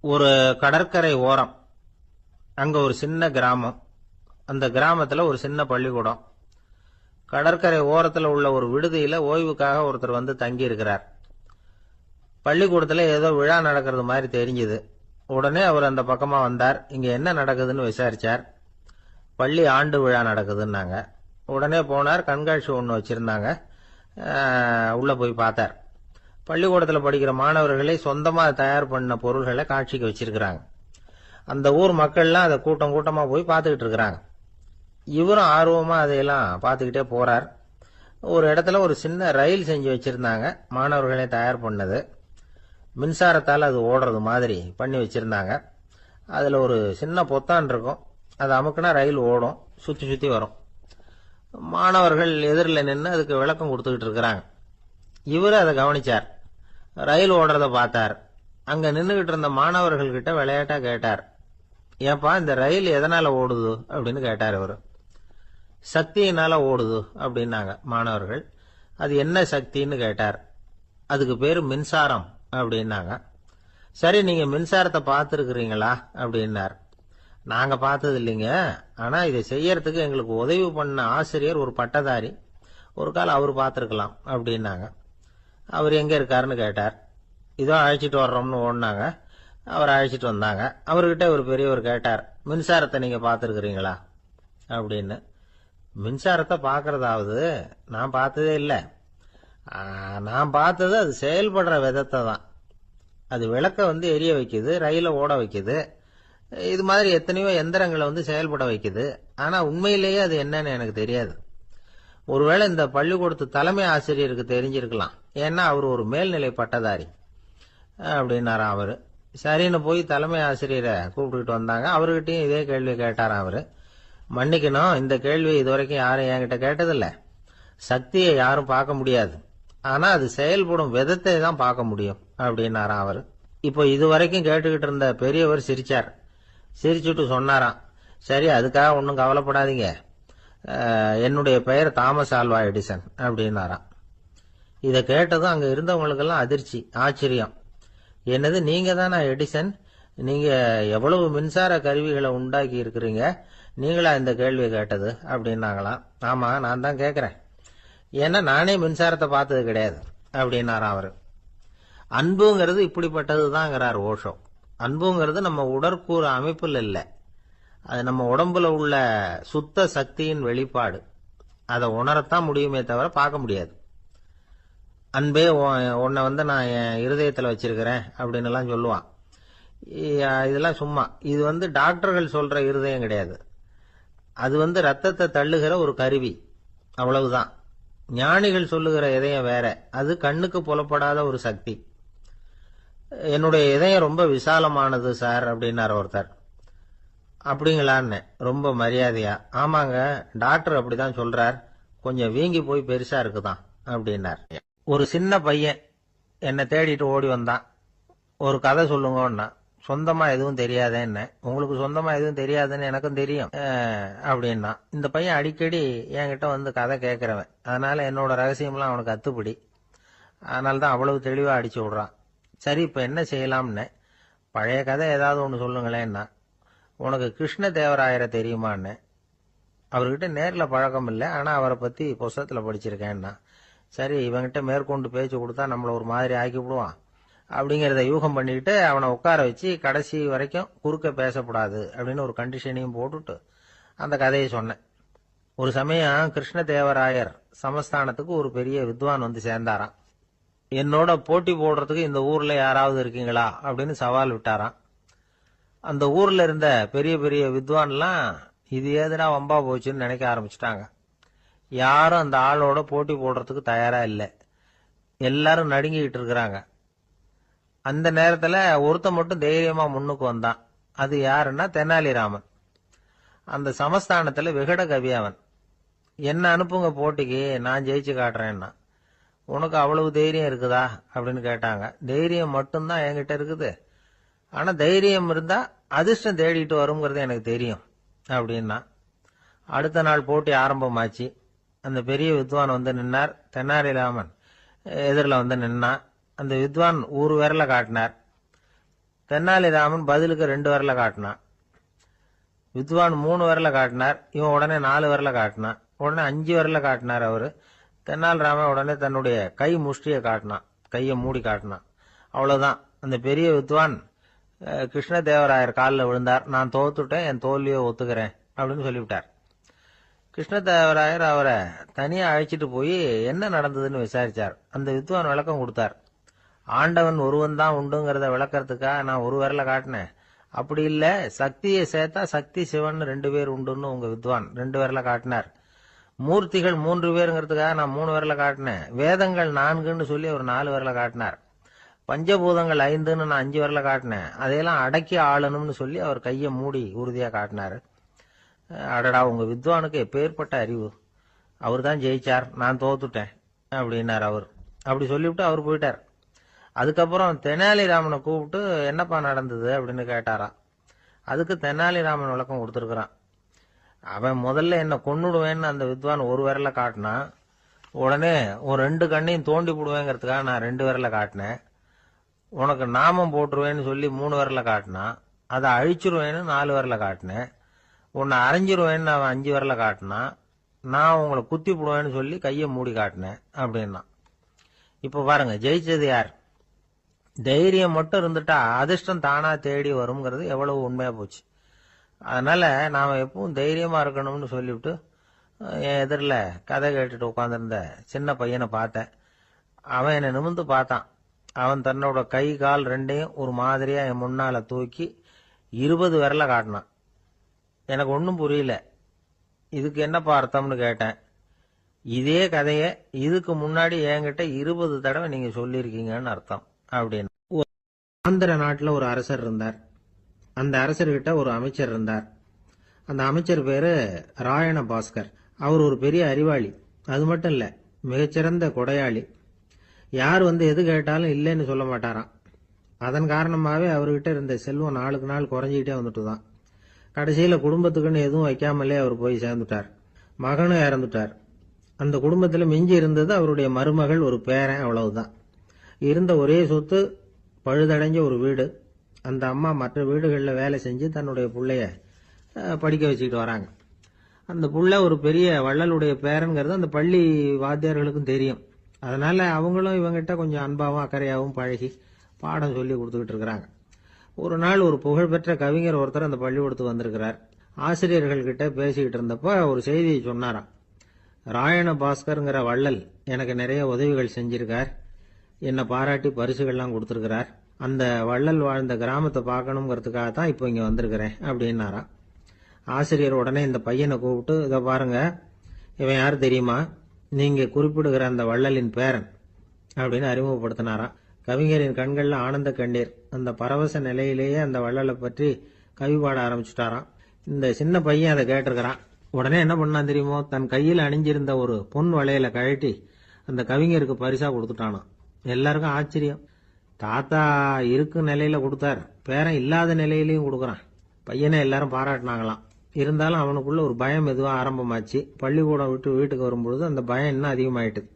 ஒரு கடற்கரை ஓரம், அங்க ஒரு சின்ன கிராமம். அந்த கிராமத்துல ஒரு சின்ன பள்ளிக்கூடம். கடற்கரை ஓரத்துல உள்ள ஒரு விடுதியில ஓய்வுக்காக ஒருத்தர் வந்து தங்கி இருக்கிறார். பள்ளிக்கூடத்துல ஏதோ விழா நடக்கிறது மாதிரி தெரிஞ்சது. உடனே அவர் அந்த பக்கமா வந்தார். இங்க என்ன நடக்குதுன்னு விசாரிச்சார். பள்ளி ஆண்டு விழா நடக்குதுன்னாங்க. உடனே போனார். கண்காட்சி ஒன்று வச்சிருந்தாங்க. உள்ள போய் பார்த்தார். பள்ளிக்கூடத்தில் படிக்கிற மாணவர்களை சொந்தமா தயார் பண்ண பொருள்களை காட்சிக்கு வச்சிருக்கிறாங்க. அந்த ஊர் மக்கள்லாம் அதை கூட்டம் கூட்டமா போய் பார்த்துக்கிட்டு இருக்கிறாங்க. இவரும் ஆர்வமா அதையெல்லாம் பார்த்துக்கிட்டே போறார். ஒரு இடத்துல ஒரு சின்ன ரயில் செஞ்சு வச்சிருந்தாங்க. மாணவர்களை தயார் பண்ணது. மின்சாரத்தால் அது ஓடுறது மாதிரி பண்ணி வச்சிருந்தாங்க. அதுல ஒரு சின்ன பொத்தான் இருக்கும். அதை அமுக்குனா ரயில் ஓடும், சுத்தி சுத்தி வரும். மாணவர்கள் எதிரில் நின்று அதுக்கு விளக்கம் கொடுத்துக்கிட்டு இருக்கிறாங்க. இவரு அதை கவனிச்சார். ரயில் ஓடுறத பார்த்தார். அங்க நின்றுகிட்டு இருந்த மாணவர்கள் கிட்ட விளையாட்டா கேட்டார், ஏப்பா இந்த ரயில் எதனால ஓடுது அப்படின்னு கேட்டார். இவரு சக்தியினால ஓடுது அப்படின்னாங்க மாணவர்கள். அது என்ன சக்தின்னு கேட்டார். அதுக்கு பேரு மின்சாரம் அப்படின்னாங்க. சரி, நீங்க மின்சாரத்தை பார்த்துருக்கிறீங்களா அப்படின்னார். நாங்க பார்த்தது இல்லைங்க, ஆனா இதை செய்யறதுக்கு எங்களுக்கு உதவி பண்ண ஆசிரியர் ஒரு பட்டதாரி, ஒரு கால் அவர் பார்த்துருக்கலாம் அப்படின்னாங்க. அவர் எங்க இருக்காருன்னு கேட்டார். இதோ அழைச்சிட்டு வர்றோம்னு ஓடினாங்க. அவர் அழைச்சிட்டு வந்தாங்க. அவர்கிட்ட ஒரு பெரியவர் கேட்டார், மின்சாரத்தை நீங்க பார்த்துருக்கிறீங்களா அப்படின்னு. மின்சாரத்தை பார்க்கறதாவது நான் பார்த்ததே இல்லை. நான் பார்த்தது அது செயல்படுற விதத்தை தான். அது விளக்க வந்து எரிய வைக்குது, ரயில ஓட வைக்குது, இது மாதிரி எத்தனையோ எந்திரங்களை வந்து செயல்பட வைக்குது. ஆனா உண்மையிலேயே அது என்னன்னு எனக்கு தெரியாது. ஒருவேளை இந்த பள்ளிக்கூடத்து தலைமை ஆசிரியருக்கு தெரிஞ்சிருக்கலாம், ஏன்னா அவர் ஒரு மேல்நிலை பட்டதாரி அப்படின்னாராம் அவரு. சரின்னு போய் தலைமை ஆசிரியரை கூப்பிட்டுக்கிட்டு வந்தாங்க. அவர்கிட்டயும் இதே கேள்வி கேட்டாராம் அவரு. மன்னிக்கணும், இந்த கேள்வி இதுவரைக்கும் யாரும் என்கிட்ட கேட்டதில்ல. சக்தியை யாரும் பார்க்க முடியாது, ஆனா அது செயல்படும் விதத்தை தான் பார்க்க முடியும் அப்படின்னாராம் அவரு. இப்போ இதுவரைக்கும் கேட்டுக்கிட்டு இருந்த பெரியவர் சிரிச்சார். சிரிச்சுட்டு சொன்னாராம், சரி அதுக்காக ஒன்றும் கவலைப்படாதீங்க, என்னுடைய பெயர் தாமஸ் ஆல்வா எடிசன் அப்படின்னாராம். இதை கேட்டதும் அங்க இருந்தவங்களுக்கெல்லாம் அதிர்ச்சி, ஆச்சரியம். என்னது, நீங்க தானா எடிசன்? நீங்க எவ்வளவு மின்சார கருவிகளை உண்டாக்கி இருக்கிறீங்க, நீங்களா இந்த கேள்வியை கேட்டது அப்படின்னாங்களாம். ஆமா, நான் தான் கேட்கிறேன், ஏன்னா நானே மின்சாரத்தை பார்த்தது கிடையாது அப்படின்னாராம் அவரு. அன்புங்கிறது இப்படிப்பட்டதுதாங்கிறார் ஓஷோ. அன்புங்கிறது நம்ம உடற்கூறு அமைப்பில் இல்லை, அது நம்ம உடம்புல உள்ள சுத்த சக்தியின் வெளிப்பாடு. அதை உணரத்தான் முடியுமே தவிர பார்க்க முடியாது. அன்பே உன்னை வந்து நான் என் இருதயத்தில் வச்சிருக்கிறேன் அப்படின்னு எல்லாம் சொல்லுவான். இதெல்லாம் சும்மா. இது வந்து டாக்டர்கள் சொல்ற இருதயம் கிடையாது. அது வந்து ரத்தத்தை தள்ளுகிற ஒரு கருவி, அவ்வளவுதான். ஞானிகள் சொல்லுகிற இதயம் வேற, அது கண்ணுக்கு புலப்படாத ஒரு சக்தி. என்னுடைய இதயம் ரொம்ப விசாலமானது சார் அப்படின்னார் ஒருத்தர். அப்படிங்களான்னு ரொம்ப மரியாதையா, ஆமாங்க டாக்டர் அப்படிதான் சொல்றார், கொஞ்சம் வீங்கி போய் பெருசா இருக்குதான் அப்படின்னார். ஒரு சின்ன பையன் என்னை தேடிட்டு ஓடி வந்தான். ஒரு கதை சொல்லுங்கன்னா. சொந்தமா எதுவும் தெரியாத என்ன, உங்களுக்கு சொந்தமா எதுவும் தெரியாதுன்னு எனக்கும் தெரியும் அப்படின்னா. இந்த பையன் அடிக்கடி என்கிட்ட வந்து கதை கேட்கிறவன், அதனால என்னோட ரகசியம்லாம் அவனுக்கு அத்துப்படி. அதனால்தான் அவ்வளவு தெளிவா அடிச்சு விடுறான். சரி, இப்ப என்ன செய்யலாம்னு. பழைய கதை ஏதாவது ஒன்று சொல்லுங்களேன்னா. உனக்கு கிருஷ்ண தேவராயரை தெரியுமான்னு. அவர்கிட்ட நேர்ல பழக்கம் இல்லை, ஆனா அவரை பத்தி புஸ்தகத்துல படிச்சிருக்கேன்னா. சரி, இவங்கிட்ட மேற்கொண்டு பேச்சு கொடுத்தா நம்மள ஒரு மாதிரி ஆக்கி விடுவான் அப்படிங்கிறத யூகம் பண்ணிக்கிட்டு அவனை உட்கார வச்சு கடைசி வரைக்கும் குறுக்க பேசக்கூடாது அப்படின்னு ஒரு கண்டிஷனையும் போட்டுட்டு அந்த கதையை சொன்னேன். ஒரு சமயம் கிருஷ்ணதேவராயர் சமஸ்தானத்துக்கு ஒரு பெரிய வித்வான் வந்து சேர்ந்தாராம். என்னோட போட்டி போடுறதுக்கு இந்த ஊர்ல யாராவது இருக்கீங்களா அப்படின்னு சவால் விட்டாராம். அந்த ஊர்ல இருந்த பெரிய பெரிய வித்வான்லாம் இது ஏதுனா வம்பா போச்சுன்னு நினைக்க ஆரம்பிச்சுட்டாங்க. யாரும் அந்த ஆளோட போட்டி போடுறதுக்கு தயாரா இல்லை. எல்லாரும் நடுங்கிக்கிட்டு இருக்கிறாங்க. அந்த நேரத்துல ஒருத்த மட்டும் தைரியமா முன்னுக்கு வந்தான். அது யாருன்னா தெனாலிராமன். அந்த சமஸ்தானத்துல விகட கவி அவன். என்ன அனுப்புங்க போட்டிக்கு, நான் ஜெயிச்சு காட்டுறேன்னா. உனக்கு அவ்வளவு தைரியம் இருக்குதா அப்படின்னு கேட்டாங்க. தைரியம் மட்டும்தான் என்கிட்ட இருக்குது, ஆனா தைரியம் இருந்தா அதிர்ஷ்டம் தேடிட்டு வருங்கிறது எனக்கு தெரியும் அப்படின்னா. அடுத்த நாள் போட்டி ஆரம்பமாச்சு. அந்த பெரிய வித்வான் வந்து நின்னார். தெனாலிராமன் எதிரில் வந்து நின்னா. அந்த வித்வான் ஊர் விரல காட்டினார். தென்னாலிராமன் பதிலுக்கு 2 விரல காட்டினான். வித்வான் 3 விரல காட்டினார். இவன் உடனே 4 விரல காட்டினான். உடனே 5 விரல காட்டினார் அவரு. தென்னாலிராமன் உடனே தன்னுடைய கை முஷ்டியை காட்டினான், கையை மூடி காட்டினான். அவ்வளவுதான். அந்த பெரிய வித்வான் கிருஷ்ணதேவராயர் காலில் விழுந்தார். நான் தோத்துட்டேன், என் தோல்வியை ஒத்துக்கிறேன் அப்படின்னு சொல்லிவிட்டார். கிருஷ்ணதேவராயர் அவரை தனியா அழைச்சிட்டு போய் என்ன நடந்ததுன்னு விசாரிச்சார். அந்த வித்வான் விளக்கம் கொடுத்தார். ஆண்டவன் ஒருவன் தான் உண்டுங்கிறத விளக்கறதுக்காக நான் 1 விரல காட்டினேன். அப்படி இல்ல, சக்தியை சேர்த்தா சக்தி சிவன் 2 பேர் உண்டுன்னு உங்க வித்வான் 2 விரல காட்டினார். மூர்த்திகள் 3 பேருங்கிறதுக்காக நான் 3 விரல காட்டினேன். வேதங்கள் 4ன்னு சொல்லி ஒரு 4 விரல காட்டினார். பஞ்சபூதங்கள் 5ன்னு நான் 5 விரல காட்டினேன். அதையெல்லாம் அடக்கி ஆளணும்னு சொல்லி அவர் கையை மூடி உறுதியா காட்டினாரு. அடடா, உங்க வித்வானுக்கு எப்பேற்பட்ட அறிவு! அவர் தான் ஜெயிச்சார், நான் தோத்துட்டேன் அப்படின்னார் அவர். அப்படி சொல்லிவிட்டு அவர் போயிட்டார். அதுக்கப்புறம் தெனாலிராமனை கூப்பிட்டு என்னப்பா நடந்தது அப்படின்னு கேட்டாராம். அதுக்கு தெனாலிராமன் விளக்கம் கொடுத்துருக்கிறான். அவன் முதல்ல என்ன கொன்னுடுவேன்னு அந்த வித்வான் 1 விரல காட்டினான். உடனே ஒரு 2 கண்ணையும் தோண்டி போடுவேங்கிறதுக்காக நான் 2 விரல காட்டினேன். உனக்கு நாமம் போட்டுருவேன்னு சொல்லி 3 விரல காட்டினான். அதை அழிச்சிருவேன்னு 4 விரல காட்டினேன். உன்னை அரைஞ்சிருவேன்னு அவன் 5 விரல காட்டினான். நான் உங்களை குத்தி போடுவேன்னு சொல்லி கையை மூடி காட்டினேன் அப்படின்னா. இப்ப பாருங்க, ஜெயிச்சது யார்? தைரியம் மட்டும் இருந்துட்டா அதிர்ஷ்டம் தானா தேடி வருங்கிறது எவ்வளவு உண்மையா போச்சு. அதனால நாம எப்பவும் தைரியமா இருக்கணும்னு சொல்லிவிட்டு என் எதிரில் கதை கேட்டுட்டு உட்காந்துருந்த சின்ன பையனை பார்த்தேன். அவன் என்னை நிமிர்ந்து பார்த்தான். அவன் தன்னோட கை கால் 2ஐயும் ஒரு மாதிரியா என் முன்னால தூக்கி 20 விரல காட்டினான். எனக்கு ஒன்றும் புரியல. இதுக்கு என்னப்பா அர்த்தம்னு கேட்டேன். இதே கதையை இதுக்கு முன்னாடி என்கிட்ட 20 தடவை நீங்க சொல்லியிருக்கீங்கன்னு அர்த்தம் அப்படின்னு. ஆந்திர நாட்டில் ஒரு அரசர் இருந்தார். அந்த அரசர்கிட்ட ஒரு அமைச்சர் இருந்தார். அந்த அமைச்சர் பேரு ராயண பாஸ்கர். அவர் ஒரு பெரிய அறிவாளி. அது மட்டும் இல்ல, மிகச்சிறந்த கொடையாளி. யார் வந்து எது கேட்டாலும் இல்லைன்னு சொல்ல மாட்டாராம். அதன் காரணமாகவே அவர்கிட்ட இருந்த செல்வம் நாளுக்கு நாள் குறைஞ்சிக்கிட்டே வந்துட்டு தான். கடைசியில குடும்பத்துக்குன்னு எதுவும் வைக்காமலே அவர் போய் சேர்ந்துட்டார். மகனும் இறந்துட்டார். அந்த குடும்பத்துல மிஞ்சி இருந்தது அவருடைய மருமகள், ஒரு பேரன், அவ்வளவுதான். இருந்த ஒரே சொத்து பழுதடைஞ்ச ஒரு வீடு. அந்த அம்மா மற்ற வீடுகளில் வேலை செஞ்சு தன்னுடைய பிள்ளைய படிக்க வச்சுக்கிட்டு வராங்க. அந்த புள்ள ஒரு பெரிய வள்ளலுடைய பேரன்கிறது அந்த பள்ளி வாத்தியார்களுக்கும் தெரியும். அதனால அவங்களும் இவங்கிட்ட கொஞ்சம் அன்பாவும் அக்கறையாகவும் பழகி பாடம் சொல்லி கொடுத்துக்கிட்டு இருக்கிறாங்க. ஒரு நாள் ஒரு புகழ்பெற்ற கவிஞர் ஒருத்தர் அந்த பள்ளிக்கூடத்துக்கு வந்திருக்கிறார். ஆசிரியர்கள் கிட்ட பேசிக்கிட்டு இருந்தப்ப ஒரு செய்தியை சொன்னாராம். ராயண பாஸ்கர்ங்கிற வள்ளல் எனக்கு நிறைய உதவிகள் செஞ்சிருக்கார். என்னை பாராட்டி பரிசுகள்லாம் கொடுத்திருக்கிறார். அந்த வள்ளல் வாழ்ந்த கிராமத்தை பார்க்கணுங்கிறதுக்காக தான் இப்போ இங்க வந்திருக்கிறேன் அப்படின்னாராம். ஆசிரியர் உடனே இந்த பையனை கூப்பிட்டு, இதை பாருங்க, இவன் யாரு தெரியுமா? நீங்க குறிப்பிடுகிற அந்த வள்ளலின் பேரன் அப்படின்னு அறிமுகப்படுத்தினாராம். கவிஞரின் கண்கள்ல ஆனந்த கண்ணீர். அந்த பரவச நிலையிலேயே அந்த வள்ளலை பற்றி கவி பாட ஆரம்பிச்சுட்டாராம். இந்த சின்ன பையன் அதை கேட்டிருக்கிறான். உடனே என்ன பண்ணான் தெரியுமோ? தன் கையில் அணிஞ்சிருந்த ஒரு பொன் வளையல கழட்டி அந்த கவிஞருக்கு பரிசா கொடுத்துட்டானாம். எல்லாருக்கும் ஆச்சரியம். தாத்தா இருக்கும் நிலையில கொடுத்தார், பேரன் இல்லாத நிலையிலையும் கொடுக்கறான். பையனை எல்லாரும் பாராட்டினாங்களாம். இருந்தாலும் அவனுக்குள்ள ஒரு பயம் எதுவும் ஆரம்பமாச்சு. பள்ளிக்கூடம் விட்டு வீட்டுக்கு வரும்பொழுது அந்த பயம் இன்னும் அதிகமாயிட்டுது.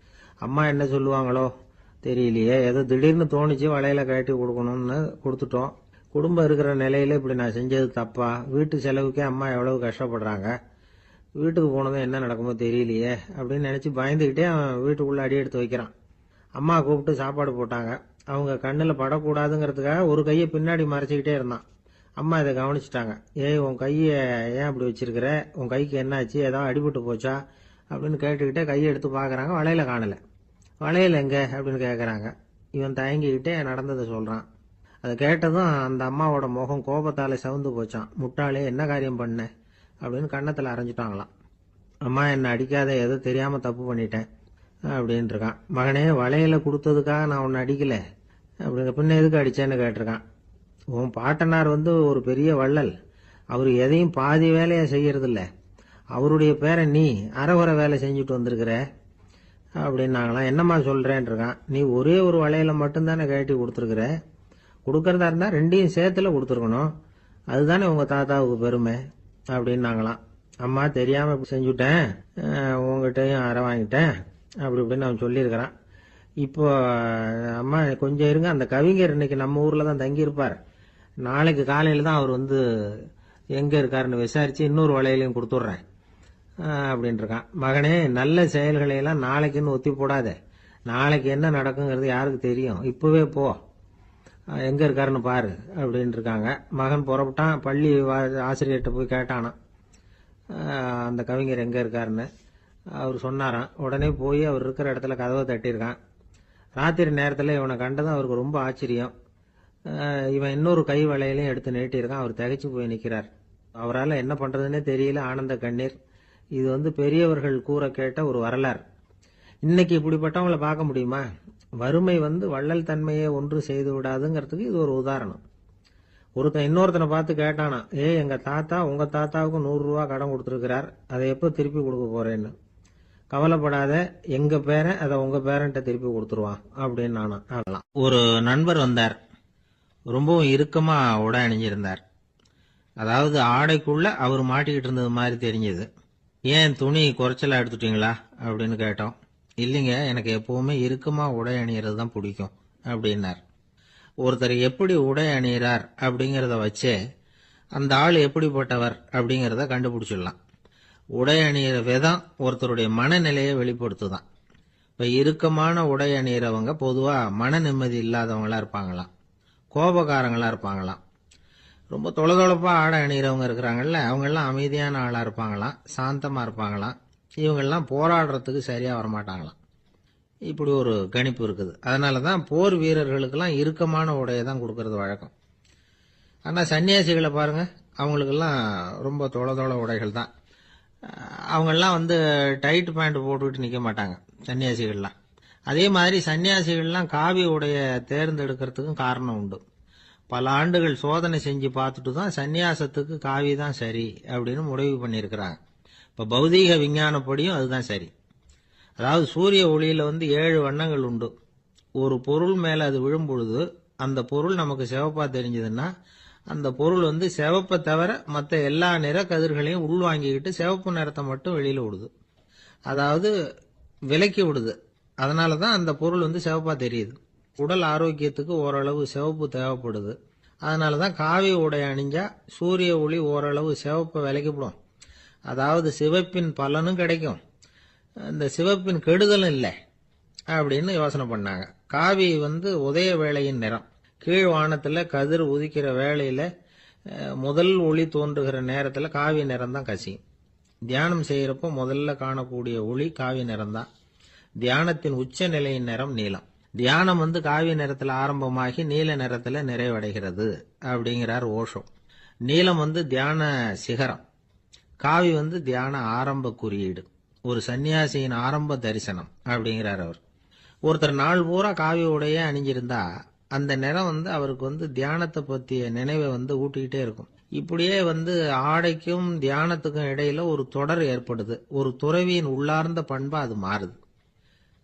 அம்மா என்ன சொல்லுவாங்களோ தெரியலையே, ஏதோ திடீர்னு தோணிச்சு வளையல கழட்டி கொடுக்கணும்னு கொடுத்துட்டோம். குடும்பம் இருக்கிற நிலையில இப்படி நான் செஞ்சது தப்பா? வீட்டு செலவுக்கே அம்மா எவ்வளவு கஷ்டப்படுறாங்க. வீட்டுக்கு போனதும் என்ன நடக்குமோ தெரியலையே அப்படின்னு நினைச்சு பயந்துகிட்டே அவன் வீட்டுக்குள்ள அடி எடுத்து வைக்கிறான். அம்மா கூப்பிட்டு சாப்பாடு போட்டாங்க. அவங்க கண்ணுல படக்கூடாதுங்கிறதுக்காக ஒரு கையை பின்னாடி மறைச்சுக்கிட்டே இருந்தான். அம்மா இதை கவனிச்சுட்டாங்க. ஏய், உன் கையை ஏன் அப்படி வச்சிருக்கிற? உன் கைக்கு என்னாச்சு? ஏதாவது அடிபட்டு போச்சா அப்படின்னு கேட்டுக்கிட்டே கையை எடுத்து பாக்குறாங்க. வளையல காணல. வளையல் எங்க அப்படின்னு கேட்கறாங்க. இவன் தயங்கிக்கிட்டே நடந்ததை சொல்றான். அதை கேட்டதும் அந்த அம்மாவோட முகம் கோபத்தால சவுந்து போச்சான். முட்டாளே, என்ன காரியம் பண்ண அப்படின்னு கன்னத்துல அரைஞ்சிட்டாங்களாம். அம்மா, என்ன அடிக்காத, ஏதோ தெரியாம தப்பு பண்ணிட்டேன் அப்படின்னு இருக்கான். மகனே, வளையல கொடுத்ததுக்காக நான் உன்னை அடிக்கல அப்படிங்க, பின்ன எதுக்கு அடிச்சேன்னு கேட்டிருக்கான். உன் பாட்டனார் வந்து ஒரு பெரிய வள்ளல். அவரு எதையும் பாதி வேலையா செய்யறது இல்ல. அவருடைய பேரை நீ அரைகுறை வேலை செஞ்சுட்டு வந்திருக்கிற அப்படின்னாங்களாம். என்னம்மா சொல்றேன் இருக்கான். நீ ஒரே ஒரு வளையல மட்டும்தானே கழட்டி கொடுத்துருக்குற. கொடுக்கறதா இருந்தா 2ஐயும் சேர்த்துல கொடுத்துருக்கணும். அதுதானே உங்க தாத்தாவுக்கு பெருமை அப்படின்னாங்களாம். அம்மா, தெரியாம இப்படி செஞ்சுட்டேன், உங்ககிட்டயும் அரை வாங்கிட்டேன் அப்படி இப்படின்னு அவன் சொல்லியிருக்கிறான். இப்போ அம்மா கொஞ்சம் இருங்க, அந்த கவிஞர் இன்னைக்கு நம்ம ஊர்ல தான் தங்கி இருப்பார். நாளைக்கு காலையில் தான் அவர் வந்து எங்கே இருக்காருன்னு விசாரித்து இன்னொரு வளையலையும் கொடுத்துட்றேன் அப்படின்ட்டுருக்கான். மகனே, நல்ல செயல்களையெல்லாம் நாளைக்குன்னு ஒத்தி போடாத. நாளைக்கு என்ன நடக்குங்கிறது யாருக்கு தெரியும்? இப்போவே போ, எங்கே இருக்காருன்னு பாரு அப்படின்ட்டு இருக்காங்க. மகன் புறப்பட்டான். பள்ளி ஆசிரியர்கிட்ட போய் கேட்டானா அந்த கவிஞர் எங்கே இருக்காருன்னு. அவர் சொன்னாராம். உடனே போய் அவர் இருக்கிற இடத்துல கதவை தட்டியிருக்கான். ராத்திரி நேரத்தில் இவனை கண்டதும் அவருக்கு ரொம்ப ஆச்சரியம். இவன் இன்னொரு கை வளையலையும் எடுத்து நீட்டியிருக்கான். அவர் திகைச்சு போய் நிற்கிறார். அவரால் என்ன பண்ணுறதுன்னே தெரியல. ஆனந்த கண்ணீர். இது வந்து பெரியவர்கள் கூற கேட்ட ஒரு வரலாறு. இன்னைக்கு இப்படிப்பட்டவங்களை பார்க்க முடியுமா? வறுமை வந்து வள்ளல் தன்மையை ஒன்று செய்து விடாதுங்கிறதுக்கு இது ஒரு உதாரணம். ஒருத்தன் இன்னொருத்தனை பார்த்து கேட்டானா, எங்க தாத்தா உங்க தாத்தாவுக்கு 100 ரூபா கடன் கொடுத்துருக்கிறார், அதை எப்போ திருப்பி கொடுக்க போறேன்னு. கவலைப்படாத, எங்க பேரன் அதை உங்க பேரன்ட்ட திருப்பி கொடுத்துருவான் அப்படின்னு நானா. ஒரு நண்பர் வந்தார். ரொம்பவும் இறுக்கமா உடை அணிஞ்சிருந்தார். அதாவது ஆடைக்குள்ள அவர் மாட்டிக்கிட்டு இருந்தது மாதிரி தெரிஞ்சது. ஏன் துணி குறைச்சலா எடுத்துட்டீங்களா அப்படின்னு கேட்டோம். இல்லைங்க, எனக்கு எப்பவுமே இறுக்கமா உடை அணியறது தான் பிடிக்கும் அப்படின்னார். ஒருத்தர் எப்படி உடை அணிகிறார் அப்படிங்கிறத வச்சே அந்த ஆள் எப்படிப்பட்டவர் அப்படிங்கிறத கண்டுபிடிச்சிடலாம். உடை அணிகிற விதம் ஒருத்தருடைய மனநிலையை வெளிப்படுத்துதான். இப்போ இறுக்கமான உடை அணிகிறவங்க பொதுவாக மன நிம்மதி இல்லாதவங்களா இருப்பாங்களாம், கோபக்காரங்களா இருப்பாங்களாம். ரொம்ப தொலைதொலைப்பாக ஆடை அணிகிறவங்க இருக்கிறாங்கல்ல, அவங்கெல்லாம் அமைதியான ஆளாக இருப்பாங்களாம், சாந்தமாக இருப்பாங்களாம். இவங்கெல்லாம் போராடுறதுக்கு சரியாக வரமாட்டாங்களாம். இப்படி ஒரு கணிப்பு இருக்குது. அதனால தான் போர் வீரர்களுக்கெல்லாம் இறுக்கமான உடையை தான் கொடுக்கறது வழக்கம். ஆனால் சன்னியாசிகளை பாருங்க, அவங்களுக்கெல்லாம் ரொம்ப தொலை உடைகள் தான். அவங்கெல்லாம் வந்து டைட் பேண்ட் போட்டுக்கிட்டு நிற்க மாட்டாங்க சன்னியாசிகள்லாம். அதே மாதிரி சன்னியாசிகள்லாம் காவி உடைய தேர்ந்தெடுக்கிறதுக்கும் காரணம் உண்டு. பல ஆண்டுகள் சோதனை செஞ்சு பார்த்துட்டு தான் சன்னியாசத்துக்கு காவி தான் சரி அப்படின்னு முடிவு பண்ணியிருக்கிறாங்க. இப்போ பௌதீக விஞ்ஞானப்படியும் அதுதான் சரி. அதாவது சூரிய ஒளியில வந்து 7 வண்ணங்கள் உண்டு. ஒரு பொருள் மேல அது விழும் பொழுது அந்த பொருள் நமக்கு சிவப்பா தெரிஞ்சதுன்னா அந்த பொருள் வந்து சிவப்பை தவிர மற்ற எல்லா நிற கதிர்களையும் உள்வாங்கிக்கிட்டு சிவப்பு நிறத்தை மட்டும் வெளியில விடுது. அதாவது விலக்கி விடுது. அதனாலதான் அந்த பொருள் வந்து சிவப்பா தெரியுது. உடல் ஆரோக்கியத்துக்கு ஓரளவு சிவப்பு தேவைப்படுது. அதனாலதான் காவி உடை அணிஞ்சா சூரிய ஒளி ஓரளவு சிவப்பை விலக்கிவிடும். அதாவது சிவப்பின் பலனும் கிடைக்கும், இந்த சிவப்பின் கெடுதலும் இல்லை அப்படின்னு யோசனை பண்ணாங்க. காவி வந்து உதய வேளையின் நிறம். கீழ் வானத்துல கதிர் உதிக்கிற வேளையில முதல் ஒளி தோன்றுகிற நேரத்துல காவி நிறம் தான் கசியும். தியானம் செய்யறப்போ முதல்ல காணக்கூடிய ஒளி காவி நிறம் தான். தியானத்தின் உச்ச நிலையின் நிறம் நீலம். தியானம் வந்து காவி நிறத்துல ஆரம்பமாகி நீல நிறத்துல நிறைவடைகிறது அப்படிங்கிறார் ஓஷோ. நீலம் வந்து தியான சிகரம், காவி வந்து தியான ஆரம்ப குறியீடு, ஒரு சன்னியாசியின் ஆரம்ப தரிசனம் அப்படிங்கிறார் அவர். ஒருத்தர் நாள் பூரா காவி உடைய அணிஞ்சிருந்தா அந்த நிறம் வந்து அவருக்கு வந்து தியானத்தை பற்றிய நினைவை வந்து ஊட்டிக்கிட்டே இருக்கும். இப்படியே வந்து ஆடைக்கும் தியானத்துக்கும் இடையில ஒரு தொடர் ஏற்படுது. ஒரு துறவியின் உள்ளார்ந்த பண்பா அது மாறுது.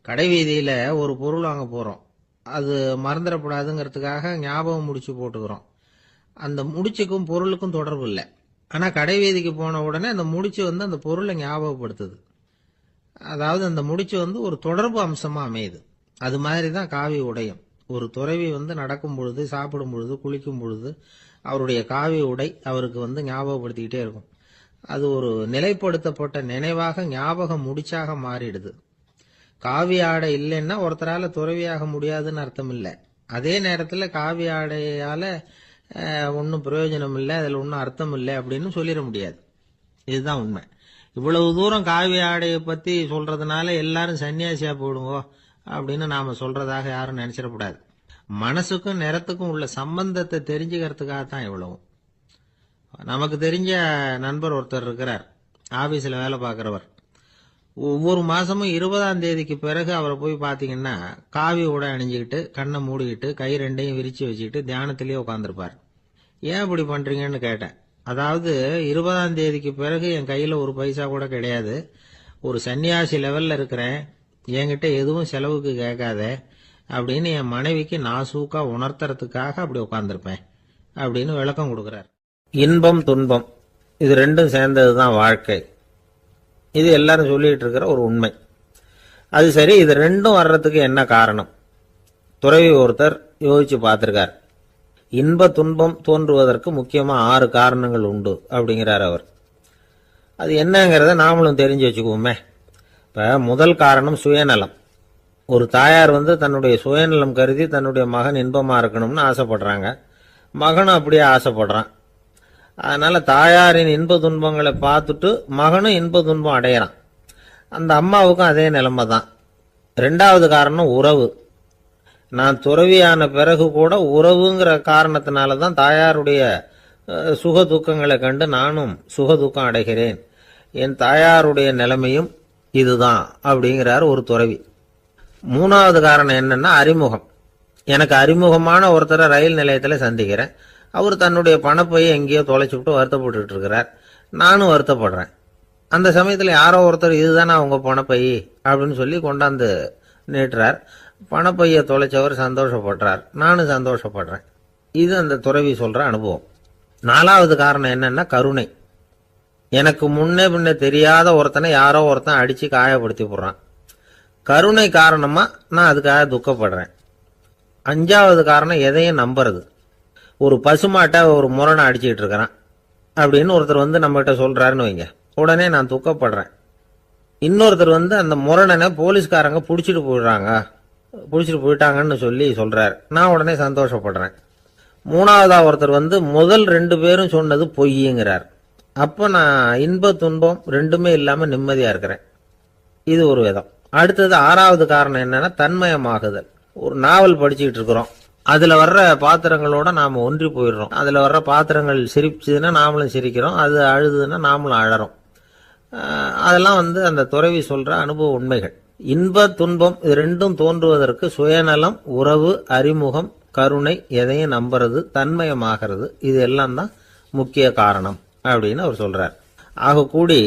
கடை வீதியில ஒரு பொருள் வாங்க போறோம், அது மறந்துடக்கூடாதுங்கிறதுக்காக ஞாபகம் முடிச்சு போட்டுக்கிறோம். அந்த முடிச்சுக்கும் பொருளுக்கும் தொடர்பு இல்லை. ஆனா கடை வீதிக்கு போன உடனே அந்த முடிச்சு வந்து அந்த பொருளை ஞாபகப்படுத்துது. அதாவது அந்த முடிச்சு வந்து ஒரு தொடர்பு அம்சமா அமையுது. அது மாதிரிதான் காவி உடையும். ஒரு துறவி வந்து நடக்கும் பொழுது, சாப்பிடும் பொழுது, குளிக்கும் பொழுது அவருடைய காவி உடை அவருக்கு வந்து ஞாபகப்படுத்திக்கிட்டே இருக்கும். அது ஒரு நிலைப்படுத்தப்பட்ட நினைவாக ஞாபக முடிச்சாக மாறிடுது. காவி ஆடை இல்லைன்னா ஒருத்தரால துறவியாக முடியாதுன்னு அர்த்தம் இல்லை. அதே நேரத்துல காவி ஆடையால ஒன்னும் பிரயோஜனம் இல்லை, அதுல ஒன்னும் அர்த்தம் இல்லை அப்படின்னு சொல்லிட முடியாது. இதுதான் உண்மை. இவ்வளவு தூரம் காவி ஆடையை பத்தி சொல்றதுனால எல்லாரும் சன்னியாசியா போடுங்கோ அப்படின்னு நாம சொல்றதாக யாரும் நினைச்சிடக்கூடாது. மனசுக்கும் நிறத்துக்கும் உள்ள சம்பந்தத்தை தெரிஞ்சுக்கிறதுக்காக தான் இவ்வளவு. நமக்கு தெரிஞ்ச நண்பர் ஒருத்தர் இருக்கிறார், ஆபீஸ்ல வேலை பார்க்கிறவர். ஒவ்வொரு மாசமும் 20ஆம் தேதிக்கு பிறகு அவரை போய் பாத்தீங்கன்னா காவி உடை அணிஞ்சுக்கிட்டு, கண்ணை மூடிக்கிட்டு, கை ரெண்டையும் விரிச்சு வச்சுக்கிட்டு தியானத்திலேயே உட்காந்துருப்பார். ஏன் இப்படி பண்றீங்கன்னு கேட்டேன். அதாவது 20ஆம் தேதிக்கு பிறகு என் கையில ஒரு பைசா கூட கிடையாது, ஒரு சன்னியாசி லெவல்ல இருக்கிறேன், என்கிட்ட எதுவும் செலவுக்கு கேட்காத அப்படின்னு என் மனைவிக்கு நாசூக்கா உணர்த்துறதுக்காக அப்படி உட்கார்ந்துருப்பேன் அப்படின்னு விளக்கம் கொடுக்கிறார். இன்பம் துன்பம் இது ரெண்டும் சேர்ந்ததுதான் வாழ்க்கை. இது எல்லாரும் சொல்லிட்டு இருக்கிற ஒரு உண்மை. அது சரி, இது ரெண்டும் வர்றதுக்கு என்ன காரணம்? துறவி ஒருத்தர் யோசிச்சு பார்த்திருக்கார். இன்ப துன்பம் தோன்றுவதற்கு முக்கியமா 6 காரணங்கள் உண்டு அப்படிங்கிறார் அவர். அது என்னங்கிறத நாமளும் தெரிஞ்சு வச்சுக்குவோமே. இப்ப முதல் காரணம் சுயநலம். ஒரு தாயார் தன்னுடைய சுயநலம் கருதி தன்னுடைய மகன் இன்பமா இருக்கணும்னு ஆசைப்படுறாங்க. மகனும் அப்படியே ஆசைப்படுறான். அதனால தாயாரின் இன்ப துன்பங்களை பார்த்துட்டு மகனும் இன்ப துன்பம் அடையிறான். அந்த அம்மாவுக்கும் அதே நிலைமை தான். 2வது காரணம் உறவு. நான் துறவியான பிறகு கூட உறவுங்கிற காரணத்தினால தான் தாயாருடைய சுக துக்கங்களை கண்டு நானும் சுக துக்கம் அடைகிறேன். என் தாயாருடைய நிலைமையும் இதுதான் அப்படிங்கிறார் ஒரு துறவி. 3வது காரணம் என்னன்னா அறிமுகம். எனக்கு அறிமுகமான ஒருத்தரை ரயில் நிலையத்தில் சந்திக்கிறேன். அவர் தன்னுடைய பணப்பையை எங்கேயோ தொலைச்சுட்டு வருத்தப்பட்டு இருக்கிறார். நானும் வருத்தப்படுறேன். அந்த சமயத்தில் யாரோ ஒருத்தர் இதுதானே அவங்க பணப்பை அப்படின்னு சொல்லி கொண்டாந்து நீட்டுறார். பணப்பையை தொலைச்சவர் சந்தோஷப்படுறார். நானும் சந்தோஷப்படுறேன். இது அந்த துறவி சொல்ற அனுபவம். 4வது காரணம் என்னன்னா கருணை. எனக்கு முன்னே பின்ன தெரியாத ஒருத்தனை யாரோ ஒருத்தன் அடிச்சு காயப்படுத்தி போடுறான். கருணை காரணமா நான் அதுக்காக துக்கப்படுறேன். 5வது காரணம் எதையும் நம்புறது. ஒரு பசுமாட்டை ஒரு முரணை அடிச்சுட்டு இருக்கிறான் அப்படின்னு ஒருத்தர் நம்மகிட்ட சொல்றாருன்னு வைங்க, உடனே நான் துக்கப்படுறேன். இன்னொருத்தர் அந்த முரணனை போலீஸ்காரங்க பிடிச்சிட்டு போயிட்டாங்கன்னு சொல்லி சொல்றாரு. நான் உடனே சந்தோஷப்படுறேன். 3வதா ஒருத்தர் முதல் 2 பேரும் சொன்னது பொய்யுங்கிறார். அப்ப நான் இன்ப துன்பம் 2மே இல்லாம நிம்மதியா இருக்கிறேன். இது ஒரு விதம். அடுத்தது 6வது காரணம் என்னன்னா தன்மயமாகுதல். ஒரு நாவல் படிச்சுக்கிட்டு இருக்கிறோம். அதுல வர்ற பாத்திரங்களோட நாம ஒன்றி போயிடுறோம். அதுல வர்ற பாத்திரங்கள் சிரிச்சுதுன்னா நாமளும் சிரிக்கிறோம், அது அழுதுன்னா நாமளும் அழறோம். அதெல்லாம் அந்த துறவி சொல்ற அனுபவ உண்மைகள். இன்ப துன்பம் இது 2ம் தோன்றுவதற்கு சுயநலம், உறவு, அறிமுகம், கருணை, எதையும் நம்புறது, தன்மயமாகிறது, இது எல்லாம் தான் முக்கிய காரணம் அப்படின்னு அவர் சொல்றார். ஆக கூடி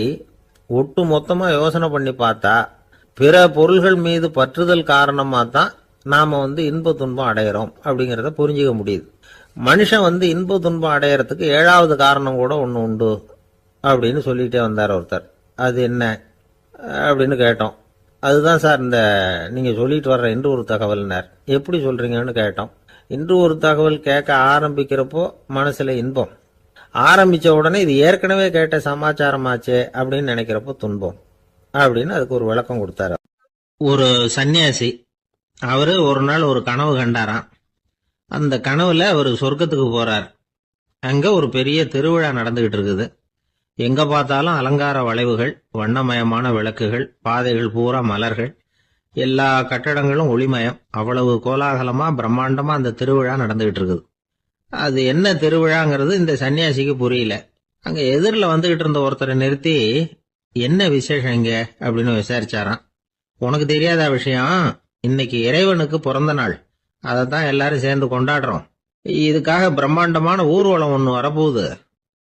ஒட்டு மொத்தமா யோசனை பண்ணி பார்த்தா பிற பொருள்கள் மீது பற்றுதல் காரணமா தான் நாம இன்ப துன்பம் அடையிறோம் அப்படிங்கிறத புரிஞ்சுக்க முடியுது. மனுஷன் இன்ப துன்பம் அடையறதுக்கு 7வது காரணம் கூட ஒன்று உண்டு அப்படின்னு சொல்லிட்டே வந்தார் ஒருத்தர். அது என்ன அப்படின்னு கேட்டோம். அதுதான் சார் இந்த நீங்க சொல்லிட்டு வர்ற இன்று ஒரு தகவல்னார். எப்படி சொல்றீங்கன்னு கேட்டோம். இன்று ஒரு தகவல் கேட்க ஆரம்பிக்கிறப்போ மனசுல இன்பம், ஆரம்பிச்ச உடனே இது ஏற்கனவே கேட்ட சமாச்சாரமாச்சே அப்படின்னு நினைக்கிறப்போ துன்பம் அப்படின்னு அதுக்கு ஒரு விளக்கம் கொடுத்தாரு. ஒரு சன்னியாசி அவரு ஒரு நாள் ஒரு கனவு கண்டாராம். அந்த கனவுல அவர் சொர்க்கத்துக்கு போறார். அங்க ஒரு பெரிய திருவிழா நடந்துகிட்டு இருக்குது. எங்க பார்த்தாலும் அலங்கார வளைவுகள், வண்ணமயமான விளக்குகள், பாதைகள் பூரா மலர்கள், எல்லா கட்டடங்களும் ஒளிமயம். அவ்வளவு கோலாகலமா பிரம்மாண்டமா அந்த திருவிழா நடந்துகிட்டு இருக்குது. அது என்ன திருவிழாங்கிறது இந்த சன்னியாசிக்கு புரியல. அங்க எதிரில் வந்துகிட்டு இருந்த ஒருத்தரை நிறுத்தி என்ன விசேஷம் இங்க அப்படின்னு விசாரிச்சாராம். உனக்கு தெரியாத விஷயம், இன்னைக்கு இறைவனுக்கு பிறந்த நாள், அதைத்தான் எல்லாரும் சேர்ந்து கொண்டாடுறோம். இதுக்காக பிரம்மாண்டமான ஊர்வலம் ஒண்ணு வரப்போகுது.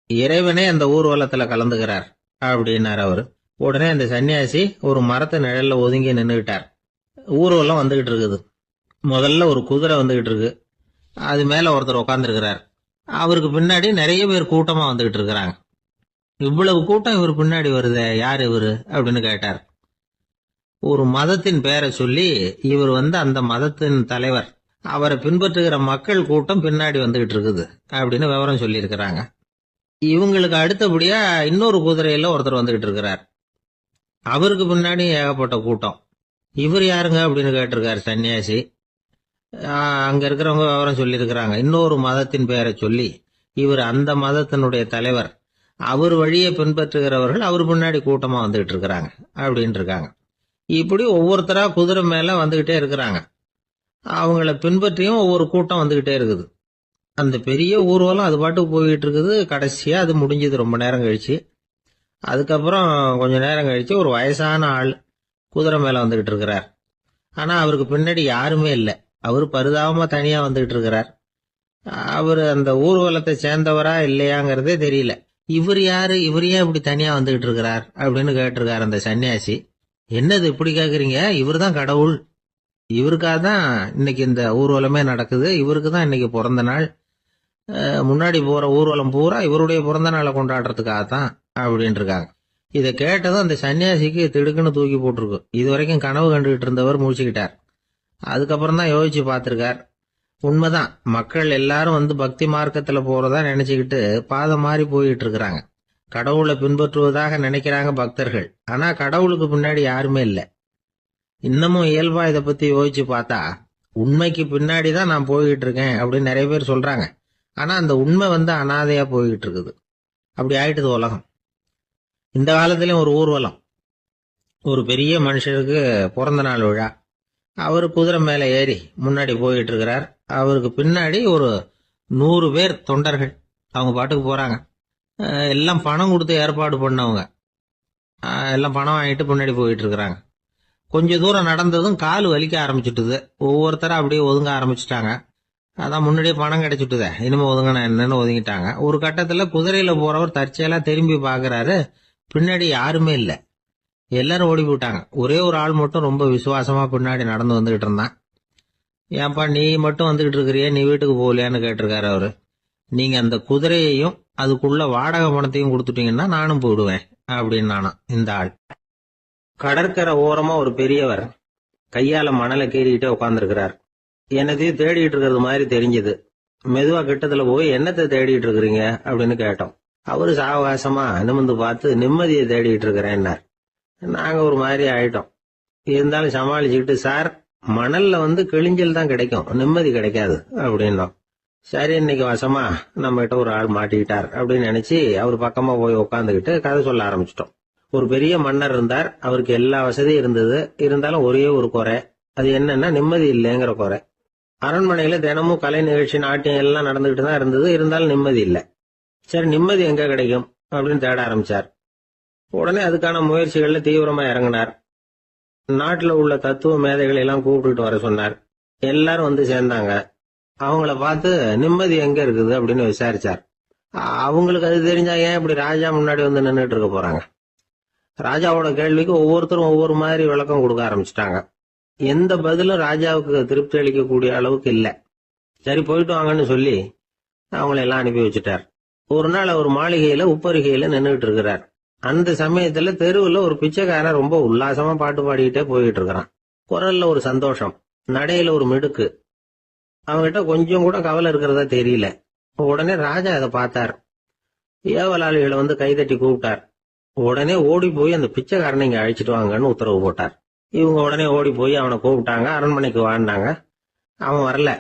இறைவனே அந்த ஊர்வலத்துல கலந்துகிறார் அப்படின்னார் அவரு. உடனே அந்த சன்னியாசி ஒரு மரத்து நிழல்ல ஒதுங்கி நின்றுகிட்டார். ஊர்வலம் வந்துகிட்டு இருக்குது. முதல்ல ஒரு குதிரை வந்துகிட்டு இருக்கு. அது மேல ஒருத்தர் உட்காந்துருக்கிறார். அவருக்கு பின்னாடி நிறைய பேர் கூட்டமா வந்துகிட்டு இருக்கிறாங்க. இவ்வளவு கூட்டம் இவர் பின்னாடி வருதே, யார் இவரு அப்படின்னு கேட்டார். ஒரு மதத்தின் பெயரை சொல்லி இவர் அந்த மதத்தின் தலைவர், அவரை பின்பற்றுகிற மக்கள் கூட்டம் பின்னாடி வந்துகிட்டு இருக்குது அப்படின்னு விவரம் சொல்லி இருக்கிறாங்க. இவங்களுக்கு அடுத்தபடியா இன்னொரு குதிரையில ஒருத்தர் வந்துகிட்டு இருக்கிறார். அவருக்கு பின்னாடி ஏகப்பட்ட கூட்டம். இவர் யாருங்க அப்படின்னு கேட்டிருக்காரு சன்னியாசி. அங்க இருக்கிறவங்க விவரம் சொல்லி இருக்கிறாங்க. இன்னொரு மதத்தின் பெயரை சொல்லி இவர் அந்த மதத்தினுடைய தலைவர், அவர் வழியை பின்பற்றுகிறவர்கள் அவர் பின்னாடி கூட்டமா வந்துகிட்டு இருக்கிறாங்க அப்படின்னு இருக்காங்க. இப்படி ஒவ்வொருத்தரா குதிரை மேல வந்துகிட்டே இருக்கிறாங்க. அவங்கள பின்பற்றியும் ஒவ்வொரு கூட்டம் வந்துகிட்டே இருக்குது. அந்த பெரிய ஊர்வலம் அது பாட்டுக்கு போயிட்டு இருக்குது. கடைசியா அது முடிஞ்சது ரொம்ப நேரம் கழிச்சு. அதுக்கப்புறம் கொஞ்ச நேரம் கழிச்சு ஒரு வயசான ஆள் குதிரை மேல வந்துகிட்டு இருக்கிறார். ஆனா அவருக்கு பின்னாடி யாருமே இல்லை. அவரு பரிதாபமா தனியா வந்துகிட்டு இருக்கிறார். அவரு அந்த ஊர்வலத்தை சேர்ந்தவரா இல்லையாங்கிறதே தெரியல. இவர் யாரு, இவர் ஏன் இப்படி தனியா வந்துகிட்டு இருக்கிறார் அப்படின்னு கேட்டிருக்காரு அந்த சன்னியாசி. என்னது இப்படி கேக்குறீங்க, இவர் தான் கடவுள், இவருக்காக தான் இன்னைக்கு இந்த ஊர்வலமே நடக்குது, இவருக்கு தான் இன்னைக்கு பிறந்த நாள், முன்னாடி போற ஊர்வலம் பூரா இவருடைய பிறந்த நாளை கொண்டாடுறதுக்காகத்தான் அப்படின்னு இருக்காங்க. இதை கேட்டதும் அந்த சன்னியாசிக்கு திடுக்குன்னு தூக்கி போட்டிருக்கு. இது வரைக்கும் கனவு கண்டுகிட்டு இருந்தவர் முடிச்சுக்கிட்டார். அதுக்கப்புறம் தான் யோசிச்சு பார்த்திருக்கார். உண்மைதான். மக்கள் எல்லாரும் வந்து பக்தி மார்க்கத்துல போறதா நினைச்சுக்கிட்டு பாதம் மாறி போயிட்டு இருக்கிறாங்க. கடவுளை பின்பற்றுவதாக நினைக்கிறாங்க பக்தர்கள். ஆனா கடவுளுக்கு பின்னாடி யாருமே இல்ல. இன்னமும் இயல்பா இதை பத்தி யோசிச்சு பார்த்தா உண்மைக்கு பின்னாடிதான் நான் போய்கிட்டு இருக்கேன் அப்படின்னு நிறைய பேர் சொல்றாங்க. ஆனா அந்த உண்மை வந்து அனாதையா போய்கிட்டு இருக்குது. அப்படி ஆயிட்டுது உலகம். இந்த காலத்திலயும் ஒரு ஊர்வலம். ஒரு பெரிய மனுஷருக்கு பிறந்த நாள் விழா. அவரு குதிரை மேல ஏறி முன்னாடி போயிட்டு இருக்கிறார். அவருக்கு பின்னாடி ஒரு 100 பேர் தொண்டர்கள். அவங்க பாட்டுக்கு போறாங்க. எல்லாம் பணம் கொடுத்து ஏற்பாடு பண்ணவங்க. எல்லாம் பணம் வாங்கிட்டு முன்னாடி போயிட்டு இருக்கிறாங்க. கொஞ்ச தூரம் நடந்ததும் கால் வலிக்க ஆரம்பிச்சுட்டுது. ஒவ்வொருத்தரும் அப்படியே ஒதுங்க ஆரம்பிச்சுட்டாங்க. அதான் முன்னாடியே பணம் கிடைச்சிட்டுதே, இனிமே ஒதுங்கினா என்னன்னு ஒதுங்கிட்டாங்க. ஒரு கட்டத்துல குதிரையில போறவர் தற்செயலா திரும்பி பாக்குறாரு. பின்னாடி யாருமே இல்ல. எல்லாரும் ஓடி போட்டாங்க. ஒரே ஒரு ஆள் மட்டும் ரொம்ப விசுவாசமா பின்னாடி நடந்து வந்துகிட்டு இருந்தான். ஏன்பா நீ மட்டும் வந்துகிட்டு இருக்கிறிய, நீ வீட்டுக்கு போகலையான்னு கேட்டிருக்காரு அவரு. நீங்க அந்த குதிரையையும் அதுக்குள்ள வாடகை பணத்தையும் கொடுத்துட்டீங்கன்னா நானும் போயிடுவேன் அப்படின்னு நானும். இந்த ஆள் கடற்கரை ஓரமா ஒரு பெரியவர் கையால மணலை கீறிக்கிட்டே உட்காந்துருக்கிறார். என்னத்தையும் தேடிட்டு இருக்கிறது மாதிரி தெரிஞ்சது. மெதுவா கிட்டத்துல போய் என்னத்தை தேடிட்டு இருக்கிறீங்க அப்படின்னு கேட்டோம். அவரு சாவகாசமா நிமிர்ந்து பார்த்து நிம்மதியை தேடிட்டு இருக்கிறேன்னார். நாங்க ஒரு மாதிரி ஆயிட்டோம். இருந்தாலும் சமாளிச்சுக்கிட்டு, சார் மணல்ல வந்து கிழிஞ்சல் தான் கிடைக்கும், நிம்மதி கிடைக்காது அப்படின்னோம். சரி இன்னைக்கு வசமா நம்ம கிட்ட ஒரு ஆள் மாட்டிக்கிட்டார் அப்படின்னு நினைச்சு அவர் பக்கமா போய் உட்காந்துக்கிட்டு கதை சொல்ல ஆரம்பிச்சிட்டோம். ஒரு பெரிய மன்னர் இருந்தார். அவருக்கு எல்லா வசதியும் இருந்தது. இருந்தாலும் ஒரே ஒரு குறை. அது என்னன்னா நிம்மதி இல்லைங்கிற குறை. அரண்மனையில தினமும் கலை நிகழ்ச்சி, நாட்டியம் எல்லாம் நடந்துகிட்டு தான் இருந்தது. இருந்தாலும் நிம்மதி இல்லை. சரி நிம்மதி எங்க கிடைக்கும் அப்படின்னு தேட ஆரம்பிச்சார். உடனே அதுக்கான முயற்சிகள்ல தீவிரமா இறங்கினார். நாட்டுல உள்ள தத்துவ மேதைகளை எல்லாம் கூப்பிட்டுட்டு வர சொன்னார். எல்லாரும் வந்து சேர்ந்தாங்க. அவங்கள பார்த்து நிம்மதி எங்க இருக்குது அப்படின்னு விசாரிச்சார். அவங்களுக்கு அது தெரிஞ்சா ஏன் இப்படி ராஜா முன்னாடி வந்து நின்றுட்டு இருக்க போறாங்க? ராஜாவோட கேள்விக்கு ஒவ்வொருத்தரும் ஒவ்வொரு மாதிரி விளக்கம் கொடுக்க ஆரம்பிச்சிட்டாங்க. எந்த பதிலும் ராஜாவுக்கு திருப்தி அளிக்கக்கூடிய அளவுக்கு இல்ல. சரி போயிட்டு வாங்கன்னு சொல்லி அவங்கள எல்லாம் அனுப்பி வச்சுட்டார். ஒரு நாள் அவர் மாளிகையில உப்பருகையில நின்றுட்டு இருக்கிறார். அந்த சமயத்துல தெருவுல ஒரு பிச்சைக்காரன் ரொம்ப உல்லாசமா பாட்டு பாடிக்கிட்டே போயிட்டு இருக்கிறான். குரல்ல ஒரு சந்தோஷம், நடையில ஒரு மிடுக்கு. அவன்கிட்ட கொஞ்சம் கூட கவலை இருக்கிறதா தெரியல. உடனே ராஜா அதை பார்த்தார். ஏவலாளிகளை வந்து கைதட்டி கூப்பிட்டார். உடனே ஓடி போய் அந்த பிச்சைக்காரனை இங்க அழைச்சிட்டு வாங்கன்னு உத்தரவு போட்டார். இவங்க உடனே ஓடி போய் அவனை கூப்பிட்டாங்க. அரண்மனைக்கு வாழ்ந்தாங்க. அவன் வரல.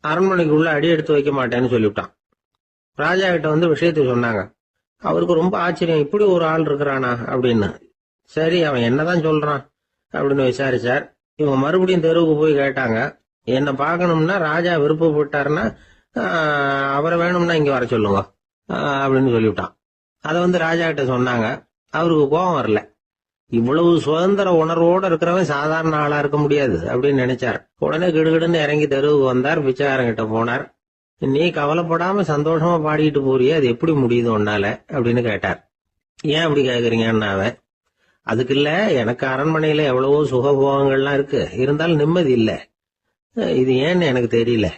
அரண்மனைக்குள்ள அடி எடுத்து வைக்க மாட்டேன்னு சொல்லிவிட்டான். ராஜா கிட்ட வந்து விஷயத்தை சொன்னாங்க. அவருக்கு ரொம்ப ஆச்சரியம், இப்படி ஒரு ஆள் இருக்கிறானா அப்படின்னு. சரி அவன் என்னதான் சொல்றான் அப்படின்னு விசாரிச்சார். இவங்க மறுபடியும் தெருவுக்கு போய் கேட்டாங்க. என்ன பார்க்கணும்னா ராஜா விருப்பப்பட்டாருன்னா அவரை வேணும்னா இங்க வர சொல்லுங்க அப்படின்னு சொல்லிவிட்டான். அதை வந்து ராஜா கிட்ட சொன்னாங்க. அவருக்கு கோபம் வரல. இவ்வளவு சுதந்திர உணர்வோட இருக்கிறவன் சாதாரண ஆளா இருக்க முடியாது அப்படின்னு நினைச்சார். உடனே கிடுகிடுன்னு இறங்கி தெருவுக்கு வந்தார். பிச்சைக்காரங்கிட்ட போனார். நீ கவலைப்படாம சந்தோஷமா பாடிட்டு போறியே, அது எப்படி முடியுது உன்னால அப்படின்னு கேட்டார். ஏன் அப்படி கேக்குறீங்கன்னாவ, அதுக்கு இல்ல, எனக்கு அரண்மனையில எவ்வளவோ சுகபோகங்கள்லாம் இருக்கு, இருந்தாலும் நிம்மதி இல்ல. இது ஏன்னு எனக்கு தெரியல.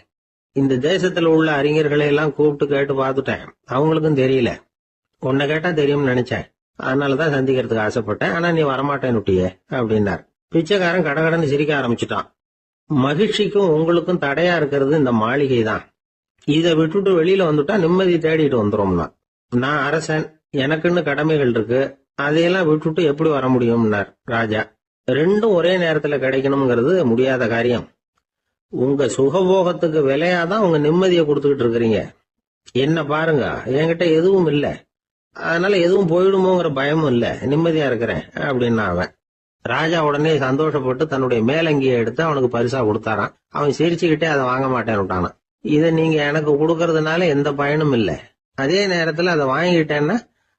இந்த தேசத்துல உள்ள அறிஞர்களை எல்லாம் கூப்பிட்டு கேட்டு பார்த்துட்டேன், அவங்களுக்கும் தெரியல. உன்னை கேட்டா தெரியும்னு நினைச்சேன், அதனாலதான் சந்திக்கிறதுக்கு ஆசைப்பட்டேன். ஆனா நீ வரமாட்டேன்னுட்டியே அப்படின்னார். பிச்சைக்காரன் கடகடன்னு சிரிக்க ஆரம்பிச்சுட்டான். மகிழ்ச்சிக்கும் உங்களுக்கும் தடையா இருக்கிறது இந்த மாளிகை தான். இதை விட்டுட்டு வெளியில வந்துட்டா நிம்மதி தேடிட்டு வந்துரும்னா. நான் அரசன், எனக்குன்னு கடமைகள் இருக்கு, அதையெல்லாம் விட்டுட்டு எப்படி வர முடியும்னார் ராஜா. ரெண்டும் ஒரே நேரத்துல கிடைக்கணுங்கிறது முடியாத காரியம். உங்க சுகபோகத்துக்கு விலையாதான் உங்க நிம்மதியை கொடுத்துக்கிட்டு இருக்கிறீங்க. என்ன பாருங்க, என்கிட்ட எதுவும் இல்ல, அதனால எதுவும் போயிடுமோங்கிற பயமும் இல்ல, நிம்மதியா இருக்கிறேன் அப்படின்னா அவன். ராஜா உடனே சந்தோஷப்பட்டு தன்னுடைய மேலங்கியை எடுத்து அவனுக்கு பரிசா கொடுத்தாரான். அவன் சிரிச்சுக்கிட்டே அதை வாங்க மாட்டேன்னு விட்டானான். இதை நீங்க எனக்கு கொடுக்கறதுனால எந்த பயனும் இல்லை, அதே நேரத்துல அதை வாங்கிட்டேன்னா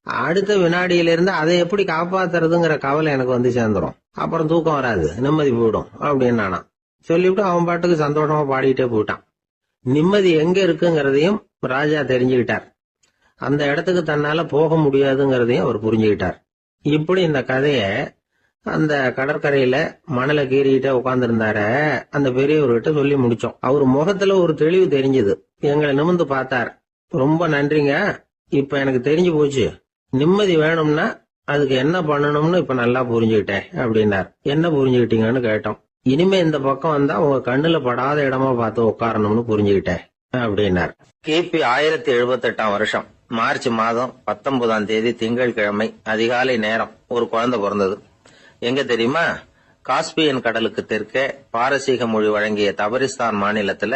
அடுத்த வினாடியிலிருந்து அதை எப்படி காப்பாத்துறதுங்கிற கவலை எனக்கு வந்து சேர்ந்துரும், அப்புறம் தூக்கம் வராது, நிம்மதி போயிடும் அப்படின்னு சொல்லிவிட்டு அவன் பாட்டுக்கு சந்தோஷமா பாடிக்கிட்டே போயிட்டான். நிம்மதி எங்க இருக்குங்கிறதையும் ராஜா தெரிஞ்சுக்கிட்டார். அந்த இடத்துக்கு தன்னால போக முடியாதுங்கிறதையும் அவர் புரிஞ்சுக்கிட்டார். இப்படி இந்த கதைய அந்த கடற்கரையில மணலை கீறிக்கிட்டே உட்கார்ந்துருந்தார அந்த பெரியவர்கிட்ட சொல்லி முடிச்சோம். அவர் முகத்துல ஒரு தெளிவு தெரிஞ்சது. எங்களை நிமிர்ந்து பார்த்தார். ரொம்ப நன்றிங்க, இப்ப எனக்கு தெரிஞ்சு போச்சு. நிம்மதி வேணும்னா அதுக்கு என்ன பண்ணணும்னு இப்ப நல்லா புரிஞ்சுக்கிட்டேன் அப்படின்னார். என்ன புரிஞ்சுக்கிட்டீங்கன்னு கேட்டோம். இனிமே இந்த பக்கம் வந்தா உங்க கண்ணுல படாத இடமா பார்த்து உட்காரணும்னு புரிஞ்சுக்கிட்டேன் அப்படின்னார். கிபி 1078 மார்ச் மாதம் 19 திங்கட்கிழமை அதிகாலை நேரம் ஒரு குழந்தை பிறந்தது. எங்க தெரியுமா? காஸ்பியன் கடலுக்கு தெற்கே பாரசீக மொழி வழங்கிய தபரிஸ்தான் மாநிலத்துல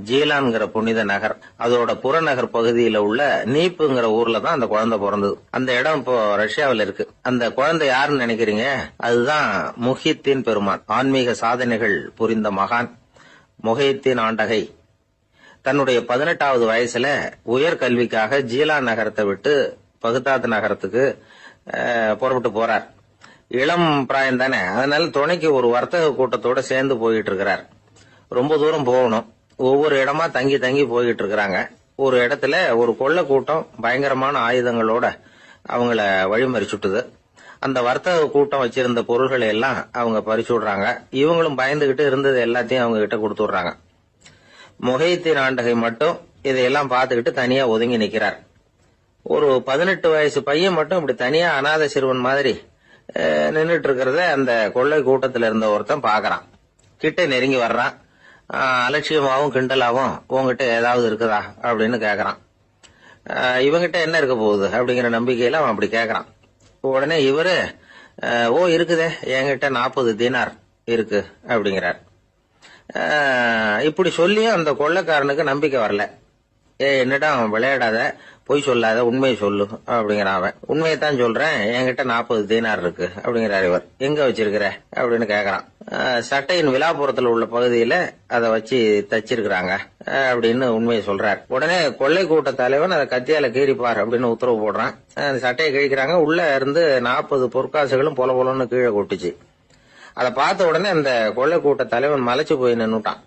ஜீலான்கிற புனித நகர், அதோட புறநகர் பகுதியில உள்ள நீப்புங்கிற ஊர்ல தான் அந்த குழந்தை பிறந்தது. அந்த இடம் இப்போ ரஷ்யாவில் இருக்கு. அந்த குழந்தை யாருன்னு நினைக்கிறீங்க? அதுதான் முஹித்தீன் பெருமான், ஆன்மீக சாதனைகள் புரிந்த மகான் முஹித்தீன் ஆண்டகை. தன்னுடைய 18வது வயசுல உயர்கல்விக்காக ஜீலான் நகரத்தை விட்டு பகுதாத் நகரத்துக்கு புறப்பட்டு போறார். இளம் பிராயம் தானே, அதனால துணைக்கு ஒரு வர்த்தக கூட்டத்தோட சேர்ந்து போயிட்டு இருக்கிறார். ரொம்ப தூரம் போகணும். ஒவ்வொரு இடமா தங்கி தங்கி போயிட்டு இருக்கிறாங்க. ஒரு இடத்துல ஒரு கொள்ளை கூட்டம் பயங்கரமான ஆயுதங்களோட அவங்கள வழிமறிச்சுட்டுது. அந்த வர்த்தக கூட்டம் வச்சிருந்த பொருள்களை எல்லாம் அவங்க பறிச்சு விடுறாங்க. இவங்களும் பயந்துகிட்டு இருந்தது எல்லாத்தையும் அவங்க கிட்ட கொடுத்துடுறாங்க. முஹித்தீன் ஆண்டகை மட்டும் இதையெல்லாம் பார்த்துக்கிட்டு தனியா ஒதுங்கி நிக்கிறார். ஒரு 18 வயசு பையன் மட்டும் இப்படி தனியா அநாத சிறுவன் மாதிரி நின்றுட்டு இருக்கிறத அந்த கொள்ளை கூட்டத்துல இருந்த ஒருத்தன் பாக்குறான். கிட்ட நெருங்கி வர்றான். அலட்சியமாவும் கிண்டலாவும் உங்ககிட்ட ஏதாவது இருக்குதா அப்படின்னு கேக்குறான். இவங்கிட்ட என்ன இருக்க போகுது அப்படிங்கிற நம்பிக்கையில அவன் அப்படி கேக்குறான். உடனே இவரு ஓ இருக்குதே, என்கிட்ட 40 தீனார் இருக்கு அப்படிங்கிறார். இப்படி சொல்லியும் அந்த கொள்ளைக்காரனுக்கு நம்பிக்கை வரல. என்னிடம் விளையாடாத, பொய் சொல்லாத, உண்மையை சொல்லு அப்படிங்கிறான் அவன். உண்மையைத்தான் சொல்றேன், என்கிட்ட 40 தீனார் இருக்கு அப்படிங்கிறார் இவர். எங்க வச்சிருக்கிற அப்படின்னு கேக்குறான். சட்டையின் விழாப்புறத்துல உள்ள பகுதியில அதை வச்சு தச்சிருக்கிறாங்க அப்படின்னு உண்மையை சொல்றார். உடனே கொள்ளை கூட்ட தலைவன் அதை கத்தியால கீறிப்பார் அப்படின்னு உத்தரவு போடுறான். அந்த சட்டையை கிழிக்கிறாங்க. உள்ள இருந்து 40 பொற்காசுகளும் பொல பொலன்னு கீழே கொட்டுச்சு. அதை பார்த்த உடனே அந்த கொள்ளை கூட்ட தலைவன் மலைச்சு போய் நின்னுட்டான்.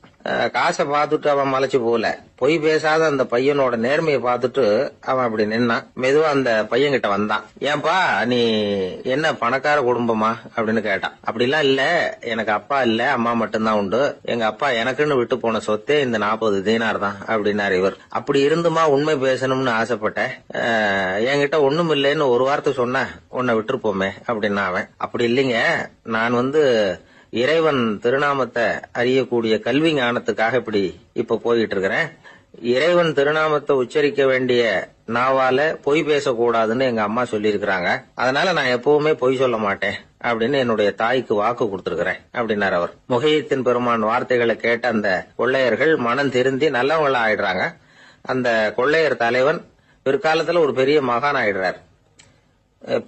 காசை பார்த்துட்டு அவன் மலைச்சு போகல, பொய் பேசாத அந்த பையனோட நேர்மையை பார்த்துட்டு அவன் அப்படி நின்னான். மெதுவா அந்த பையன் கிட்ட வந்தான். ஏன்பா, நீ என்ன பணக்கார குடும்பமா அப்படின்னு கேட்டான். அப்படிலாம் இல்ல, எனக்கு அப்பா இல்ல, அம்மா மட்டும்தான் உண்டு. எங்க அப்பா எனக்குன்னு விட்டு போன சொத்தே இந்த 40 தீனார் தான் அப்படின்னாரு இவர். அப்படி இருந்துமா உண்மை பேசணும்னு ஆசைப்பட்டேன். என்கிட்ட ஒண்ணும் இல்லைன்னு ஒரு வார்த்தை சொன்ன உன்னை விட்டுருப்போமே அப்படின்னா அவன். அப்படி இல்லைங்க, நான் இறைவன் திருநாமத்தை அறியக்கூடிய கல்வி ஞானத்துக்காக இப்ப போயிட்டு இருக்கிறேன். இறைவன் திருநாமத்தை உச்சரிக்க வேண்டிய நாவால பொய் பேசக்கூடாதுன்னு எங்க அம்மா சொல்லி இருக்கிறாங்க. அதனால நான் எப்பவுமே பொய் சொல்ல மாட்டேன் அப்படின்னு என்னுடைய தாய்க்கு வாக்கு கொடுத்திருக்கிறேன் அப்படின்னாரு அவர். முஹித்தீன் பெருமான் வார்த்தைகளை கேட்ட அந்த கொள்ளையர்கள் மனம் திருந்தி நல்லவங்களா ஆயிடுறாங்க. அந்த கொள்ளையர் தலைவன் பிற்காலத்துல ஒரு பெரிய மகான் ஆயிடுறார்.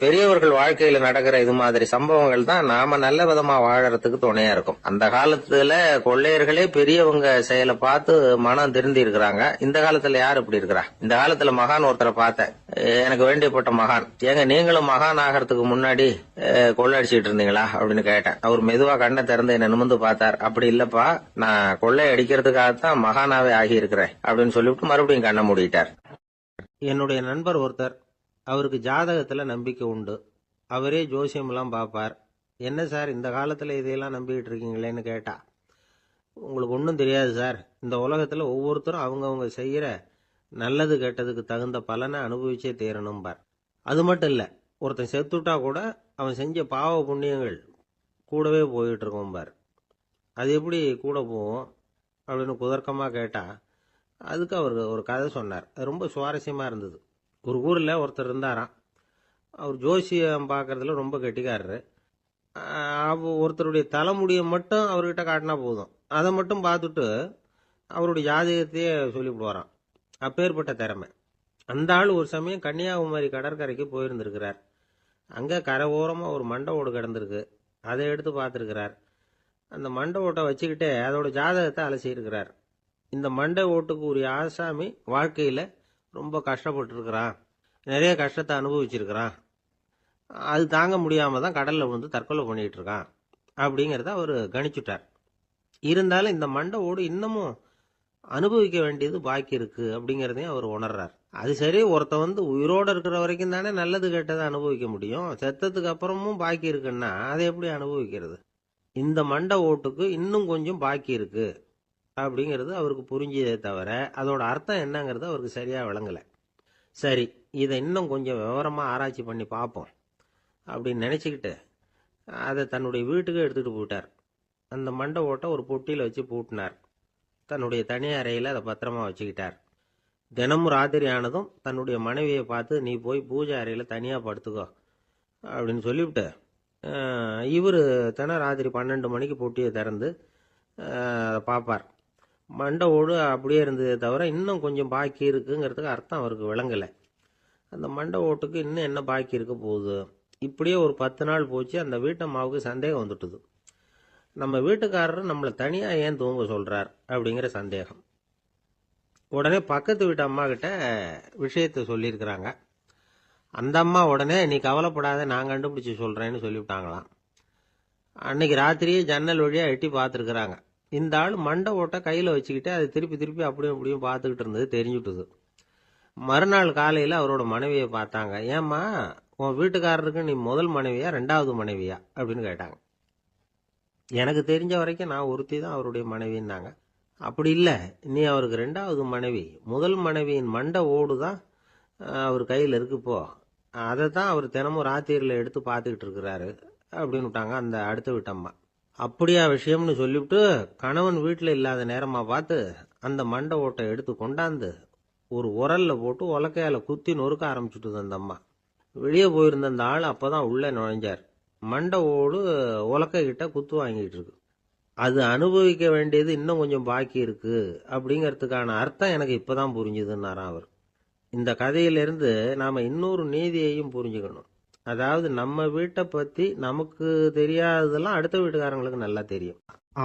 பெரியவர்கள் வாழ்க்கையில நடக்கிற இது மாதிரி சம்பவங்கள் தான் நாம நல்ல விதமா வாழறதுக்கு துணையா இருக்கும். அந்த காலத்துல கொள்ளையர்களே பெரியவங்க செயலை பார்த்து மனம் திருந்தி இருக்கிறாங்க. இந்த காலத்துல யார் இப்படி இருக்கிறா? இந்த காலத்துல மகான் ஒருத்தரை பார்த்தேன், எனக்கு வேண்டியப்பட்ட மகான். ஏங்க நீங்களும் மகான் ஆகிறதுக்கு முன்னாடி கொள்ளை அடிச்சுட்டு இருந்தீங்களா அப்படின்னு கேட்டேன். அவர் மெதுவா கண்ணை திறந்து என்ன நிமிர்ந்து பார்த்தார். அப்படி இல்லப்பா, நான் கொள்ளை அடிக்கிறதுக்காகத்தான் மகானாவே ஆகி இருக்கிறேன் அப்படின்னு சொல்லிவிட்டு மறுபடியும் கண்ணை மூடிட்டார். என்னுடைய நண்பர் ஒருத்தர், அவருக்கு ஜாதகத்துல நம்பிக்கை உண்டு. அவரே ஜோசியம்லாம் பார்ப்பார். என்ன சார் இந்த காலத்துல இதையெல்லாம் நம்பிக்கிட்டு இருக்கீங்களேன்னு கேட்டா, உங்களுக்கு ஒன்றும் தெரியாது சார், இந்த உலகத்துல ஒவ்வொருத்தரும் அவங்கவுங்க செய்யற நல்லது கெட்டதுக்கு தகுந்த பலனை அனுபவிச்சே தீரணும் பார். அது மட்டும் இல்ல, ஒருத்தன் செத்துட்டா கூட அவன் செஞ்ச பாவ புண்ணியங்கள் கூடவே போயிட்டு இருக்கும் பார். அது எப்படி கூட போகும் அப்படின்னு குதர்க்கமா கேட்டா, அதுக்கு அவர் ஒரு கதை சொன்னார். அது ரொம்ப சுவாரஸ்யமா இருந்தது. ஒரு ஊரில் ஒருத்தர் இருந்தாராம். அவர் ஜோசியம் பார்க்கறதுல ரொம்ப கெட்டிக்காரரு. ஒருத்தருடைய தலைமுடியை மட்டும் அவர்கிட்ட காட்டினா போதும், அதை மட்டும் பார்த்துட்டு அவருடைய ஜாதகத்தையே சொல்லிவிடுவாராம். அப்பேற்பட்ட திறமை. அந்த ஆள் ஒரு சமயம் கன்னியாகுமரி கடற்கரைக்கு போயிருந்திருக்கிறார். அங்கே கரை ஓரமாக ஒரு மண்டை ஓடு கிடந்திருக்கு. அதை எடுத்து பார்த்துருக்கிறார். அந்த மண்டை ஓட்டை வச்சுக்கிட்டே அதோட ஜாதகத்தை அலசியிருக்கிறார். இந்த மண்டை ஓட்டுக்கு உரிய ஆசாமி வாழ்க்கையில் ரொம்ப கஷ்டப்பட்டு இருக்கிறான், நிறைய கஷ்டத்தை அனுபவிச்சிருக்கிறான், அது தாங்க முடியாம தான் கடல்ல வந்து தற்கொலை பண்ணிட்டு இருக்கான் அப்படிங்கறத அவர் கணிச்சுட்டார். இருந்தாலும் இந்த மண்டை ஓடு இன்னமும் அனுபவிக்க வேண்டியது பாக்கி இருக்கு அப்படிங்கறதையும் அவர் உணர்றார். அது சரி, ஒருத்த உயிரோட இருக்கிற வரைக்கும் தானே நல்லது கெட்டதை அனுபவிக்க முடியும். செத்ததுக்கு அப்புறமும் பாக்கி இருக்குன்னா அதை எப்படி அனுபவிக்கிறது? இந்த மண்டை ஓட்டுக்கு இன்னும் கொஞ்சம் பாக்கி இருக்கு அப்படிங்கிறது அவருக்கு புரிஞ்சதே தவிர அதோட அர்த்தம் என்னங்கிறது அவருக்கு சரியா விளங்கல. சரி, இதை இன்னும் கொஞ்சம் விவரமா ஆராய்ச்சி பண்ணி பார்ப்போம் அப்படின்னு நினைச்சுக்கிட்டு அதை தன்னுடைய வீட்டுக்கு எடுத்துட்டு போயிட்டார். அந்த மண்டை ஓட்டை ஒரு பொட்டியில் வச்சு பூட்டினார். தன்னுடைய தனி அறையில் அதை பத்திரமா வச்சுக்கிட்டார். தினமும் ராத்திரி ஆனதும் தன்னுடைய மனைவியை பார்த்து, நீ போய் பூஜை அறையில் தனியாக படுத்துக்கோ அப்படின்னு சொல்லிவிட்டு, இவர் ராத்திரி 12 மணிக்கு பொட்டியை திறந்து பார்ப்பார். மண்டை ஓடு அப்படியே இருந்ததே தவிர இன்னும் கொஞ்சம் பாக்கி இருக்குங்கிறதுக்கு அர்த்தம் அவருக்கு விளங்கலை. அந்த மண்டை ஓட்டுக்கு இன்னும் என்ன பாக்கி இருக்க போகுது. இப்படியே ஒரு 10 நாள் போச்சு. அந்த வீட்டம்மாவுக்கு சந்தேகம் வந்துட்டுது. நம்ம வீட்டுக்காரர் நம்மளை தனியாக ஏன் தூங்க சொல்கிறார் அப்படிங்கிற சந்தேகம். உடனே பக்கத்து வீட்டு அம்மா கிட்ட விஷயத்தை சொல்லியிருக்கிறாங்க. அந்த அம்மா உடனே, நீ கவலைப்படாத, நான் கண்டுபிடிச்சி சொல்கிறேன்னு சொல்லிவிட்டாங்களாம். அன்னைக்கு ராத்திரியே ஜன்னல் வழியாக எட்டி பார்த்துருக்குறாங்க. இந்த ஆள் மண்டை ஓட்டை கையில் வச்சுக்கிட்டு அது திருப்பி திருப்பி அப்படியும் இப்படியும் பார்த்துக்கிட்டு இருந்தது தெரிஞ்சுட்டுது. மறுநாள் காலையில் அவரோட மனைவியை பார்த்தாங்க. ஏம்மா, உன் வீட்டுக்காரருக்கு நீ முதல் மனைவியா 2வது மனைவியா அப்படின்னு கேட்டாங்க. எனக்கு தெரிஞ்ச வரைக்கும் நான் ஒருத்தி தான் அவருடைய மனைவின்னாங்க. அப்படி இல்லை, நீ அவருக்கு 2வது மனைவி. முதல் மனைவியின் மண்டை ஓடு தான் அவர் கையில் இருக்குப்போ, அதை தான் அவர் தினமும் ராத்திரியில் எடுத்து பார்த்துக்கிட்டு இருக்கிறாரு அப்படின்னு விட்டாங்க அந்த அடுத்த வீட்டம்மா. அப்படியா விஷயம்னு சொல்லிவிட்டு கணவன் வீட்டில் இல்லாத நேரமாக பார்த்து அந்த மண்டை ஓட்டை எடுத்து கொண்டாந்து ஒரு உரல்ல போட்டு உலக்கையால் குத்தி நொறுக்க ஆரம்பிச்சுட்டுது அந்த அம்மா. வெளியே போயிருந்த அந்த ஆள் அப்போ தான் உள்ளே நுழைஞ்சார். மண்டை ஓடு உலக்கை கிட்ட குத்து வாங்கிட்டு இருக்கு. அது அனுபவிக்க வேண்டியது இன்னும் கொஞ்சம் பாக்கி இருக்கு அப்படிங்கிறதுக்கான அர்த்தம் எனக்கு இப்போதான் புரிஞ்சுதுன்னாராம் அவர். இந்த கதையிலிருந்து நாம் இன்னொரு நீதியையும் புரிஞ்சுக்கணும். அதாவது நம்ம வீட்டை பற்றி நமக்கு தெரியாததெல்லாம் அடுத்த வீட்டுக்காரங்களுக்கு நல்லா தெரியும்.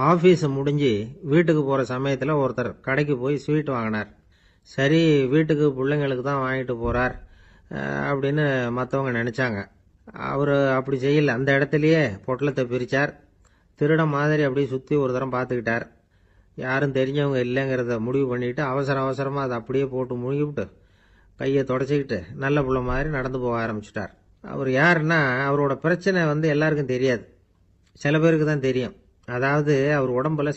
ஆஃபீஸ் முடிஞ்சு வீட்டுக்கு போகிற சமயத்தில் ஒருத்தர் கடைக்கு போய் ஸ்வீட் வாங்கினார். சரி, வீட்டுக்கு பிள்ளைங்களுக்கு தான் வாங்கிட்டு போகிறார் அப்படின்னு மற்றவங்க நினச்சாங்க. அவர் அப்படி செய்யலை. அந்த இடத்துலையே பொட்டலத்தை பிரித்தார். திருட மாதிரி அப்படியே சுற்றி ஒரு தரம் பார்த்துக்கிட்டார். யாரும் தெரிஞ்சவங்க இல்லைங்கிறத முடிவு பண்ணிவிட்டு அவசரமாக அதை அப்படியே போட்டு முழுகிவிட்டு கையை தொடச்சிக்கிட்டு நல்ல பிள்ளை மாதிரி நடந்து போக ஆரம்பிச்சிட்டார். அவர் யாருன்னா, அவரோட பிரச்சனை எல்லாருக்கும் தெரியாது, சில பேருக்கு தான் தெரியும். அதாவது அவர் உடம்புல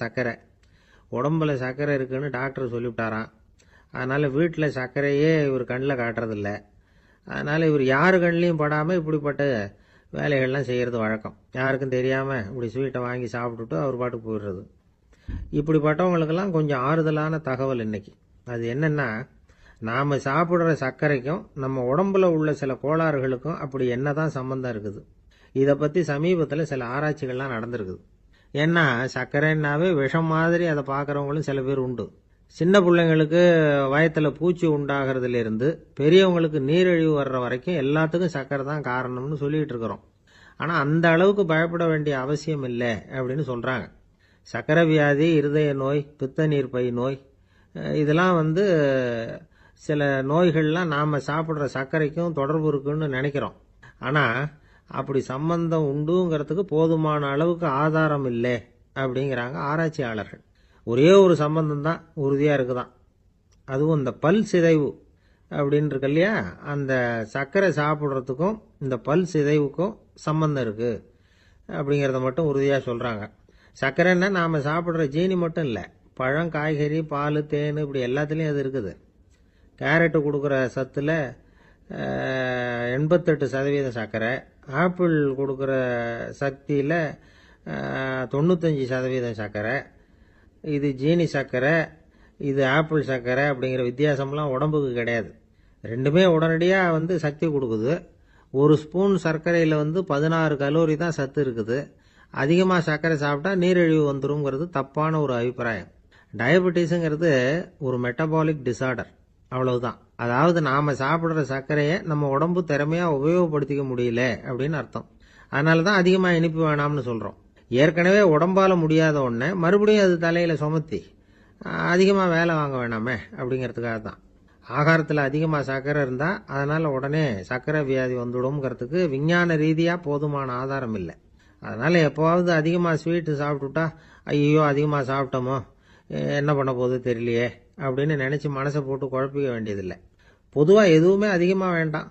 சர்க்கரை இருக்குன்னு டாக்டர் சொல்லிவிட்டாராம். அதனால் வீட்டில் சர்க்கரையே இவர் கண்ணில் காட்டுறதில்ல. அதனால் இவர் யார் கண்ணிலையும் படாமல் இப்படிப்பட்ட வேலைகள்லாம் செய்கிறது வழக்கம். யாருக்கும் தெரியாமல் இப்படி ஸ்வீட்டை வாங்கி சாப்பிட்டுட்டு அவர் பாட்டுக்கு போயிடுறது. இப்படிப்பட்டவங்களுக்கெல்லாம் கொஞ்சம் ஆறுதலான தகவல் இன்னைக்கு. அது என்னென்னா, நாம் சாப்பிட்ற சர்க்கரைக்கும் நம்ம உடம்புல உள்ள சில கோளாறுகளுக்கும் அப்படி என்ன தான் சம்மந்தம் இருக்குது. இதை பற்றி சமீபத்தில் சில ஆராய்ச்சிகள்லாம் நடந்திருக்குது. ஏன்னா சர்க்கரைன்னாவே விஷம் மாதிரி அதை பார்க்குறவங்களும் சில பேர் உண்டு. சின்ன பிள்ளைங்களுக்கு வயத்தில் பூச்சி உண்டாகிறதுலேருந்து பெரியவங்களுக்கு நீரிழிவு வர்ற வரைக்கும் எல்லாத்துக்கும் சர்க்கரை தான் காரணம்னு சொல்லிகிட்டு இருக்கிறோம். ஆனால் அந்த அளவுக்கு பயப்பட வேண்டிய அவசியம் இல்லை அப்படின்னு சொல்கிறாங்க. சர்க்கரை வியாதி, இருதய நோய், பித்த நீர் பை நோய், இதெல்லாம் சில நோய்கள்லாம் நாம் சாப்பிட்ற சர்க்கரைக்கும் தொடர்பு இருக்குன்னு நினைக்கிறோம். ஆனால் அப்படி சம்பந்தம் உண்டுங்கிறதுக்கு போதுமான அளவுக்கு ஆதாரம் இல்லை அப்படிங்கிறாங்க ஆராய்ச்சியாளர்கள். ஒரே ஒரு சம்பந்தம் தான் உறுதியாக இருக்குதான். அதுவும் இந்த பல் சிதைவு அப்படின்னு இருக்கு இல்லையா, அந்த சர்க்கரை சாப்பிட்றதுக்கும் இந்த பல் சிதைவுக்கும் சம்பந்தம் இருக்குது அப்படிங்கிறத மட்டும் உறுதியாக சொல்கிறாங்க. சர்க்கரைன்னா நாம் சாப்பிட்ற ஜீனி மட்டும் இல்லை, பழம், காய்கறி, பால், தேன், இப்படி எல்லாத்துலேயும் அது இருக்குது. கேரட்டு கொடுக்குற சத்தில் 88% சர்க்கரை, ஆப்பிள் கொடுக்குற சக்தியில் 95% சர்க்கரை. இது ஜீனி சர்க்கரை, இது ஆப்பிள் சர்க்கரை அப்படிங்கிற வித்தியாசம்லாம் உடம்புக்கு கிடையாது. ரெண்டுமே உடனடியாக சக்தி கொடுக்குது. ஒரு ஸ்பூன் சர்க்கரையில் 16 கலோரி தான் சத்து இருக்குது. அதிகமாக சர்க்கரை சாப்பிட்டா நீரிழிவு வந்துருங்கிறது தப்பான ஒரு அபிப்பிராயம். டயபெட்டிஸுங்கிறது ஒரு மெட்டபாலிக் டிசார்டர், அவ்வளவுதான். அதாவது நாம் சாப்பிட்ற சர்க்கரையை நம்ம உடம்பு திறமையாக உபயோகப்படுத்திக்க முடியல அப்படின்னு அர்த்தம். அதனால தான் அதிகமாக இனிப்பு வேணாம்னு சொல்கிறோம். ஏற்கனவே உடம்பால் முடியாத ஒன்றை மறுபடியும் அது தலையில் சுமத்தி அதிகமாக வேலை வாங்க வேணாமே அப்படிங்கிறதுக்காக தான். ஆகாரத்தில் அதிகமாக சர்க்கரை இருந்தால் அதனால் உடனே சர்க்கரை வியாதி வந்துடும்ங்கிறதுக்கு விஞ்ஞான ரீதியாக போதுமான ஆதாரம் இல்லை. அதனால் எப்போவாவது அதிகமாக ஸ்வீட்டு சாப்பிட்டுட்டா, ஐயோ அதிகமாக சாப்பிட்டோமோ, என்ன பண்ண போகுது தெரியலையே அப்படின்னு நினச்சி மனசை போட்டு குழப்பிக்க வேண்டியதில்லை. பொதுவாக எதுவுமே அதிகமாக வேண்டாம்,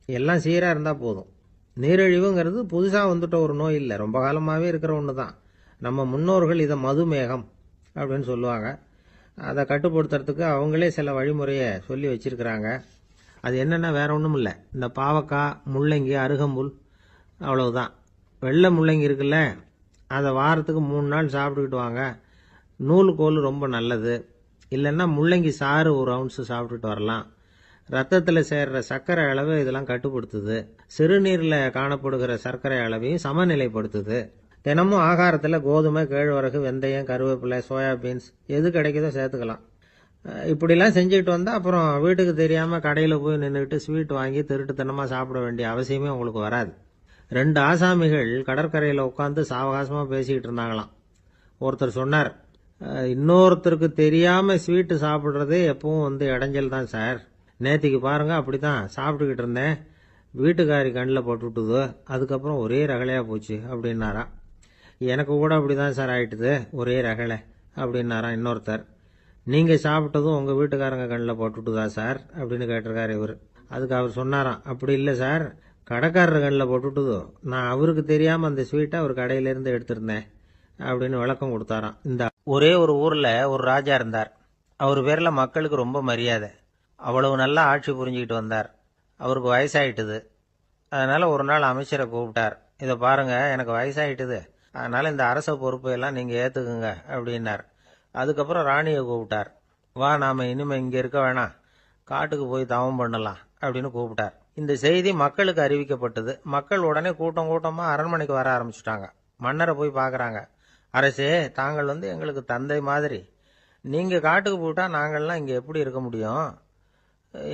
எல்லாம் சீராக இருந்தால் போதும். நீரிழிவுங்கிறது புதுசாக வந்துட்ட ஒரு நோய் இல்லை, ரொம்ப காலமாகவே இருக்கிற ஒன்று தான். நம்ம முன்னோர்கள் இதை மதுமேகம் அப்படின்னு சொல்லுவாங்க. அதை கட்டுப்படுத்துறதுக்கு அவங்களே சில வழிமுறையை சொல்லி வச்சிருக்கிறாங்க. அது என்னென்னா வேற ஒன்றும் இல்லை, இந்த பாவக்காய், முள்ளங்கி, அருகம்புல், அவ்வளவுதான். வெள்ளை முள்ளங்கி இருக்குல்ல, அதை வாரத்துக்கு 3 நாள் சாப்பிட்டுக்கிட்டு வாங்க. நூலுக்கோல் ரொம்ப நல்லது. இல்லைன்னா முள்ளங்கி சாறு 1 ounce சாப்பிட்டுட்டு வரலாம். ரத்தத்தில் சேர்ற சர்க்கரை அளவை இதெல்லாம் கட்டுப்படுத்துது. சிறுநீரில் காணப்படுகிற சர்க்கரை அளவையும் சமநிலைப்படுத்துது. தினமும் ஆகாரத்தில் கோதுமை, கேழ்வரகு, வெந்தயம், கருவேப்பிலை, சோயாபீன்ஸ் எது கிடைக்குதோ சேர்த்துக்கலாம். இப்படிலாம் செஞ்சுக்கிட்டு வந்தால் அப்புறம் வீட்டுக்கு தெரியாமல் கடையில் போய் நின்றுக்கிட்டு ஸ்வீட் வாங்கி திருட்டுத்தனமாக சாப்பிட வேண்டிய அவசியமே உங்களுக்கு வராது. 2 ஆசாமிகள் கடற்கரையில் உட்காந்து சாவகாசமாக பேசிக்கிட்டு இருந்தாங்களாம். ஒருத்தர் சொன்னார், இன்னொருத்தருக்கு தெரியாமல் ஸ்வீட்டு சாப்பிட்றதே எப்பவும் இடைஞ்சல் தான் சார். நேத்திக்கு பாருங்க, அப்படி தான் சாப்பிட்டுக்கிட்டு இருந்தேன், வீட்டுக்காரி கண்ணில் போட்டுவிட்டுது, அதுக்கப்புறம் ஒரே ரகலையாக போச்சு அப்படின்னாராம். எனக்கு கூட அப்படி தான் சார் ஆயிட்டுது, ஒரே ரகலை அப்படின்னாராம் இன்னொருத்தர். நீங்கள் சாப்பிட்டதும் உங்கள் வீட்டுக்காரங்க கண்ணில் போட்டுவிட்டுதா சார் அப்படின்னு கேட்டிருக்காரு இவர். அதுக்கு அவர் சொன்னாராம், அப்படி இல்லை சார், கடைக்காரர் கண்ணில் போட்டுவிட்டுதோ, நான் அவருக்கு தெரியாமல் அந்த ஸ்வீட்டை அவர் கடையிலேருந்து எடுத்திருந்தேன் அப்படின்னு விளக்கம் கொடுத்தாராம். இந்த ஒரே ஒரு ஊரில் ஒரு ராஜா இருந்தார். அவர் பேரில் மக்களுக்கு ரொம்ப மரியாதை. அவ்வளவு நல்லா ஆட்சி புரிஞ்சுக்கிட்டு வந்தார். அவருக்கு வயசாயிட்டுது. அதனால் ஒரு நாள் அமைச்சரை கூப்பிட்டார். இதை பாருங்க, எனக்கு வயசாயிட்டுது, அதனால் இந்த அரச பொறுப்பையெல்லாம் நீங்கள் ஏற்றுக்குங்க அப்படின்னார். அதுக்கப்புறம் ராணியை கூப்பிட்டார். வா, நாம் இனிமேல் இங்கே இருக்க வேணாம், காட்டுக்கு போய் தவம் பண்ணலாம் அப்படின்னு கூப்பிட்டார். இந்த செய்தி மக்களுக்கு அறிவிக்கப்பட்டது. மக்கள் உடனே கூட்டம் கூட்டமாக அரண்மனைக்கு வர ஆரம்பிச்சுட்டாங்க. மன்னரை போய் பார்க்குறாங்க. அரசே, தாங்கள் எங்களுக்கு தந்தை மாதிரி. நீங்கள் காட்டுக்கு போயிட்டா நாங்கள்லாம் இங்கே எப்படி இருக்க முடியும்?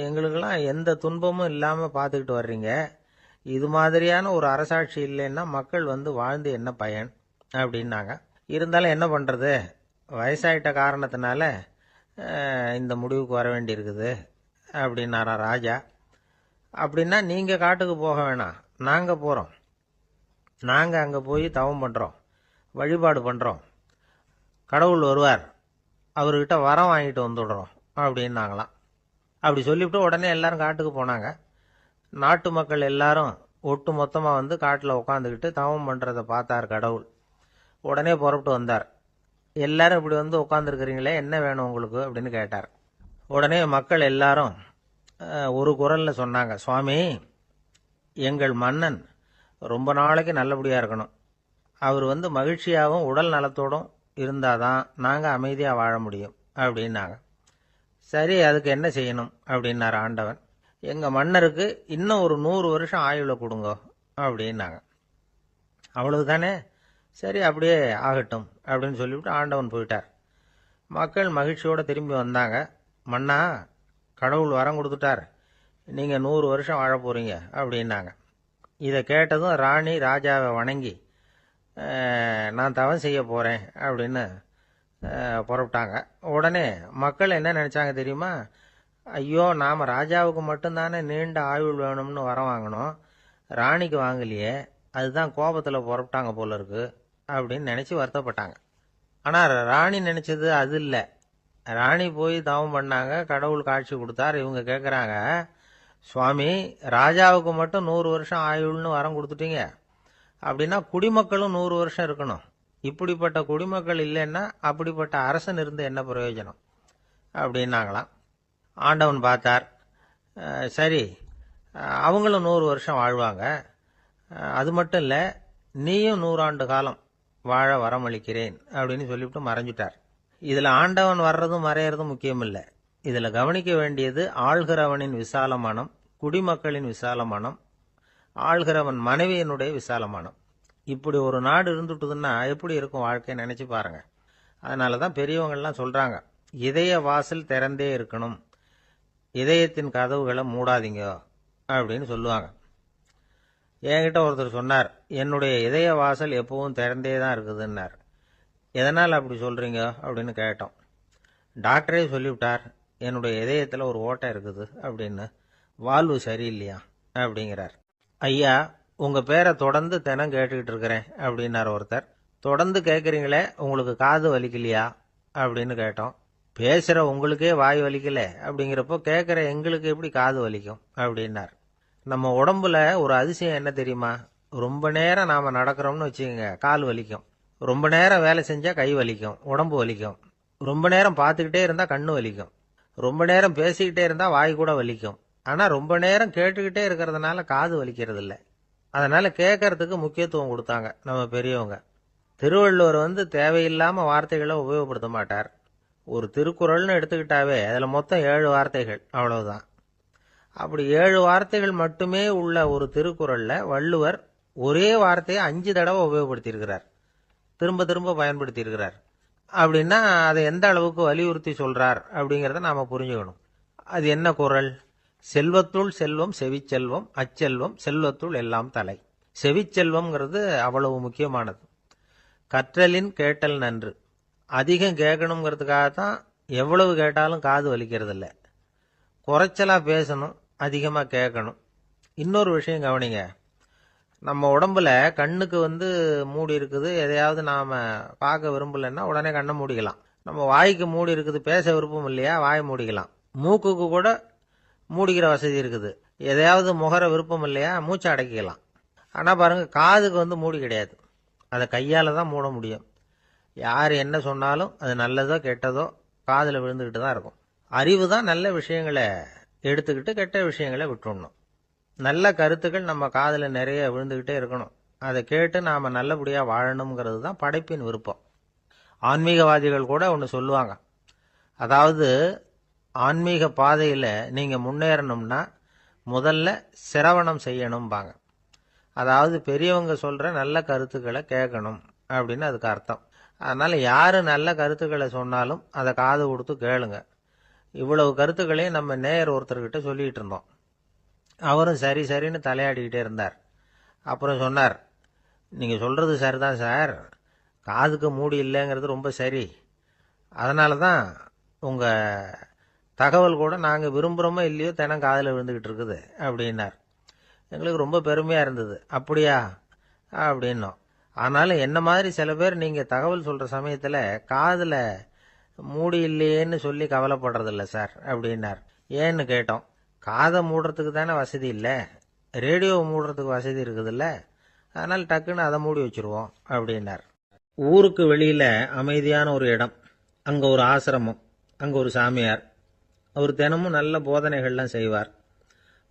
எங்களுக்கெல்லாம் எந்த துன்பமும் இல்லாமல் பார்த்துக்கிட்டு வர்றீங்க. இது மாதிரியான ஒரு அரசாட்சி இல்லைன்னா மக்கள் வாழ்ந்து என்ன பயன் அப்படின்னாங்க. இருந்தாலும் என்ன பண்ணுறது, வயசாயிட்ட காரணத்தினால இந்த முடிவுக்கு வர வேண்டியிருக்குது அப்படின்னாரா ராஜா. அப்படின்னா நீங்கள் காட்டுக்கு போக வேணாம், நாங்கள் போகிறோம். நாங்கள் அங்கே போய் தவம் பண்ணுறோம், வழிபாடு பண்ணுறோம். கடவுள் வருவார், அவர்கிட்ட வரம் வாங்கிட்டு வந்துடுறோம் அப்படின்னாங்களாம். அப்படி சொல்லிவிட்டு உடனே எல்லாரும் காட்டுக்கு போனாங்க. நாட்டு மக்கள் எல்லாரும் ஒட்டு மொத்தமாக காட்டில் உட்காந்துக்கிட்டு தவம் பண்ணுறதை பார்த்தார் கடவுள். உடனே புறப்பட்டு வந்தார். எல்லாரும் இப்படி உட்காந்துருக்கிறீங்களே, என்ன வேணும் உங்களுக்கு அப்படின்னு கேட்டார். உடனே மக்கள் எல்லாரும் ஒரு குரலில் சொன்னாங்க, சுவாமி, எங்கள் மன்னன் ரொம்ப நாளைக்கு நல்லபடியாக இருக்கணும். அவர் மகிழ்ச்சியாகவும் உடல் நலத்தோடும் இருந்தாதான் நாங்கள் அமைதியாக வாழ முடியும் அப்படின்னாங்க. சரி, அதுக்கு என்ன செய்யணும் அப்படின்னார் ஆண்டவன். எங்கள் மன்னருக்கு இன்னும் ஒரு 100 வருஷம் ஆயுளை கொடுங்க அப்படின்னாங்க. அவ்வளவுதானே, சரி அப்படியே ஆகட்டும் அப்படின்னு சொல்லிவிட்டு ஆண்டவன் போயிட்டார். மக்கள் மகிழ்ச்சியோடு திரும்பி வந்தாங்க. மன்னா, கடவுள் வரம் கொடுத்துட்டார், நீங்கள் 100 வருஷம் வாழ போகிறீங்க அப்படின்னாங்க. இதை கேட்டதும் ராணி ராஜாவை வணங்கி, நான் தவம் செய்ய போகிறேன் அப்படின்னு புறப்பட்டாங்க. உடனே மக்கள் என்ன நினச்சாங்க தெரியுமா? ஐயோ, நாம் ராஜாவுக்கு மட்டும்தானே நீண்ட ஆயுள் வேணும்னு வரம் வாங்கினோம், ராணிக்கு வாங்கலையே, அதுதான் கோபத்தில் புறப்பட்டாங்க போல இருக்கு அப்படின்னு நினச்சி வருத்தப்பட்டாங்க. ஆனால் ராணி நினச்சது அது இல்லை. ராணி போய் தவம் பண்ணாங்க, கடவுள் காட்சி கொடுத்தார். இவங்க கேட்குறாங்க, சுவாமி, ராஜாவுக்கு மட்டும் 100 வருஷம் ஆயுள்னு வரம் கொடுத்துட்டீங்க, அப்படின்னா குடிமக்களும் 100 வருஷம் இருக்கணும். இப்படிப்பட்ட குடிமக்கள் இல்லைன்னா அப்படிப்பட்ட அரசன் இருந்து என்ன பிரயோஜனம் அப்படின்னாங்களாம். ஆண்டவன் பார்த்தார், சரி அவங்களும் 100 வருஷம் வாழ்வாங்க, அது மட்டும் இல்லை, நீயும் 100 ஆண்டு காலம் வாழ வரமளிக்கிறேன் அப்படின்னு சொல்லிவிட்டு மறைஞ்சிட்டார். இதில் ஆண்டவன் வர்றதும் மறையறதும் முக்கியம் இல்லை. இதில் கவனிக்க வேண்டியது ஆள்கிறவனின் விசாலமானம், குடிமக்களின் விசாலமானம், ஆள்கிறவன் மனைவியினுடைய விசாலமானம். இப்படி ஒரு நாடு இருந்துட்டுதுன்னா எப்படி இருக்கும் வாழ்க்கை நினச்சி பாருங்க. அதனால தான் பெரியவங்கள்லாம் சொல்கிறாங்க, இதய வாசல் திறந்தே இருக்கணும், இதயத்தின் கதவுகளை மூடாதீங்க அப்படின்னு சொல்லுவாங்க. என்கிட்ட ஒருத்தர் சொன்னார், என்னுடைய இதய வாசல் எப்பவும் திறந்தே தான் இருக்குதுன்னார். எதனால் அப்படி சொல்கிறீங்க அப்படின்னு கேட்டோம். டாக்டரே சொல்லிவிட்டார், என்னுடைய இதயத்தில் ஒரு ஓட்டை இருக்குது அப்படின்னு, வால்வு சரியில்லையா அப்படிங்கிறார். ஐயா, உங்கள் பேரை தொடர்ந்து தினம் கேட்டுக்கிட்டு இருக்கிறேன் அப்படின்னார் ஒருத்தர். தொடர்ந்து கேட்குறீங்களே, உங்களுக்கு காது வலிக்கலையா அப்படின்னு கேட்டோம். பேசுகிற உங்களுக்கே வாய் வலிக்கல அப்படிங்கிறப்போ கேட்குற எங்களுக்கு எப்படி காது வலிக்கும் அப்படின்னார். நம்ம உடம்புல ஒரு அதிசயம் என்ன தெரியுமா? ரொம்ப நேரம் நாம் நடக்கிறோம்னு வச்சுக்கோங்க, கால் வலிக்கும். ரொம்ப நேரம் வேலை செஞ்சால் கை வலிக்கும், உடம்பு வலிக்கும். ரொம்ப நேரம் பார்த்துக்கிட்டே இருந்தால் கண்ணு வலிக்கும். ரொம்ப நேரம் பேசிக்கிட்டே இருந்தால் வாய் கூட வலிக்கும். ஆனால் ரொம்ப நேரம் கேட்டுக்கிட்டே இருக்கிறதுனால காது வலிக்கிறது இல்லை. அதனால் கேட்கறதுக்கு முக்கியத்துவம் கொடுத்தாங்க நம்ம பெரியவங்க. திருவள்ளுவர் தேவையில்லாம வார்த்தைகளை உபயோகப்படுத்த மாட்டார். ஒரு திருக்குறள்னு எடுத்துக்கிட்டாவே அதுல மொத்தம் 7 வார்த்தைகள், அவ்வளவுதான். அப்படி 7 வார்த்தைகள் மட்டுமே உள்ள ஒரு திருக்குறள்ல வள்ளுவர் ஒரே வார்த்தையை 5 தடவை உபயோகப்படுத்தியிருக்கிறார், திரும்ப திரும்ப பயன்படுத்தி இருக்கிறார். அப்படின்னா அதை எந்த அளவுக்கு வலியுறுத்தி சொல்றார் அப்படிங்கறத நாம புரிஞ்சுக்கணும். அது என்ன குறள்? செல்வத்துள் செல்வம் செவிச்செல்வம், அச்செல்வம் செல்வத்துள் எல்லாம் தலை. செவிச்செல்வம்ங்கிறது அவ்வளவு முக்கியமானது. கற்றலின் கேட்டல் நன்று. அதிகம் கேட்கணுங்கிறதுக்காகத்தான் எவ்வளவு கேட்டாலும் காது வலிக்கிறது இல்லை. குறைச்சலா பேசணும், அதிகமா கேட்கணும். இன்னொரு விஷயம் கவனிங்க. நம்ம உடம்புல கண்ணுக்கு மூடி இருக்குது, எதையாவது நாம பார்க்க விரும்பலன்னா உடனே கண்ணை மூடிக்கலாம். நம்ம வாய்க்கு மூடி இருக்குது, பேச விருப்பம் இல்லையா, வாய் மூடிக்கலாம். மூக்குக்கு கூட மூடிக்கிற வசதி இருக்குது, எதையாவது முகர விருப்பம் இல்லையா, மூச்சை அடக்கிக்கலாம். ஆனா பாருங்க, காதுக்கு மூடி கிடையாது, அதை கையால தான் மூட முடியும். யார் என்ன சொன்னாலும் அது நல்லதோ கெட்டதோ காதுல விழுந்துகிட்டு தான் இருக்கும். அறிவு தான் நல்ல விஷயங்களை எடுத்துக்கிட்டு கெட்ட விஷயங்களை விட்டுடணும். நல்ல கருத்துக்கள் நம்ம காதுல நிறைய விழுந்துகிட்டே இருக்கணும். அதை கேட்டு நாம நல்லபடியா வாழணுங்கிறது தான் படைப்பின் விருப்பம். ஆன்மீகவாதிகள் கூட ஒன்று சொல்லுவாங்க. அதாவது, ஆன்மீக பாதையில நீங்க முன்னேறணும்னா முதல்ல சிரவணம் செய்யணும்பாங்க. அதாவது பெரியவங்க சொல்ற நல்ல கருத்துக்களை கேட்கணும் அப்படின்னு அதுக்கு அர்த்தம். அதனால யாரு நல்ல கருத்துக்களை சொன்னாலும் அதை காது கொடுத்து கேளுங்க. இவ்வளவு கருத்துக்களையும் நம்ம நேயர் ஒருத்தர்கிட்ட சொல்லிட்டு இருந்தோம். அவரும் சரி சரின்னு தலையாடிக்கிட்டே இருந்தார். அப்புறம் சொன்னார், நீங்க சொல்றது சரிதான் சார், காதுக்கு மூடி இல்லைங்கிறது ரொம்ப சரி. அதனால தான் உங்க தகவல் கூட நாங்க விரும்புறோமோ இல்லையோ தினம் காதில் விழுந்துகிட்டு இருக்குது அப்படின்னார். எங்களுக்கு ரொம்ப பெருமையா இருந்தது. அப்படியா அப்படின்னோம். ஆனாலும் என்ன மாதிரி சில பேர் நீங்க தகவல் சொல்ற சமயத்துல காதுல மூடி இல்லையேன்னு சொல்லி கவலைப்படுறதில்ல சார் அப்படின்னார். ஏன்னு கேட்டோம். காதை மூடுறதுக்கு தானே வசதி இல்லை, ரேடியோவை மூடுறதுக்கு வசதி இருக்குதுல்ல, அதனால டக்குன்னு அதை மூடி வச்சிருவோம் அப்படின்னார். ஊருக்கு வெளியில அமைதியான ஒரு இடம், அங்க ஒரு ஆசிரமம், அங்க ஒரு சாமியார். அவர் தினமும் நல்ல போதனைகள்லாம் செய்வார்.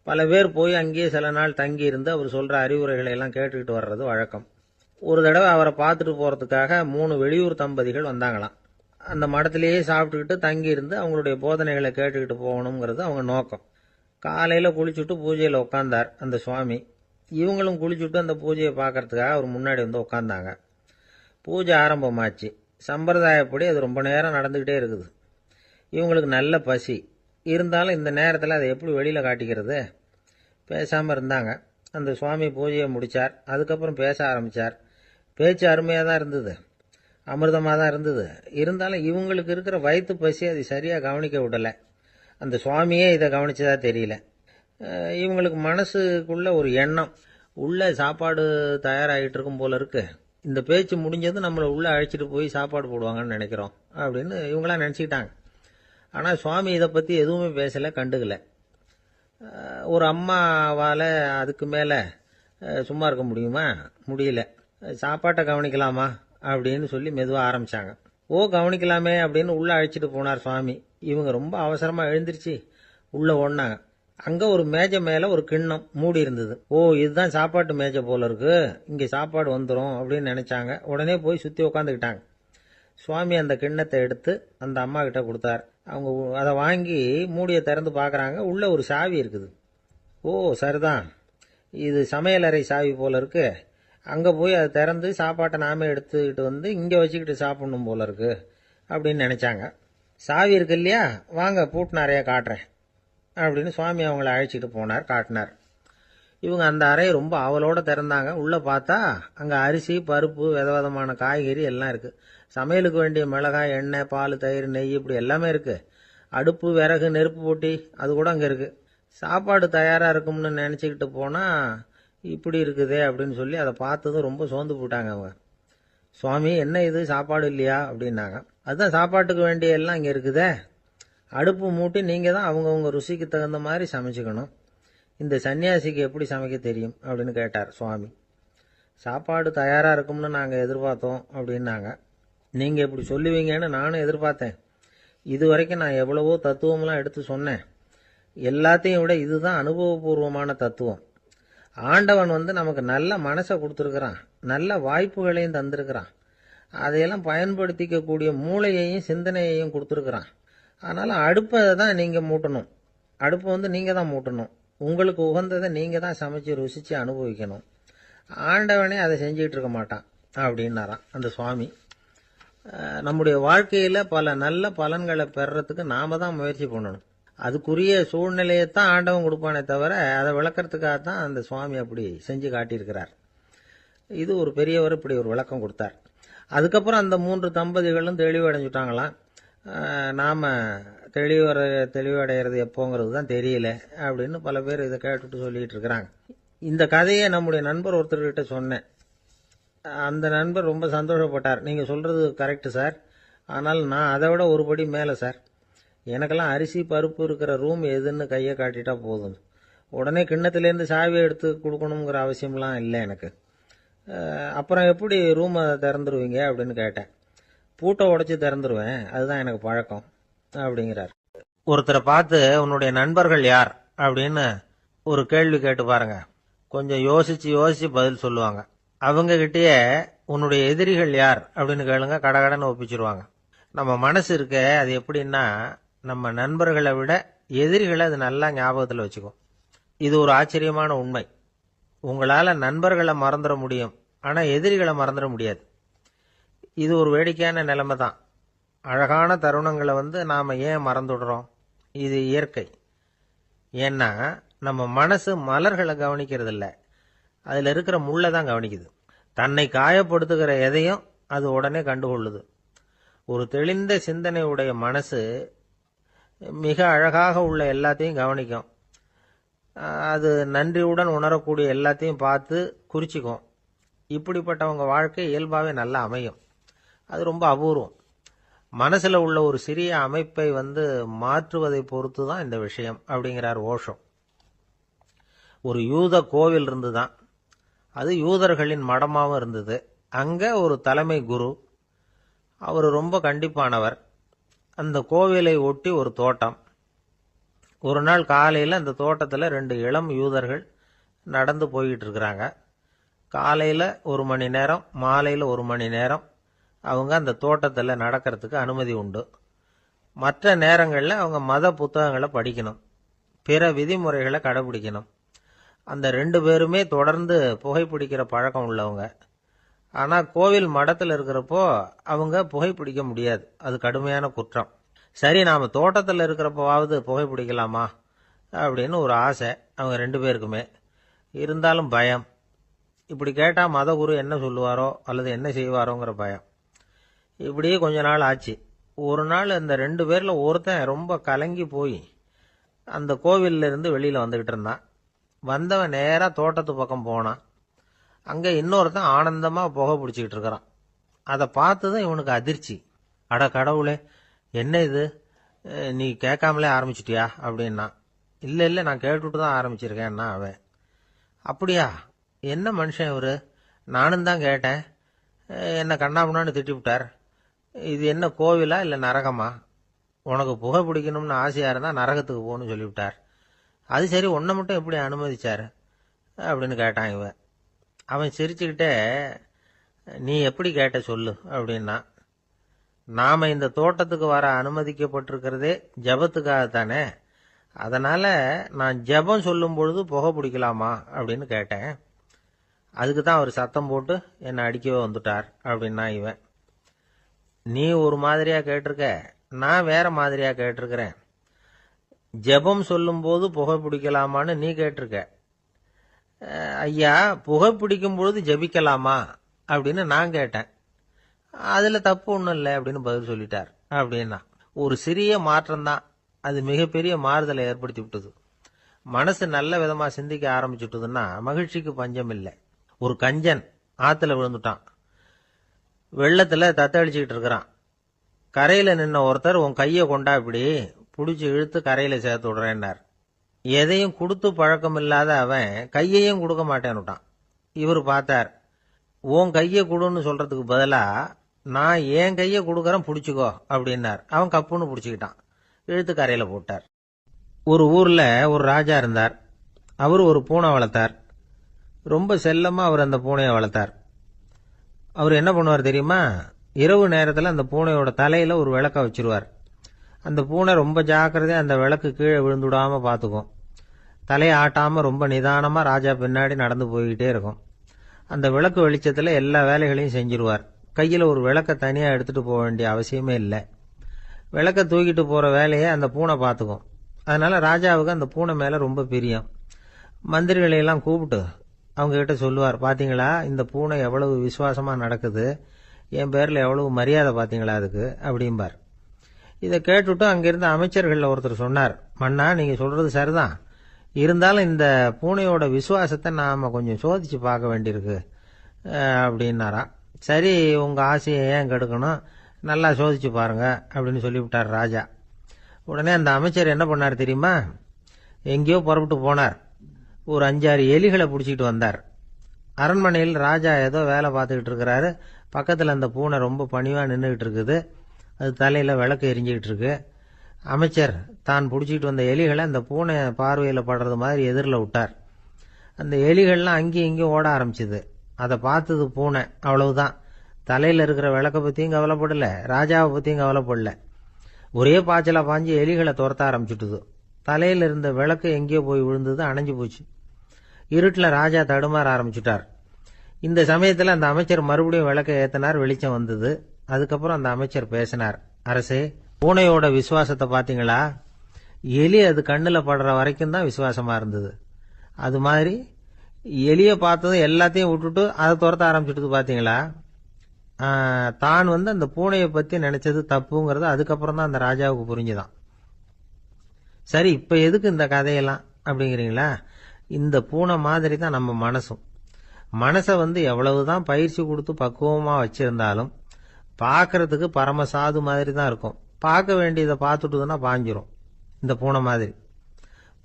பல பேர் போய் அங்கேயே சில நாள் தங்கி இருந்து அவர் சொல்ற அறிவுரைகளை எல்லாம் கேட்டுக்கிட்டு வர்றது வழக்கம். ஒரு தடவை அவரை பார்த்துட்டு போறதுக்காக 3 வெளியூர் தம்பதிகள் வந்தாங்களாம். அந்த மடத்திலேயே சாப்பிட்டுக்கிட்டு தங்கி இருந்து அவங்களுடைய போதனைகளை கேட்டுக்கிட்டு போகணுங்கிறது அவங்க நோக்கம். காலையில குளிச்சுட்டு பூஜையில உட்கார்ந்தார் அந்த சுவாமி. இவங்களும் குளிச்சுட்டு அந்த பூஜையை பார்க்கறதுக்காக அவர் முன்னாடி உட்கார்ந்தாங்க. பூஜை ஆரம்பமாச்சு. சம்பிரதாயப்படி அது ரொம்ப நேரம் நடந்துகிட்டே இருக்குது. இவங்களுக்கு நல்ல பசி இருந்தாலும் இந்த நேரத்தில் அதை எப்படி வெளியில காட்டிக்கிறது? பேசாம இருந்தாங்க. அந்த சுவாமி பூஜையை முடிச்சார். அதுக்கப்புறம் பேச ஆரம்பிச்சார். பேச்சு அருமையாக தான் இருந்தது, அமிர்தமாக தான் இருந்தது. இருந்தாலும் இவங்களுக்கு இருக்கிற வயிற்று பசி அது சரியா கவனிக்க விடலை. அந்த சுவாமியே இதை கவனிச்சதா தெரியல. இவங்களுக்கு மனசுக்குள்ள ஒரு எண்ணம், உள்ள சாப்பாடு தயாராகிட்டு இருக்கும் போல இருக்கு, இந்த பேச்சு முடிஞ்சது நம்மளை உள்ள அழைச்சிட்டு போய் சாப்பாடு போடுவாங்கன்னு நினைக்கிறோம் அப்படின்னு இவங்களாம் நினச்சிக்கிட்டாங்க. ஆனால் சுவாமி இதை பற்றி எதுவுமே பேசலை, கண்டுக்கல. ஒரு அம்மாவால் அதுக்கு மேலே சும்மா இருக்க முடியுமா? முடியல. சாப்பாட்டை கவனிக்கலாமா அப்படின்னு சொல்லி மெதுவாக ஆரம்பிச்சாங்க. ஓ கவனிக்கலாமே அப்படின்னு உள்ள அழைச்சிட்டு போனார் சுவாமி. இவங்க ரொம்ப அவசரமாக எழுந்திருச்சு உள்ள ஓடினாங்க. அங்கே ஒரு மேஜை மேலே ஒரு கிண்ணம் மூடி இருந்தது. ஓ இதுதான் சாப்பாட்டு மேஜை போல இருக்கு, இங்கே சாப்பாடு வந்துடும் அப்படின்னு நினைச்சாங்க. உடனே போய் சுற்றி உட்காந்துக்கிட்டாங்க. சுவாமி அந்த கிண்ணத்தை எடுத்து அந்த அம்மா கிட்ட கொடுத்தார். அவங்க அதை வாங்கி மூடியை திறந்து பார்க்குறாங்க. உள்ள ஒரு சாவி இருக்குது. ஓ சரிதான், இது சமையலறை சாவி போல இருக்கு, அங்கே போய் அதை திறந்து சாப்பாட்டை நாமே எடுத்துக்கிட்டு இங்கே வச்சுக்கிட்டு சாப்பிடணும் போல இருக்கு அப்படின்னு நினைச்சாங்க. சாவி இருக்கு இல்லையா, வாங்க பூட்டு நிறையா காட்டுறேன் அப்படின்னு சுவாமி அவங்கள அழைச்சிட்டு போனார், காட்டினார். இவங்க அந்த அறையை ரொம்ப ஆவலோட திறந்தாங்க. உள்ள பார்த்தா அங்கே அரிசி பருப்பு விதவிதமான காய்கறி எல்லாம் இருக்கு. சமையலுக்கு வேண்டிய மிளகாய் எண்ணெய் பால் தயிர் நெய் இப்படி எல்லாமே இருக்கு. அடுப்பு விறகு நெருப்பு போட்டி அது கூட அங்கே இருக்கு. சாப்பாடு தயாரா இருக்கும்னு நினைச்சுக்கிட்டு போனா இப்படி இருக்குதே அப்படின்னு சொல்லி அதை பார்த்ததும் ரொம்ப சோர்ந்து போட்டாங்க அவங்க. சுவாமி என்ன இது சாப்பாடு இல்லையா அப்படின்னாங்க. அதுதான் சாப்பாட்டுக்கு வேண்டிய எல்லாம் இங்கே இருக்குதே, அடுப்பு மூட்டி நீங்க தான் அவங்கவுங்க ருசிக்கு தகுந்த மாதிரி சமைச்சுக்கணும், இந்த சன்னியாசிக்கு எப்படி சமைக்க தெரியும் அப்படின்னு கேட்டார் சுவாமி. சாப்பாடு தயாரா இருக்கும்னு நாங்க எதிர்பார்த்தோம் அப்படின்னாங்க. நீங்க இப்படி சொல்லுவீங்கன்னு நானும் எதிர்பார்த்தேன். இது வரைக்கும் நான் எவ்வளவோ தத்துவம்லாம் எடுத்து சொன்னேன். எல்லாத்தையும் விட இதுதான் அனுபவபூர்வமான தத்துவம். ஆண்டவன் நமக்கு நல்ல மனசை கொடுத்துருக்கிறான், நல்ல வாய்ப்புகளையும் தந்திருக்கிறான். அதையெல்லாம் பயன்படுத்திக்கக்கூடிய மூளையையும் சிந்தனையையும் கொடுத்துருக்குறான். அதனால் அடுப்பை தான் நீங்கள் மூட்டணும். அடுப்பை நீங்கள் தான் மூட்டணும். உங்களுக்கு உகந்ததை நீங்கள் தான் சமைச்சு ருசித்து அனுபவிக்கணும். ஆண்டவனே அதை செஞ்சுக்கிட்டு இருக்க மாட்டான் அப்படின்னாராம் அந்த சுவாமி. நம்முடைய வாழ்க்கையில் பல நல்ல பலன்களை பெறறதுக்கு நாம தான் முயற்சி பண்ணணும். அதுக்குரிய சூழ்நிலையைத்தான் ஆண்டவன் கொடுப்பானே தவிர அதை விளக்கறதுக்காக தான் அந்த சுவாமி அப்படி செஞ்சு காட்டியிருக்கிறார். இது ஒரு பெரியவர் இப்படி ஒரு விளக்கம் கொடுத்தார். அதுக்கப்புறம் அந்த 3 தம்பதிகளும் தெளிவடைஞ்சுட்டாங்களாம். நாம் தெளிவடைகிறது எப்போங்கிறது தான் தெரியல அப்படின்னு பல பேர் இதை கேட்டுட்டு சொல்லிட்டு இருக்கிறாங்க. இந்த கதையை நம்முடைய நண்பர் ஒருத்தர்கிட்ட சொன்னேன். அந்த நண்பர் ரொம்ப சந்தோஷப்பட்டார். நீங்கள் சொல்கிறது கரெக்டு சார், ஆனால் நான் அதை விட ஒரு படி மேலே சார். எனக்கெல்லாம் அரிசி பருப்பு இருக்கிற ரூம் எதுன்னு கையை காட்டிட்டா போதும். உடனே கிண்ணத்துலேருந்து சாவியை எடுத்து கொடுக்கணுங்கிற அவசியம்லாம் இல்லை எனக்கு. அப்புறம் எப்படி ரூமை திறந்துருவீங்க அப்படின்னு கேட்டேன். பூட்டை உடைச்சி திறந்துருவேன், அதுதான் எனக்கு பழக்கம் அப்படிங்கிறார். ஒருத்தரை பார்த்து உன்னுடைய நண்பர்கள் யார் அப்படின்னு ஒரு கேள்வி கேட்டு பாருங்க. கொஞ்சம் யோசிச்சு பதில் சொல்லுவாங்க. அவங்க கிட்டேயே உன்னுடைய எதிரிகள் யார் அப்படின்னு கேளுங்க, கடகடன்னு ஒப்பிச்சிருவாங்க. நம்ம மனசு இருக்க அது எப்படின்னா, நம்ம நண்பர்களை விட எதிரிகளை அது நல்லா ஞாபகத்தில் வச்சுக்கும். இது ஒரு ஆச்சரியமான உண்மை. உங்களால் நண்பர்களை மறந்துட முடியும், ஆனால் எதிரிகளை மறந்துட முடியாது. இது ஒரு வேடிக்கையான நிலைமை தான். அழகான தருணங்களை நாம் ஏன் மறந்துடுறோம்? இது இயற்கை. ஏன்னா நம்ம மனசு மலர்களை கவனிக்கிறது இல்லை, அதில் இருக்கிற முள்ளை தான் கவனிக்குது. தன்னை காயப்படுத்துகிற எதையும் அது உடனே கண்டுகொள்ளுது. ஒரு தெளிந்த சிந்தனை உடைய மனசு மிக அழகாக உள்ள எல்லாத்தையும் கவனிக்கும். அது நன்றியுடன் உணரக்கூடிய எல்லாத்தையும் பார்த்து குறிச்சிக்கும். இப்படிப்பட்டவங்க வாழ்க்கை இயல்பாகவே நல்லா அமையும். அது ரொம்ப அபூர்வம். மனசில் உள்ள ஒரு சிறிய அமைப்பை மாற்றுவதை பொறுத்து தான் இந்த விஷயம் அப்படிங்கிறார் ஓஷோ. ஒரு யூத கோவில் இருந்துதான், அது யூதர்களின் மடமாகவும் இருந்தது. அங்கே ஒரு தலைமை குரு, அவர் ரொம்ப கண்டிப்பானவர். அந்த கோவிலை ஒட்டி ஒரு தோட்டம். ஒரு நாள் காலையில் அந்த தோட்டத்தில் 2 இளம் யூதர்கள் நடந்து போய்கிட்டு இருக்கிறாங்க. காலையில் 1 மணி நேரம், மாலையில் 1 மணி நேரம் அவங்க அந்த தோட்டத்தில் நடக்கிறதுக்கு அனுமதி உண்டு. மற்ற நேரங்களில் அவங்க மத புத்தகங்களை படிக்கணும், பிற விதிமுறைகளை கடைபிடிக்கணும். அந்த 2 பேருமே தொடர்ந்து புகைப்பிடிக்கிற பழக்கம் உள்ளவங்க. ஆனால் கோவில் மடத்தில் இருக்கிறப்போ அவங்க புகைப்பிடிக்க முடியாது, அது கடுமையான குற்றம். சரி, நாம் தோட்டத்தில் இருக்கிறப்போவாவது புகைப்பிடிக்கலாமா அப்படின்னு ஒரு ஆசை அவங்க 2 பேருக்குமே. இருந்தாலும் பயம். இப்படி கேட்டால் மதகுரு என்ன சொல்லுவாரோ அல்லது என்ன செய்வாரோங்கிற பயம். இப்படியே கொஞ்ச நாள் ஆச்சு. ஒரு நாள் இந்த 2 பேரில் ஒருத்தன் ரொம்ப கலங்கி போய் அந்த கோவிலில் இருந்து வெளியில் வந்துக்கிட்டு இருந்தான். வந்தவன் நேராக தோட்டத்து பக்கம் போனான். அங்கே இன்னொருத்தன் ஆனந்தமாக புகை பிடிச்சிக்கிட்டு இருக்கிறான். அதை பார்த்து தான் இவனுக்கு அதிர்ச்சி. அட கடவுளே, என்ன இது, நீ கேட்காமலே ஆரம்பிச்சிட்டியா அப்படின்னா. இல்லை நான் கேட்டுட்டு தான் ஆரம்பிச்சிருக்கேன்னா அவன். அப்படியா, என்ன மனுஷன் இவர், நானும் தான் கேட்டேன், என்ன கண்ணாமுன்னான்னு திட்டிவிட்டார். இது என்ன கோவிலா இல்லை நரகமா? உனக்கு புகை பிடிக்கணும்னு ஆசையாக இருந்தால் நரகத்துக்கு போகணும்னு சொல்லிவிட்டார். அது சரி, உன்னை மட்டும் எப்படி அனுமதிச்சார் அப்படின்னு கேட்டான் இவன். அவன் சிரிச்சுக்கிட்டே, நீ எப்படி கேட்ட சொல்லு அப்படின்னா. நாம் இந்த தோட்டத்துக்கு வர அனுமதிக்கப்பட்டிருக்கிறதே ஜபத்துக்காகத்தானே, அதனால் நான் ஜபம் சொல்லும் பொழுது புகை பிடிக்கலாமா அப்படின்னு கேட்டேன். அதுக்கு தான் அவர் சத்தம் போட்டு என்னை அடிக்கவே வந்துட்டார் அப்படின்னா இவன். நீ ஒரு மாதிரியாக கேட்டிருக்க, நான் வேற மாதிரியாக கேட்டிருக்கிறேன். ஜெபம் சொல்லும்போது புகை பிடிக்கலாமான்னு நீ கேட்டிருக்க. ஐயா, புகை பிடிக்கும் பொழுது ஜபிக்கலாமா அப்படின்னு நான் கேட்டேன். அதில் தப்பு ஒன்றும் இல்லை அப்படின்னு பதில் சொல்லிட்டார் அப்படின்னா. ஒரு சிறிய மாற்றம்தான் அது மிகப்பெரிய மாறுதலை ஏற்படுத்தி விட்டது. மனசு நல்ல விதமாக சிந்திக்க ஆரம்பிச்சுட்டுதுன்னா மகிழ்ச்சிக்கு பஞ்சம் இல்லை. ஒரு கஞ்சன் ஆற்றுல விழுந்துட்டான். வெள்ளத்தில் தத்தளிச்சுக்கிட்டு இருக்கிறான். கரையில் நின்ன ஒருத்தர், உன் கையை கொண்டா இப்படி பிடிச்சி இழுத்து கரையில் சேர்த்து விடுறேன்னார். எதையும் கொடுத்து பழக்கம் இல்லாத அவன் கையையும் கொடுக்க மாட்டேன்னுட்டான். இவர் பார்த்தார். உன் கையை கொடுன்னு சொல்றதுக்கு பதிலாக நான் என் கையை கொடுக்குறேன் பிடிச்சிக்கோ அப்படின்னார். அவன் கப்புன்னு பிடிச்சிக்கிட்டான், இழுத்து கரையில் போட்டார். ஒரு ஊரில் ஒரு ராஜா இருந்தார். அவர் ஒரு பூனை வளர்த்தார். ரொம்ப செல்லமாக அவர் அந்த பூனையை வளர்த்தார். அவர் என்ன பண்ணுவார் தெரியுமா? இரவு நேரத்தில் அந்த பூனையோட தலையில ஒரு விளக்க வச்சிருவார். அந்த பூனை ரொம்ப ஜாக்கிரதையா அந்த விளக்கு கீழே விழுந்துடாம பார்த்துக்கும். தலையை ஆட்டாம ரொம்ப நிதானமா ராஜா பின்னாடி நடந்து போய்கிட்டே இருக்கும். அந்த விளக்கு வெளிச்சத்துல எல்லா வேலைகளையும் செஞ்சிருவார். கையில ஒரு விளக்க தனியா எடுத்துட்டு போக வேண்டிய அவசியமே இல்லை. விளக்க தூக்கிட்டு போற வேலையை அந்த பூனை பார்த்துக்கும். அதனால ராஜாவுக்கு அந்த பூனை மேல ரொம்ப பிரியம். மந்திரிகளை எல்லாம் கூப்பிட்டு அவங்க கிட்ட சொல்லுவார், பாத்தீங்களா இந்த பூனை எவ்வளவு விசுவாசமா நடக்குது, என் பேர்ல எவ்வளவு மரியாதை பாத்தீங்களா அதுக்கு அப்படிம்பார். இதை கேட்டுட்டு அங்கிருந்த அமைச்சர்கள் ஒருத்தர் சொன்னார், மன்னா நீங்க சொல்றது சரிதான், இருந்தாலும் இந்த பூனையோட விசுவாசத்தை நாம கொஞ்சம் சோதிச்சு பார்க்க வேண்டியிருக்கு அப்படின்னாராம். சரி, உங்க ஆசையை ஏன் கெடுக்கணும், நல்லா சோதிச்சு பாருங்க அப்படின்னு சொல்லிவிட்டார் ராஜா. உடனே அந்த அமைச்சர் என்ன பண்ணார் தெரியுமா, எங்கேயோ புறப்பட்டு போனார். ஒரு 5-6 எலிகளை பிடிச்சிட்டு வந்தார். அரண்மனையில் ராஜா ஏதோ வேலை பார்த்துக்கிட்டு இருக்கிறாரு. பக்கத்தில் அந்த பூனை ரொம்ப பணிவா நின்றுகிட்டு இருக்குது. அது தலையில விளக்கு எரிஞ்சுக்கிட்டு இருக்கு. அமைச்சர் தான் பிடிச்சிட்டு வந்த எலிகளை அந்த பூனை பார்வையில் படுறது மாதிரி எதிரில் விட்டார். அந்த எலிகள்லாம் அங்கேயும் இங்கேயும் ஓட ஆரம்பிச்சுது. அதை பார்த்தது பூனை, அவ்வளவுதான். தலையில இருக்கிற விளக்க பத்தியும் கவலைப்படல, ராஜாவை பத்தியும் கவலைப்படல. ஒரே பாய்ச்சலா பாஞ்சு எலிகளை துரத்த ஆரம்பிச்சுட்டுது. தலையில இருந்த விளக்கு எங்கேயோ போய் விழுந்தது, அணைஞ்சு போச்சு. இருட்டுல ராஜா தடுமாற ஆரம்பிச்சுட்டார். இந்த சமயத்துல அந்த அமைச்சர் மறுபடியும் விளக்க ஏத்தினார். வெளிச்சம் வந்தது. அதுக்கப்புறம் அந்த அமைச்சர் பேசினார், அரசே, பூனையோட விசுவாசத்தை பாத்தீங்களா, எலி அது கண்ணுல படுற வரைக்கும் தான் விசுவாசமா இருந்தது. அது மாதிரி எலிய பார்த்ததும் எல்லாத்தையும் விட்டுட்டு அதை துரத்த ஆரம்பிச்சுட்டு பாத்தீங்களா. தான் அந்த பூனையை பத்தி நினைச்சது தப்புங்கிறது அதுக்கப்புறம் தான் அந்த ராஜாவுக்கு புரிஞ்சுதான். சரி, இப்ப எதுக்கு இந்த கதையெல்லாம் அப்படிங்கிறீங்களா. இந்த பூனை மாதிரி தான் நம்ம மனசும். மனசை எவ்வளவுதான் பயிற்சி கொடுத்து பக்குவமா வச்சிருந்தாலும் பார்க்கறதுக்கு பரமசாது மாதிரி தான் இருக்கும். பார்க்க வேண்டியதை பார்த்துட்டுதுன்னா பாஞ்சிரும். இந்த பூனை மாதிரி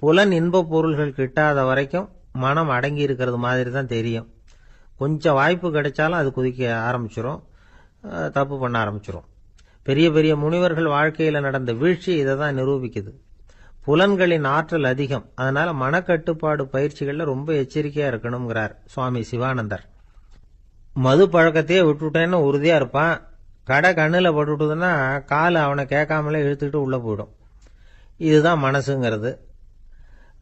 புலன் இன்ப பொருள்கள் கிட்டாத வரைக்கும் மனம் அடங்கி இருக்கிறது மாதிரி தான் தெரியும். கொஞ்சம் வாய்ப்பு கிடைச்சாலும் அது குதிக்க ஆரம்பிச்சிரும், தப்பு பண்ண ஆரம்பிச்சிரும். பெரிய பெரிய முனிவர்கள் வாழ்க்கையில நடந்த வீழ்ச்சி இதை தான் நிரூபிக்குது. புலன்களின் ஆற்றல் அதிகம். அதனால மனக்கட்டுப்பாடு பயிற்சிகள்ல ரொம்ப எச்சரிக்கையா இருக்கணுங்கிறார் சுவாமி சிவானந்தர். மது பழக்கத்தையே விட்டுட்டேன்னு உறுதியா இருப்பான். கடை கண்ணுல பட்டுட்டுதுன்னா கால் அவனை கேட்காமலே இழுத்துக்கிட்டு உள்ள போயிடும். இதுதான் மனசுங்கிறது.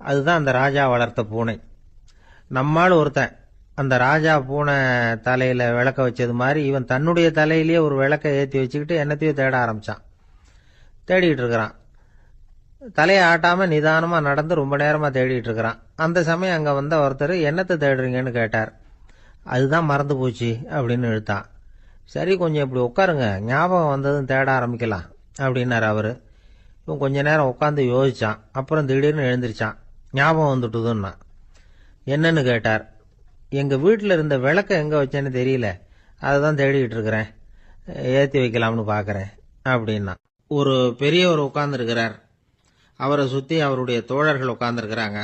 அதுதான் அந்த ராஜா வளர்த்த பூனை. நம்மால் ஒருத்தன் அந்த ராஜா பூனை தலையில விளக்க வச்சது மாதிரி இவன் தன்னுடைய தலையிலேயே ஒரு விளக்க ஏற்றி வச்சுக்கிட்டு என்னத்தையோ தேட ஆரம்பிச்சான். தேடிட்டு இருக்கிறான். தலையை ஆட்டாம நிதானமா நடந்து ரொம்ப நேரமா தேடிட்டு இருக்கிறான். அந்த சமயம் அங்க வந்த ஒருத்தர், என்னத்தை தேடுறீங்கன்னு கேட்டார். அதுதான் மறந்து போச்சு அப்படின்னு இழுத்தான். சரி, கொஞ்சம் இப்படி உட்காருங்க, ஞாபகம் வந்ததும் தேட ஆரம்பிக்கலாம் அப்படின்னாரு அவரு. இவன் கொஞ்ச நேரம் உட்காந்து யோசிச்சான். அப்புறம் திடீர்னு எழுந்திருச்சான். ஞாபகம் வந்துட்டுதுன்னா. என்னன்னு கேட்டார். எங்க வீட்டுல இருந்த விளக்க எங்க வச்சேன்னு தெரியல, அதுதான் தேடிட்டு இருக்கிறேன், ஏத்தி வைக்கலாம்னு பாக்குறேன் அப்படின்னா. ஒரு பெரியவர் உட்கார்ந்து இருக்கிறார். அவரை சுத்தி அவருடைய தோழர்கள் உட்கார்ந்துருக்கிறாங்க.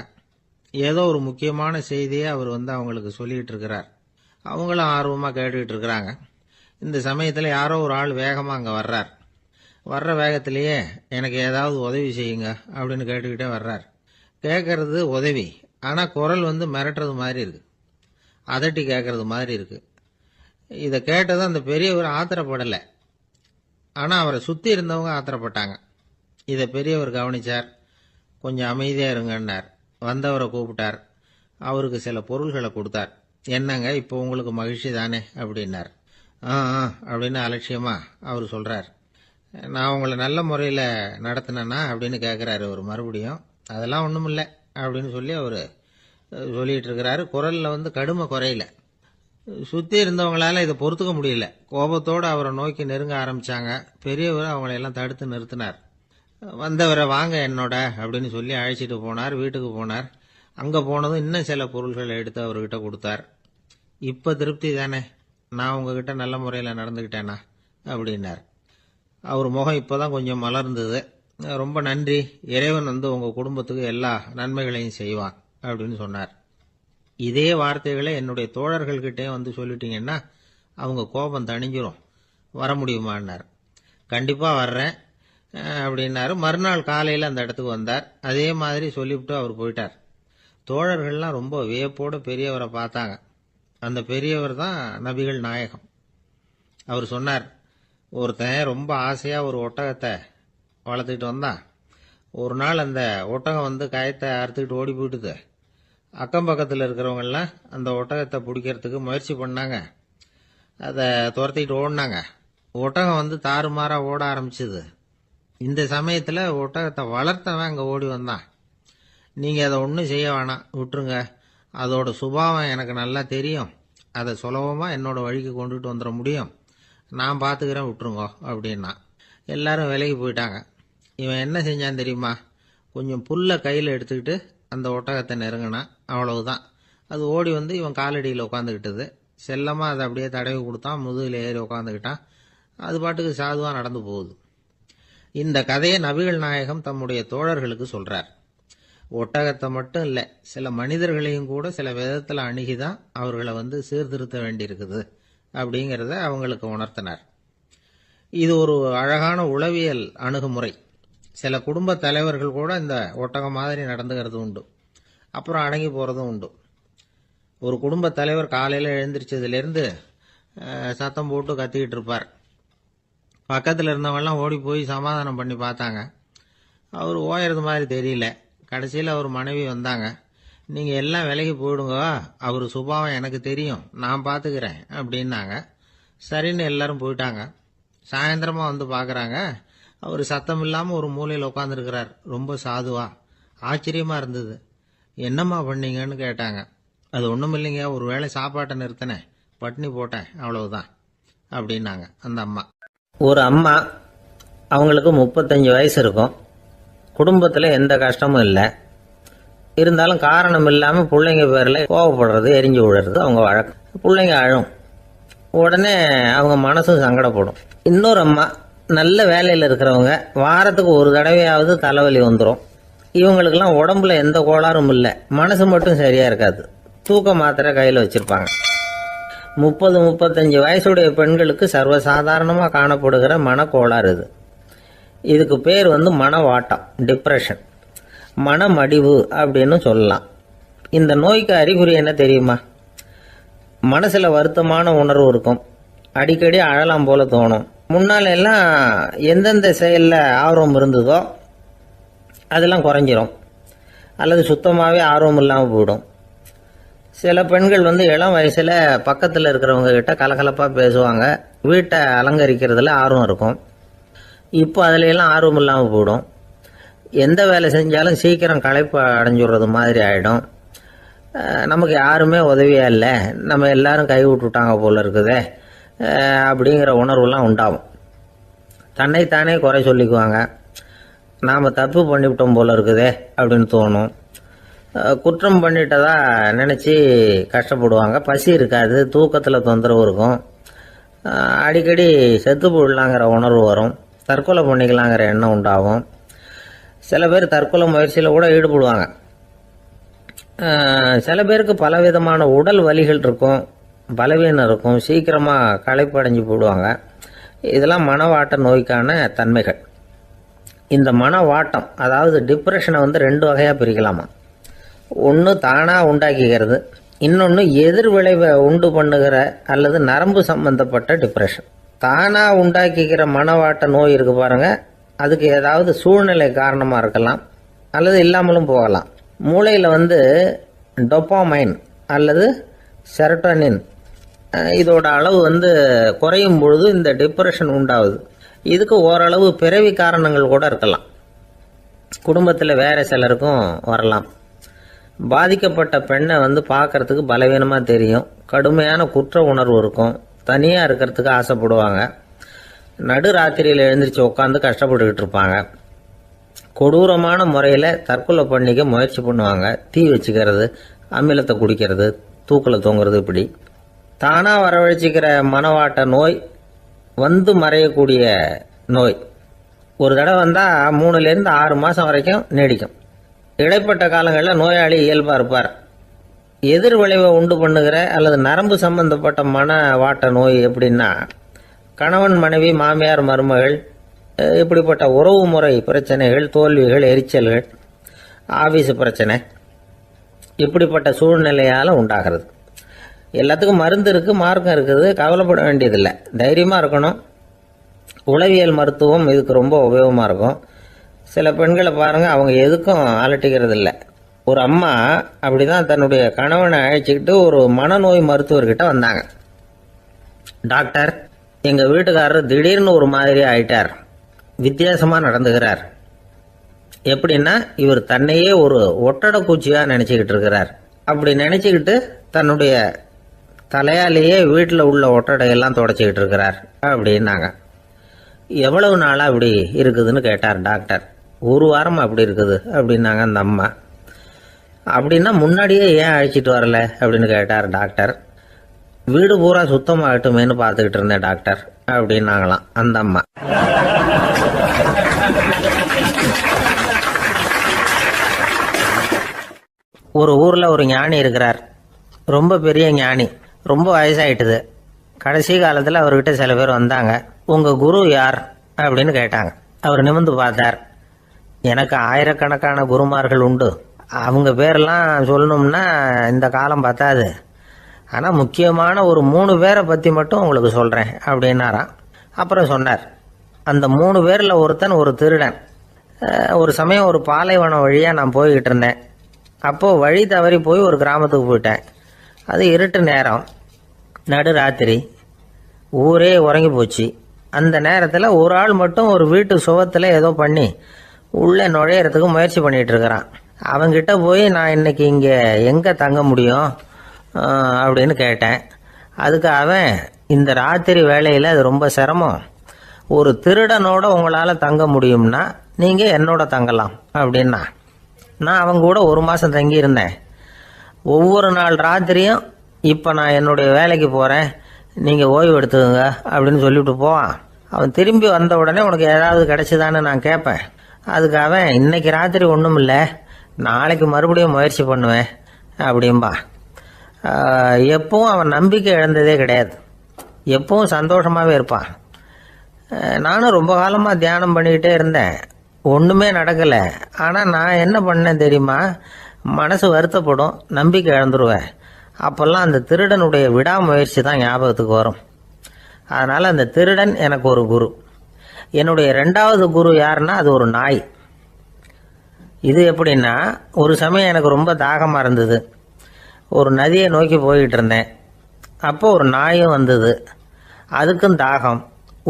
ஏதோ ஒரு முக்கியமான செய்தியை அவர் அவங்களுக்கு சொல்லிட்டு இருக்கிறார். அவங்களும் ஆர்வமா கேட்டுக்கிட்டு இருக்கிறாங்க. இந்த சமயத்துல யாரோ ஒரு ஆள் வேகமா அங்க வர்றார். வர்ற வேகத்திலேயே எனக்கு ஏதாவது உதவி செய்யுங்க அப்படின்னு கேட்டுக்கிட்டே வர்றார். கேட்கறது உதவி, ஆனா குரல் மிரட்டுறது மாதிரி இருக்கு, அதட்டி கேட்கறது மாதிரி இருக்கு. இதை கேட்டதும் அந்த பெரியவர் ஆத்திரப்படல, ஆனா அவரை சுத்தி இருந்தவங்க ஆத்திரப்பட்டாங்க. இதை பெரியவர் கவனிச்சார். கொஞ்சம் அமைதியா இருங்கன்னார். வந்தவரை கூப்பிட்டார். அவருக்கு சில பொருள்களை கொடுத்தார். என்னங்க, இப்போ உங்களுக்கு மகிழ்ச்சி தானே அப்படின்னார். அப்படின்னு அலட்சியமா அவர் சொல்றார். நான் உங்களை நல்ல முறையில் நடத்தினேன்னா அப்படின்னு கேட்கிறாரு அவர் மறுபடியும். அதெல்லாம் ஒன்றும் இல்லை அப்படின்னு சொல்லி அவர் சொல்லிட்டு இருக்கிறாரு. குரல்ல கடுமை குறையில. சுத்தி இருந்தவங்களால இதை பொறுத்துக்க முடியல. கோபத்தோடு அவரை நோக்கி நெருங்க ஆரம்பிச்சாங்க. பெரியவர் அவங்களையெல்லாம் தடுத்து நிறுத்தினார். வந்தவரை வாங்க என்னோட அப்படின்னு சொல்லி அழைச்சிட்டு போனார். வீட்டுக்கு போனார். அங்க போனதும் இன்னும் சில பொருள்களை எடுத்து அவர்கிட்ட கொடுத்தார். இப்ப திருப்தி தானே, நான் உங்ககிட்ட நல்ல முறையில் நடந்துகிட்டேனா அப்படின்னார். அவர் முகம் இப்பதான் கொஞ்சம் மலர்ந்தது. ரொம்ப நன்றி, இறைவன் உங்க குடும்பத்துக்கு எல்லா நன்மைகளையும் செய்வான் அப்படின்னு சொன்னார். இதே வார்த்தைகளை என்னுடைய தோழர்கள்கிட்டே சொல்லிட்டீங்கன்னா அவங்க கோபம் தணிஞ்சிரும், வர முடியுமான்னார். கண்டிப்பா வர்றேன் அப்படின்னாரு. மறுநாள் காலையில் அந்த இடத்துக்கு வந்தார். அதே மாதிரி சொல்லிவிட்டு அவர் போயிட்டார். தோழர்கள்லாம் ரொம்ப வியப்போடு பெரியவரை பார்த்தாங்க. அந்த பெரியவர் தான் நபிகள் நாயகம். அவர் சொன்னார், ஒருத்தன் ரொம்ப ஆசையாக ஒரு ஒட்டகத்தை வளர்த்துக்கிட்டு வந்தான். ஒரு நாள் அந்த ஒட்டகம் வந்து கயத்தை அறுத்துக்கிட்டு ஓடி போயிட்டுது. அக்கம் பக்கத்தில் இருக்கிறவங்கெல்லாம் அந்த ஒட்டகத்தை பிடிக்கிறதுக்கு முயற்சி பண்ணாங்க. அதை துரத்திக்கிட்டு ஓடினாங்க. ஒட்டகம் வந்து தாறுமாறாக ஓட ஆரம்பிச்சுது. இந்த சமயத்தில் ஒட்டகத்தை வளர்த்தவன் அங்கே ஓடி வந்தான். நீங்கள் அதை ஒன்றும் செய்ய வேணாம், விட்டுருங்க. அதோட சுபாவம் எனக்கு நல்லா தெரியும். அதை சுலபமாக என்னோட வழிக்கு கொண்டுட்டு வந்துட முடியும். நான் பார்த்துக்கிறேன், விட்டுருங்கோ அப்படின்னா. எல்லாரும் விலைக்கு போயிட்டாங்க. இவன் என்ன செஞ்சான் தெரியுமா? கொஞ்சம் புல்லை கையில் எடுத்துக்கிட்டு அந்த ஒட்டகத்தை நெருங்கினான். அவ்வளவுதான். அது ஓடி வந்து இவன் காலடியில் உட்காந்துக்கிட்டது. செல்லமாக அதை அப்படியே தடவி கொடுத்தான். முதுகில் ஏறி உட்காந்துக்கிட்டான். அது பாட்டுக்கு சாதுவாக நடந்து போகுது. இந்த கதையை நபிகள் நாயகம் தம்முடைய தோழர்களுக்கு சொல்றார். ஒட்டகத்தை மட்டும் இல்லை, சில மனிதர்களையும் கூட சில விதத்தில் அணுகிதான் அவர்களை வந்து சீர்திருத்த வேண்டியிருக்குது அப்படிங்கிறத அவங்களுக்கு உணர்த்தினார். இது ஒரு அழகான உளவியல் அணுகுமுறை. சில குடும்ப தலைவர்கள் கூட இந்த ஒட்டகம் மாதிரி நடந்துக்கிறது உண்டு. அப்புறம் அடங்கி போகிறதும் உண்டு. ஒரு குடும்ப தலைவர் காலையில் எழுந்திரிச்சதுலேருந்து சத்தம் போட்டு கத்திக்கிட்டு இருப்பார். பக்கத்தில் இருந்தவங்கெல்லாம் ஓடி போய் சமாதானம் பண்ணி பார்த்தாங்க. அவர் ஓயறது மாதிரி தெரியல. கடைசியில் அவர் மனைவி வந்தாங்க. நீங்கள் எல்லாம் விலைக்கு போயிடுங்க, அவர் சுபாவம் எனக்கு தெரியும், நான் பார்த்துக்கிறேன் அப்படின்னாங்க. சரின்னு எல்லாரும் போயிட்டாங்க. சாயந்தரமாக வந்து பார்க்குறாங்க, அவர் சத்தம் இல்லாமல் ஒரு மூலையில் உட்காந்துருக்கிறார். ரொம்ப சாதுவா. ஆச்சரியமாக இருந்தது. என்னம்மா பண்ணீங்கன்னு கேட்டாங்க. அது ஒன்றும் இல்லைங்க, ஒரு வேளை சாப்பாட்டை நிறுத்தினேன், பட்னி போட்டேன், அவ்வளவுதான் அப்படின்னாங்க அந்த அம்மா. ஒரு அம்மா, அவங்களுக்கு 35 வயசு இருக்கும். குடும்பத்தில் எந்த கஷ்டமும் இல்லை. இருந்தாலும் காரணம் இல்லாமல் பிள்ளைங்க பேரில் கோவப்படுறது, எரிஞ்சு விடுறது அவங்க வழக்கம். பிள்ளைங்க அழும். உடனே அவங்க மனசும் சங்கடப்படும். இன்னொரு அம்மா, நல்ல வேலையில் இருக்கிறவங்க, வாரத்துக்கு ஒரு தடவையாவது தலைவலி வந்துடும். இவங்களுக்கெல்லாம் உடம்புல எந்த கோளாறும் இல்லை, மனசு மட்டும் சரியாக இருக்காது. தூக்க மாத்திரை கையில் வச்சுருப்பாங்க. 30-35 வயசுடைய பெண்களுக்கு சர்வசாதாரணமாக காணப்படுகிற மனக்கோளாறு இது. இதுக்கு பேர் வந்து மனவாட்டம், டிப்ரெஷன், மனமடிவு அப்படின்னு சொல்லலாம். இந்த நோய்க்கு அறிகுறி என்ன தெரியுமா? மனசில் வருத்தமான உணர்வு இருக்கும். அடிக்கடி அழலாம் போல தோணும். முன்னால எல்லாம் எந்தெந்த செயலில் ஆர்வம் இருந்ததோ அதெல்லாம் குறைஞ்சிரும், அல்லது சுத்தமாகவே ஆர்வம் இல்லாமல் போயிடும். சில பெண்கள் வந்து இளம் வயசில் பக்கத்தில் இருக்கிறவங்க கிட்ட கலகலப்பாக பேசுவாங்க, வீட்டை அலங்கரிக்கிறதுல ஆர்வம் இருக்கும். இப்போ அதுல எல்லாம் ஆர்வம் இல்லாமல் போயிடும். எந்த வேலை செஞ்சாலும் சீக்கிரம் களைப்பு அடைஞ்சுடுறது மாதிரி ஆகிடும். நமக்கு யாருமே உதவியாக இல்லை, நம்ம எல்லாரும் கை விட்டுட்டாங்க போல இருக்குதே அப்படிங்கிற உணர்வுலாம் உண்டாகும். தன்னைத்தானே குறை சொல்லிக்குவாங்க. நாம் தப்பு பண்ணிவிட்டோம் போல இருக்குதே அப்படின்னு தோணும். குற்றம் பண்ணிட்டதா நினச்சி கஷ்டப்படுவாங்க. பசி இருக்காது, தூக்கத்தில் தொந்தரவு இருக்கும். அடிக்கடி செத்து போடலாங்கிற உணர்வு வரும். தற்கொலை பண்ணிக்கலாங்கிற எண்ணம் உண்டாகும். சில பேர் தற்கொலை முயற்சியில் கூட ஈடுபடுவாங்க. சில பேருக்கு பலவிதமான உடல் வலிகள் இருக்கும், பலவீனம் இருக்கும், சீக்கிரமாக களைப்படைஞ்சு போடுவாங்க. இதெல்லாம் மனவாட்ட நோய்க்கான தன்மைகள். இந்த மனவாட்டம், அதாவது டிப்ரெஷனை வந்து 2 வகையாக பிரிக்கலாமா. ஒன்று தானாக உண்டாக்கிக்கிறது, இன்னொன்று எதிர் விளைவை உண்டு பண்ணுகிற அல்லது நரம்பு சம்பந்தப்பட்ட டிப்ரெஷன். தானாக உண்டாக்கிக்கிற மனவாட்ட நோய் இருக்கு பாருங்க, அதுக்கு ஏதாவது சூழ்நிலை காரணமாக இருக்கலாம், அல்லது இல்லாமலும் போகலாம். மூளையில் வந்து டோபாமைன் அல்லது செரட்டோனின் இதோட அளவு வந்து குறையும் பொழுது இந்த டிப்ரெஷன் உண்டாகுது. இதுக்கு ஓரளவு பிறவி காரணங்கள் கூட இருக்கலாம். குடும்பத்தில் வேற சிலருக்கும் வரலாம். பாதிக்கப்பட்ட பெண்ணை வந்து பார்க்கறதுக்கு பலவீனமாக தெரியும், கடுமையான குற்ற உணர்வு இருக்கும், தனியாக இருக்கிறதுக்கு ஆசைப்படுவாங்க, நடு ராத்திரியில் எழுந்திரிச்சு உட்காந்து கஷ்டப்பட்டுக்கிட்டு இருப்பாங்க, கொடூரமான முறையில் தற்கொலை பண்ணிக்க முயற்சி பண்ணுவாங்க, தீ வச்சுக்கிறது, அமிலத்தை குடிக்கிறது, தூக்கில் தொங்குறது. இப்படி தானாக வரவழைச்சிக்கிற மனவாட்ட நோய் வந்து மறையக்கூடிய நோய். ஒரு தடவை வந்தால் 3லேருந்து 6 மாதம் வரைக்கும் நீடிக்கும். இடைப்பட்ட காலங்களில் நோயாளி இயல்பாக இருப்பார். எதிர் விளைவை உண்டு பண்ணுகிற அல்லது நரம்பு சம்பந்தப்பட்ட மனவாட்ட நோய் எப்படின்னா, கணவன் மனைவி மாமியார் மருமகள் இப்படிப்பட்ட உறவு முறை பிரச்சனைகள், தோல்விகள், எரிச்சல்கள், ஆபீஸ் பிரச்சனை, இப்படிப்பட்ட சூழ்நிலையால் உண்டாகிறது. எல்லாத்துக்கும் மருந்து இருக்குது, மார்க்கம் இருக்குது, கவலைப்பட வேண்டியதில்லை, தைரியமாக இருக்கணும். உளவியல் மருத்துவம் இதுக்கு ரொம்ப உபயோகமாக இருக்கும். சில பெண்களை பாருங்கள், அவங்க எதுக்கும் அலட்டிக்கிறது இல்லை. ஒரு அம்மா அப்படி தான் தன்னுடைய கணவனை அழைச்சிக்கிட்டு ஒரு மனநோய் மருத்துவர்கிட்ட வந்தாங்க. டாக்டர், எங்கள் வீட்டுக்காரர் திடீர்னு ஒரு மாதிரி ஆயிட்டார், வித்தியாசமாக நடந்துக்கிறார். எப்படின்னா, இவர் தன்னையே ஒரு ஒட்டடை பூச்சியாக நினச்சிக்கிட்டு இருக்கிறார். அப்படி நினச்சிக்கிட்டு தன்னுடைய தலையாலேயே வீட்டில் உள்ள ஒட்டடையெல்லாம் தொடச்சிக்கிட்டு இருக்கிறார் அப்படின்னாங்க. எவ்வளவு நாளாக அப்படி இருக்குதுன்னு கேட்டார் டாக்டர். ஒரு வாரம் அப்படி இருக்குது அப்படின்னாங்க அந்த அம்மா. அப்படின்னா முன்னாடியே ஏன் அழைச்சிட்டு வரல அப்படின்னு கேட்டார் டாக்டர். வீடு பூரா சுத்தமாகட்டுமேனு பார்த்துக்கிட்டு இருந்தேன் டாக்டர் அப்படின்னாங்களாம் அந்த அம்மா. ஒரு ஊரில் ஒரு ஞானி இருக்கிறார். ரொம்ப பெரிய ஞானி, ரொம்ப வயசாயிட்டுது. கடைசி காலத்தில் அவர்கிட்ட சில பேர் வந்தாங்க. உங்கள் குரு யார் அப்படின்னு கேட்டாங்க. அவர் நிமிர்ந்து பார்த்தார். எனக்கு ஆயிரக்கணக்கான குருமார்கள் உண்டு, அவங்க பேரெல்லாம் சொல்லணும்னா இந்த காலம் பத்தாது. ஆனால் முக்கியமான ஒரு 3 பேரை பற்றி மட்டும் உங்களுக்கு சொல்கிறேன் அப்படின்னாராம். அப்புறம் சொன்னார், அந்த 3 பேரில் ஒருத்தன் ஒரு திருடன். ஒரு சமயம் ஒரு பாலைவனம் வழியாக நான் போய்கிட்டு இருந்தேன். அப்போது வழி தவறி போய் ஒரு கிராமத்துக்கு போயிட்டேன். அது இருட்டு நேரம், நடு ராத்திரி, ஊரே உறங்கி போச்சு. அந்த நேரத்தில் ஒரு ஆள் மட்டும் ஒரு வீட்டு சுவத்தில் ஏதோ பண்ணி உள்ளே நுழையிறதுக்கு முயற்சி பண்ணிகிட்டு இருக்கிறான். அவங்கிட்ட போய் நான் இன்னைக்கு இங்கே எங்கே தங்க முடியும் அப்படின்னு கேட்டேன். அதுக்கு அவன், இந்த ராத்திரி வேளையில் அது ரொம்ப சிரமம், ஒரு திருடனோட உங்களால் தங்க முடியும்னா நீங்கள் என்னோட தங்கலாம் அப்படின்னா. நான் அவங்க கூட 1 மாதம் தங்கியிருந்தேன். ஒவ்வொரு நாள் ராத்திரியும் இப்போ நான் என்னுடைய வேலைக்கு போகிறேன், நீங்கள் ஓய்வு எடுத்துக்கோங்க அப்படின்னு சொல்லிவிட்டு போவான். அவன் திரும்பி வந்த உடனே உனக்கு ஏதாவது கிடைச்சிதான்னு நான் கேட்பேன். அதுக்கு அவன், இன்னைக்கு ராத்திரி ஒன்றும் இல்லை, நாளைக்கு மறுபடியும் முயற்சி பண்ணுவேன் அப்படின்பா. எப்பவும் அவன் நம்பிக்கை இழந்ததே கிடையாது, எப்பவும் சந்தோஷமாகவே இருப்பான். நானும் ரொம்ப காலமாக தியானம் பண்ணிக்கிட்டே இருந்தேன், ஒன்றுமே நடக்கலை. ஆனால் நான் என்ன பண்ணேன் தெரியுமா, மனசு வருத்தப்படும், நம்பிக்கை இழந்துருவேன். அப்போல்லாம் அந்த திருடனுடைய விடாமுயற்சி தான் ஞாபகத்துக்கு வரும். அதனால் அந்த திருடன் எனக்கு ஒரு குரு. என்னுடைய 2வது குரு யாருன்னா அது ஒரு நாய். இது எப்படின்னா, ஒரு சமயம் எனக்கு ரொம்ப தாகமாக இருந்தது. ஒரு நதியை நோக்கி போய்கிட்டு இருந்தேன். அப்போ ஒரு நாயும் வந்தது. அதுக்கும் தாகம்.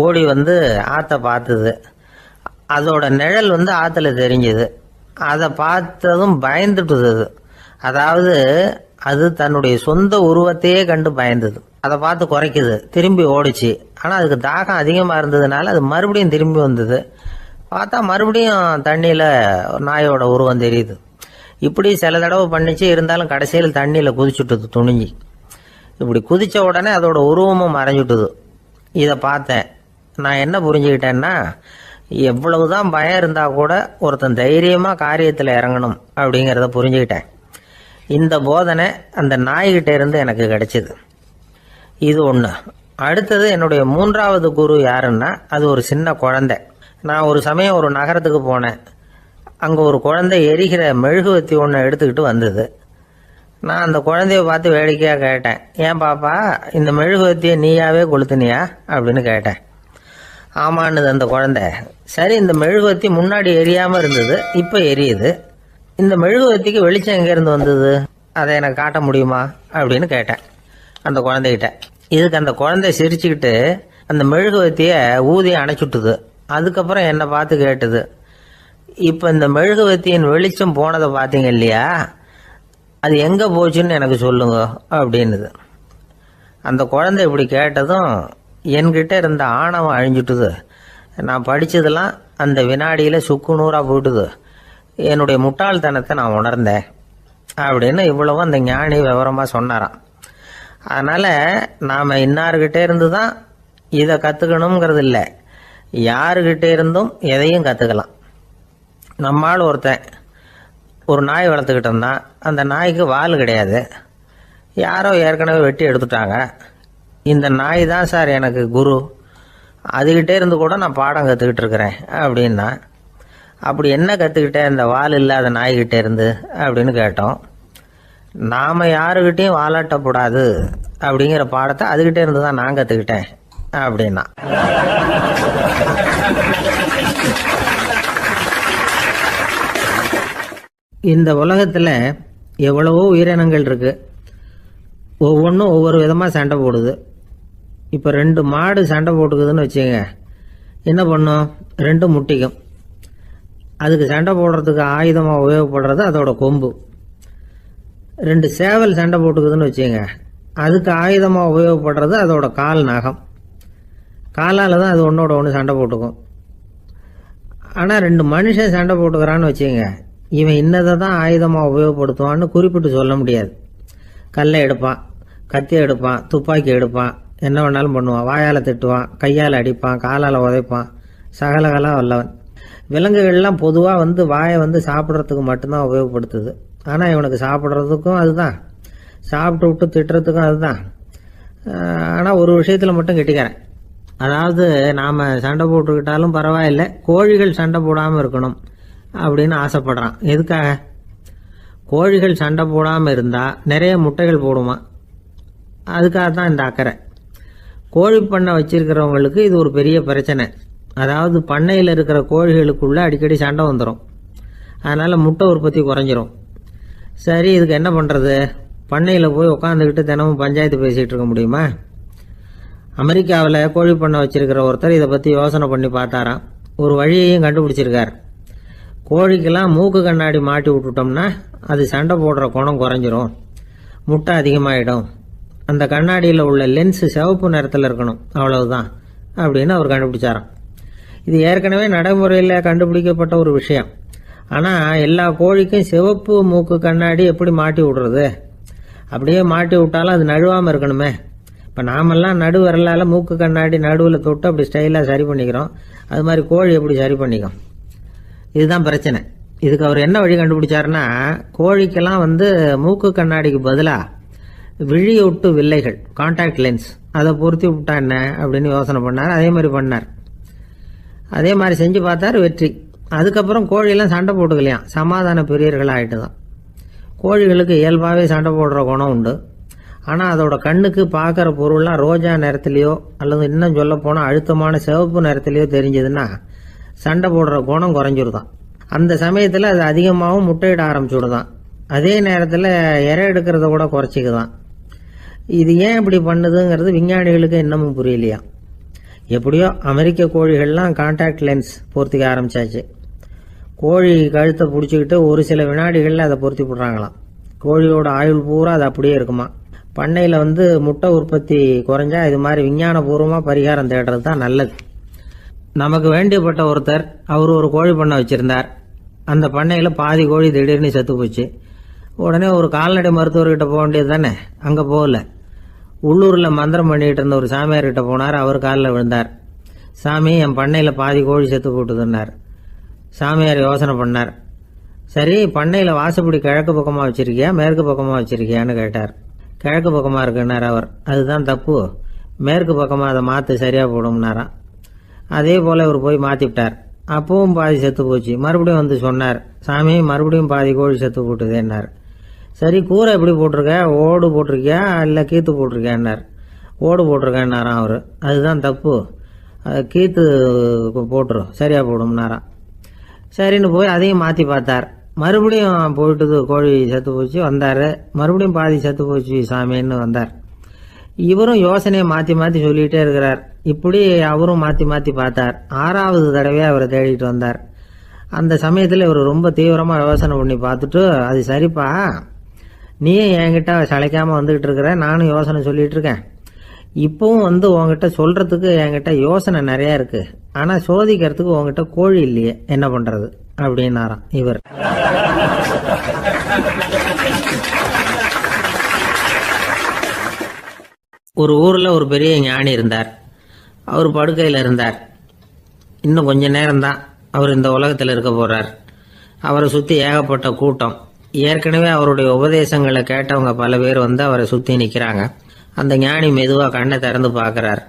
ஓடி வந்து ஆற்றை பார்த்துது. அதோட நிழல் வந்து ஆற்றுல தெரிஞ்சுது. அதை பார்த்ததும் பயந்துட்டுது. அதாவது அது தன்னுடைய சொந்த உருவத்தையே கண்டு பயந்தது. அதை பார்த்து குறைக்குது, திரும்பி ஓடிச்சு. ஆனால் அதுக்கு தாகம் அதிகமாக இருந்ததுனால அது மறுபடியும் திரும்பி வந்தது. பார்த்தா மறுபடியும் தண்ணியில் நாயோட உருவம் தெரியுது. இப்படி சில தடவை பண்ணிச்சு. இருந்தாலும் கடைசியில் தண்ணியில் குதிச்சுட்டுது துணிஞ்சி. இப்படி குதித்த உடனே அதோட உருவமும் மறைஞ்சுட்டுது. இதை பார்த்தேன். நான் என்ன புரிஞ்சுக்கிட்டேன்னா, எவ்வளவுதான் பயம் இருந்தால் கூட ஒருத்தன் தைரியமாக காரியத்தில் இறங்கணும் அப்படிங்கிறத புரிஞ்சுக்கிட்டேன். இந்த போதனை அந்த நாய்கிட்ட இருந்து எனக்கு கிடைச்சிது. இது ஒன்று. அடுத்தது என்னுடைய 3வது குரு யாருன்னா அது ஒரு சின்ன குழந்தை. நான் ஒரு சமயம் ஒரு நகரத்துக்கு போனேன். அங்கே ஒரு குழந்தை எரிகிற மெழுகுவத்தி ஒன்று எடுத்துக்கிட்டு வந்தது. நான் அந்த குழந்தைய பார்த்து வேடிக்கையாக கேட்டேன், ஏன் பாப்பா, இந்த மெழுகுவத்தியை நீயாவே கொளுத்துனியா அப்படின்னு கேட்டேன். ஆமான்னுது அந்த குழந்தை. சரி, இந்த மெழுகுவத்தி முன்னாடி எரியாமல் இருந்தது, இப்போ எரியுது. இந்த மெழுகுவத்திக்கு வெளிச்சம் எங்கேருந்து வந்தது, அதை எனக்கு காட்ட முடியுமா அப்படின்னு கேட்டேன் அந்த குழந்தைகிட்ட. இதுக்கு அந்த குழந்தை சிரிச்சுக்கிட்டு அந்த மெழுகுவத்தியை ஊதி அணைச்சுட்டுது. அதுக்கப்புறம் என்னை பார்த்து கேட்டுது, இப்போ இந்த மெழுகுவத்தியின் வெளிச்சம் போனதை பார்த்தீங்க இல்லையா, அது எங்கே போச்சுன்னு எனக்கு சொல்லுங்க அப்படின்னுது. அந்த குழந்தை இப்படி கேட்டதும் என்கிட்ட இருந்த ஆணவம் அழிஞ்சுட்டுது. நான் படித்ததெல்லாம் அந்த வினாடியில் சுக்கு நூறாக போயிட்டுது. என்னுடைய முட்டாள்தனத்தை நான் உணர்ந்தேன் அப்படின்னு இவ்வளவும் அந்த ஞானி விவரமாக சொன்னாராம். அதனால் நாம் இன்னார்கிட்டே இருந்து தான் இதை கற்றுக்கணுங்கிறது இல்லை, யாருக்கிட்டே இருந்தும் எதையும் கற்றுக்கலாம். நம்மால் ஒருத்தன் ஒரு நாய் வளர்த்துக்கிட்டு இருந்தான். அந்த நாய்க்கு வால் கிடையாது. யாரோ ஏற்கனவே வெட்டி எடுத்துட்டாங்க. இந்த நாய் தான் சார் எனக்கு குரு, அதுகிட்டே இருந்து கூட நான் பாடம் கற்றுக்கிட்டு இருக்கிறேன் அப்படின்னா. அப்படி என்ன கற்றுக்கிட்டேன் இந்த வால் இல்லாத நாய்கிட்டே இருந்து அப்படின்னு கேட்டோம். நாம் யாருக்கிட்டையும் வாலாட்டக்கூடாது அப்படிங்கிற பாடத்தை அதுகிட்டே இருந்து தான் நான் கற்றுக்கிட்டேன் அப்படின்னா. இந்த உலகத்தில் எவ்வளவோ உயிரினங்கள் இருக்கு. ஒவ்வொன்றும் ஒவ்வொரு விதமாக சண்டை போடுது. இப்போ 2 மாடு சண்டை போட்டுக்குதுன்னு வச்சுங்க, என்ன பண்ணும்? 2 முட்டிக்கும். அதுக்கு சண்டை போடுறதுக்கு ஆயுதமாக உபயோகப்படுறது அதோட கொம்பு. 2 சேவல் சண்டை போட்டுக்குதுன்னு வச்சுங்க, அதுக்கு ஆயுதமாக உபயோகப்படுறது அதோட கால் நகம். காலால் தான் அது ஒன்றோட ஒன்று சண்டை போட்டுக்கும். ஆனால் 2 மனுஷன் சண்டை போட்டுக்கிறான்னு வச்சுங்க, இவன் இன்னதை தான் ஆயுதமாக உபயோகப்படுத்துவான்னு குறிப்பிட்டு சொல்ல முடியாது. கல்லை எடுப்பான், கத்தி எடுப்பான், துப்பாக்கி எடுப்பான், என்ன வேணாலும் பண்ணுவான். வாயால் திட்டுவான், கையால் அடிப்பான், காலால் உதைப்பான், சகலகலா வல்லவன். விலங்குகள்லாம் பொதுவாக வாயை சாப்பிட்றதுக்கு மட்டும்தான் உபயோகப்படுத்துது. ஆனால் இவனுக்கு சாப்பிட்றதுக்கும் அதுதான், சாப்பிட்டு விட்டு திட்டுறதுக்கும் அதுதான். ஆனால் ஒரு விஷயத்தில் மட்டும் கெட்டிக்கிறேன். அதாவது நாம் சண்டை போட்டுக்கிட்டாலும் பரவாயில்லை, கோழிகள் சண்டை போடாமல் இருக்கணும் அப்படின்னு ஆசைப்படுறான். எதுக்காக? கோழிகள் சண்டை போடாமல் இருந்தால் நிறைய முட்டைகள் போடுமா, அதுக்காக தான் இந்த அக்கறை. கோழி பண்ணை வச்சிருக்கிறவங்களுக்கு இது ஒரு பெரிய பிரச்சனை. அதாவது பண்ணையில் இருக்கிற கோழிகளுக்குள்ளே அடிக்கடி சண்டை வந்துடும். அதனால் முட்டை உற்பத்தி குறைஞ்சிரும். சரி, இதுக்கு என்ன பண்ணுறது? பண்ணையில் போய் உட்காந்துக்கிட்டு தினமும் பஞ்சாயத்து பேசிகிட்டு இருக்க முடியுமா? அமெரிக்காவில் கோழி பண்ணை வச்சிருக்கிற ஒருத்தர் இதை பற்றி யோசனை பண்ணி பார்த்தாராம். ஒரு வழியையும் கண்டுபிடிச்சிருக்கார். கோழிக்கெல்லாம் மூக்கு கண்ணாடி மாட்டி விட்டுட்டோம்னா அது சண்டை போடுற குணம் குறைஞ்சிரும், முட்டை அதிகமாகிடும். அந்த கண்ணாடியில் உள்ள லென்ஸு சிவப்பு நிறத்தில் இருக்கணும், அவ்வளவுதான் அப்படின்னு அவர் கண்டுபிடிச்சாராம். இது ஏற்கனவே நடைமுறையில் கண்டுபிடிக்கப்பட்ட ஒரு விஷயம். ஆனால் எல்லா கோழிக்கும் சிவப்பு மூக்கு கண்ணாடி எப்படி மாட்டி விடுறது? அப்படியே மாட்டி விட்டாலும் அது நழுவாமல் இருக்கணுமே. இப்போ நாமெல்லாம் நடு வரலால் மூக்கு கண்ணாடி நடுவில் தொட்டு அப்படி ஸ்டைலாக சரி பண்ணிக்கிறோம். அது மாதிரி கோழி எப்படி சரி பண்ணிக்கும்? இதுதான் பிரச்சனை. இதுக்கு அவர் என்ன வழி கண்டுபிடிச்சாருன்னா, கோழிக்கெல்லாம் மூக்கு கண்ணாடிக்கு பதிலாக விழியொட்டு வில்லைகள், கான்டாக்ட் லென்ஸ், அதை பொருத்தி விட்டா என்ன அப்படின்னு யோசனை பண்ணார். அதே மாதிரி பண்ணார். அதே மாதிரி செஞ்சு பார்த்தார், வெற்றி. அதுக்கப்புறம் கோழியெல்லாம் சண்டை போட்டுக்கலையாம், சமாதான பிரியர்கள் ஆகிட்டு தான். கோழிகளுக்கு இயல்பாகவே சண்டை போடுற குணம் உண்டு. ஆனால் அதோட கண்ணுக்கு பார்க்குற பொருள்லாம் ரோஜா நிறத்துலையோ அல்லது இன்னும் சொல்ல போனால் அழுத்தமான சிவப்பு நிறத்துலையோ தெரிஞ்சதுன்னா சண்டை போடுற குணம் குறைஞ்சிருதான். அந்த சமயத்தில் அது அதிகமாகவும் முட்டையிட ஆரம்பிச்சுடுதான். அதே நேரத்தில் இறை எடுக்கிறத கூட குறைச்சிக்குதான். இது ஏன் இப்படி பண்ணுதுங்கிறது விஞ்ஞானிகளுக்கு இன்னமும் புரியலையா. எப்படியோ அமெரிக்க கோழிகள்லாம் கான்டாக்ட் லென்ஸ் பொருத்திக்க ஆரம்பிச்சாச்சு. கோழி கழுத்தை பிடிச்சிக்கிட்டு ஒரு சில வினாடிகளில் அதை பொருத்தி விட்றாங்களாம். கோழியோட ஆயுள் பூரா அது அப்படியே இருக்குமா. பண்ணையில் முட்டை உற்பத்தி குறைஞ்சா இது மாதிரி விஞ்ஞானபூர்வமாக பரிகாரம் தேடுறது தான் நல்லது. நமக்கு வேண்டியப்பட்ட ஒருத்தர், அவர் ஒரு கோழி பண்ணை வச்சுருந்தார். அந்த பண்ணையில் பாதி கோழி திடீர்னு செத்து போச்சு. உடனே ஒரு கால்நடை மருத்துவர்கிட்ட போக வேண்டியது தானே. அங்கே போகல, உள்ளூரில் மந்திரம் பண்ணிகிட்டு இருந்த ஒரு சாமியார்கிட்ட போனார். அவர் காலில் விழுந்தார். சாமி, என் பண்ணையில் பாதி கோழி செத்து போட்டுதுன்னார். சாமியார் யோசனை பண்ணார். சரி, பண்ணையில் வாசப்படி கிழக்கு பக்கமாக வச்சுருக்கியா மேற்கு பக்கமாக வச்சுருக்கியான்னு கேட்டார். கிழக்கு பக்கமாக இருக்குன்னார் அவர். அதுதான் தப்பு, மேற்கு பக்கமாக அதை மாற்று சரியாக போடும்னாராம். அதே போல் இவர் போய் மாற்றிவிட்டார். அப்பவும் பாதி செத்து போச்சு. மறுபடியும் சொன்னார், சாமி மறுபடியும் பாதி கோழி செத்து போட்டுதேன்னார். சரி, கூரை எப்படி போட்டிருக்க? ஓடு போட்டிருக்கியா இல்லை கீத்து போட்டிருக்கியான்னார். ஓடு போட்டிருக்கேன்னாராம் அவர். அதுதான் தப்பு, கீத்து போட்டுரும் சரியாக போடும்னாராம். சரின்னு போய் அதையும் மாற்றி பார்த்தார். மறுபடியும் போயிட்டுது, கோழி செத்து போச்சு. வந்தார், மறுபடியும் பாதி செத்து போச்சு சாமின்னு வந்தார். இவரும் யோசனையை மாற்றி மாற்றி சொல்லிகிட்டே இருக்கிறார். இப்படி அவரும் மாற்றி மாற்றி பார்த்தார். 6வது தடவையாக அவரை தேடிட்டு வந்தார். அந்த சமயத்தில் இவர் ரொம்ப தீவிரமாக யோசனை பண்ணி பார்த்துட்டு, அது சரிப்பா, நீயும் என்கிட்ட சளைக்காமல் வந்துக்கிட்டு இருக்கிற, நானும் யோசனை சொல்லிகிட்டு இருக்கேன். இப்பவும் உங்ககிட்ட சொல்கிறதுக்கு என்கிட்ட யோசனை நிறையா இருக்குது. ஆனால் சோதிக்கிறதுக்கு உங்ககிட்ட கோழி இல்லையே, என்ன பண்ணுறது அப்படின்னாராம் இவர். ஒரு ஊரில் ஒரு பெரிய ஞானி இருந்தார். அவர் படுக்கையில் இருந்தார். இன்னும் கொஞ்ச நேரம்தான் அவர் இந்த உலகத்தில் இருக்க போகிறார். அவரை சுற்றி ஏகப்பட்ட கூட்டம். ஏற்கனவே அவருடைய உபதேசங்களை கேட்டவங்க பல பேர் அவரை சுற்றி நிற்கிறாங்க. அந்த ஞானி மெதுவாக கண்ணை திறந்து பார்க்குறார்.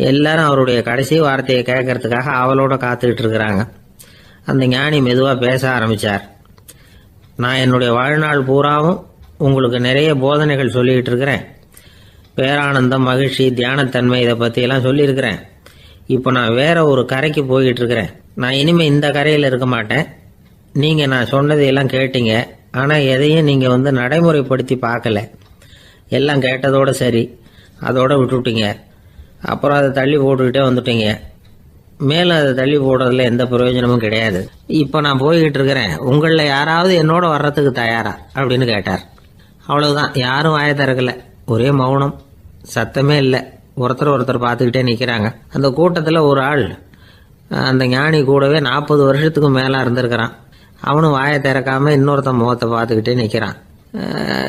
எல்லாரும் அவருடைய கடைசி வார்த்தையை கேட்கறதுக்காக அவளோட காத்துக்கிட்டு இருக்கிறாங்க. அந்த ஞானி மெதுவாக பேச ஆரம்பித்தார். நான் என்னுடைய வாழ்நாள் பூராவும் உங்களுக்கு நிறைய போதனைகள் சொல்லிக்கிட்டு இருக்கிறேன். பேரானந்தம், மகிழ்ச்சி, தியானத்தன்மை இதை பற்றியெல்லாம் சொல்லியிருக்கிறேன். இப்போ நான் வேற ஒரு கரைக்கு போய்கிட்டு இருக்கிறேன். நான் இனிமேல் இந்த கரையில் இருக்க மாட்டேன். நீங்கள் நான் சொன்னதையெல்லாம் கேட்டீங்க, ஆனால் எதையும் நீங்கள் நடைமுறைப்படுத்தி பார்க்கல. எல்லாம் கேட்டதோடு சரி, அதோட விட்டுவிட்டீங்க. அப்புறம் அதை தள்ளி போட்டுக்கிட்டே வந்துட்டீங்க. மேலும் அதை தள்ளி போடுறதுல எந்த பிரயோஜனமும் கிடையாது. இப்போ நான் போய்கிட்டு இருக்கிறேன். உங்களில் யாராவது என்னோட வர்றதுக்கு தயாரா அப்படின்னு கேட்டார். அவ்வளவுதான். யாரும் வாயை திறக்கல. ஒரே மௌனம், சத்தமே இல்லை. ஒருத்தர் பார்த்துக்கிட்டே நிற்கிறாங்க. அந்த கூட்டத்தில் ஒரு ஆள் அந்த ஞானி கூடவே 40 வருஷத்துக்கு மேலே இருந்திருக்கிறான். அவனும் வாயை திறக்காம இன்னொருத்தன் முகத்தை பார்த்துக்கிட்டே நிற்கிறான்.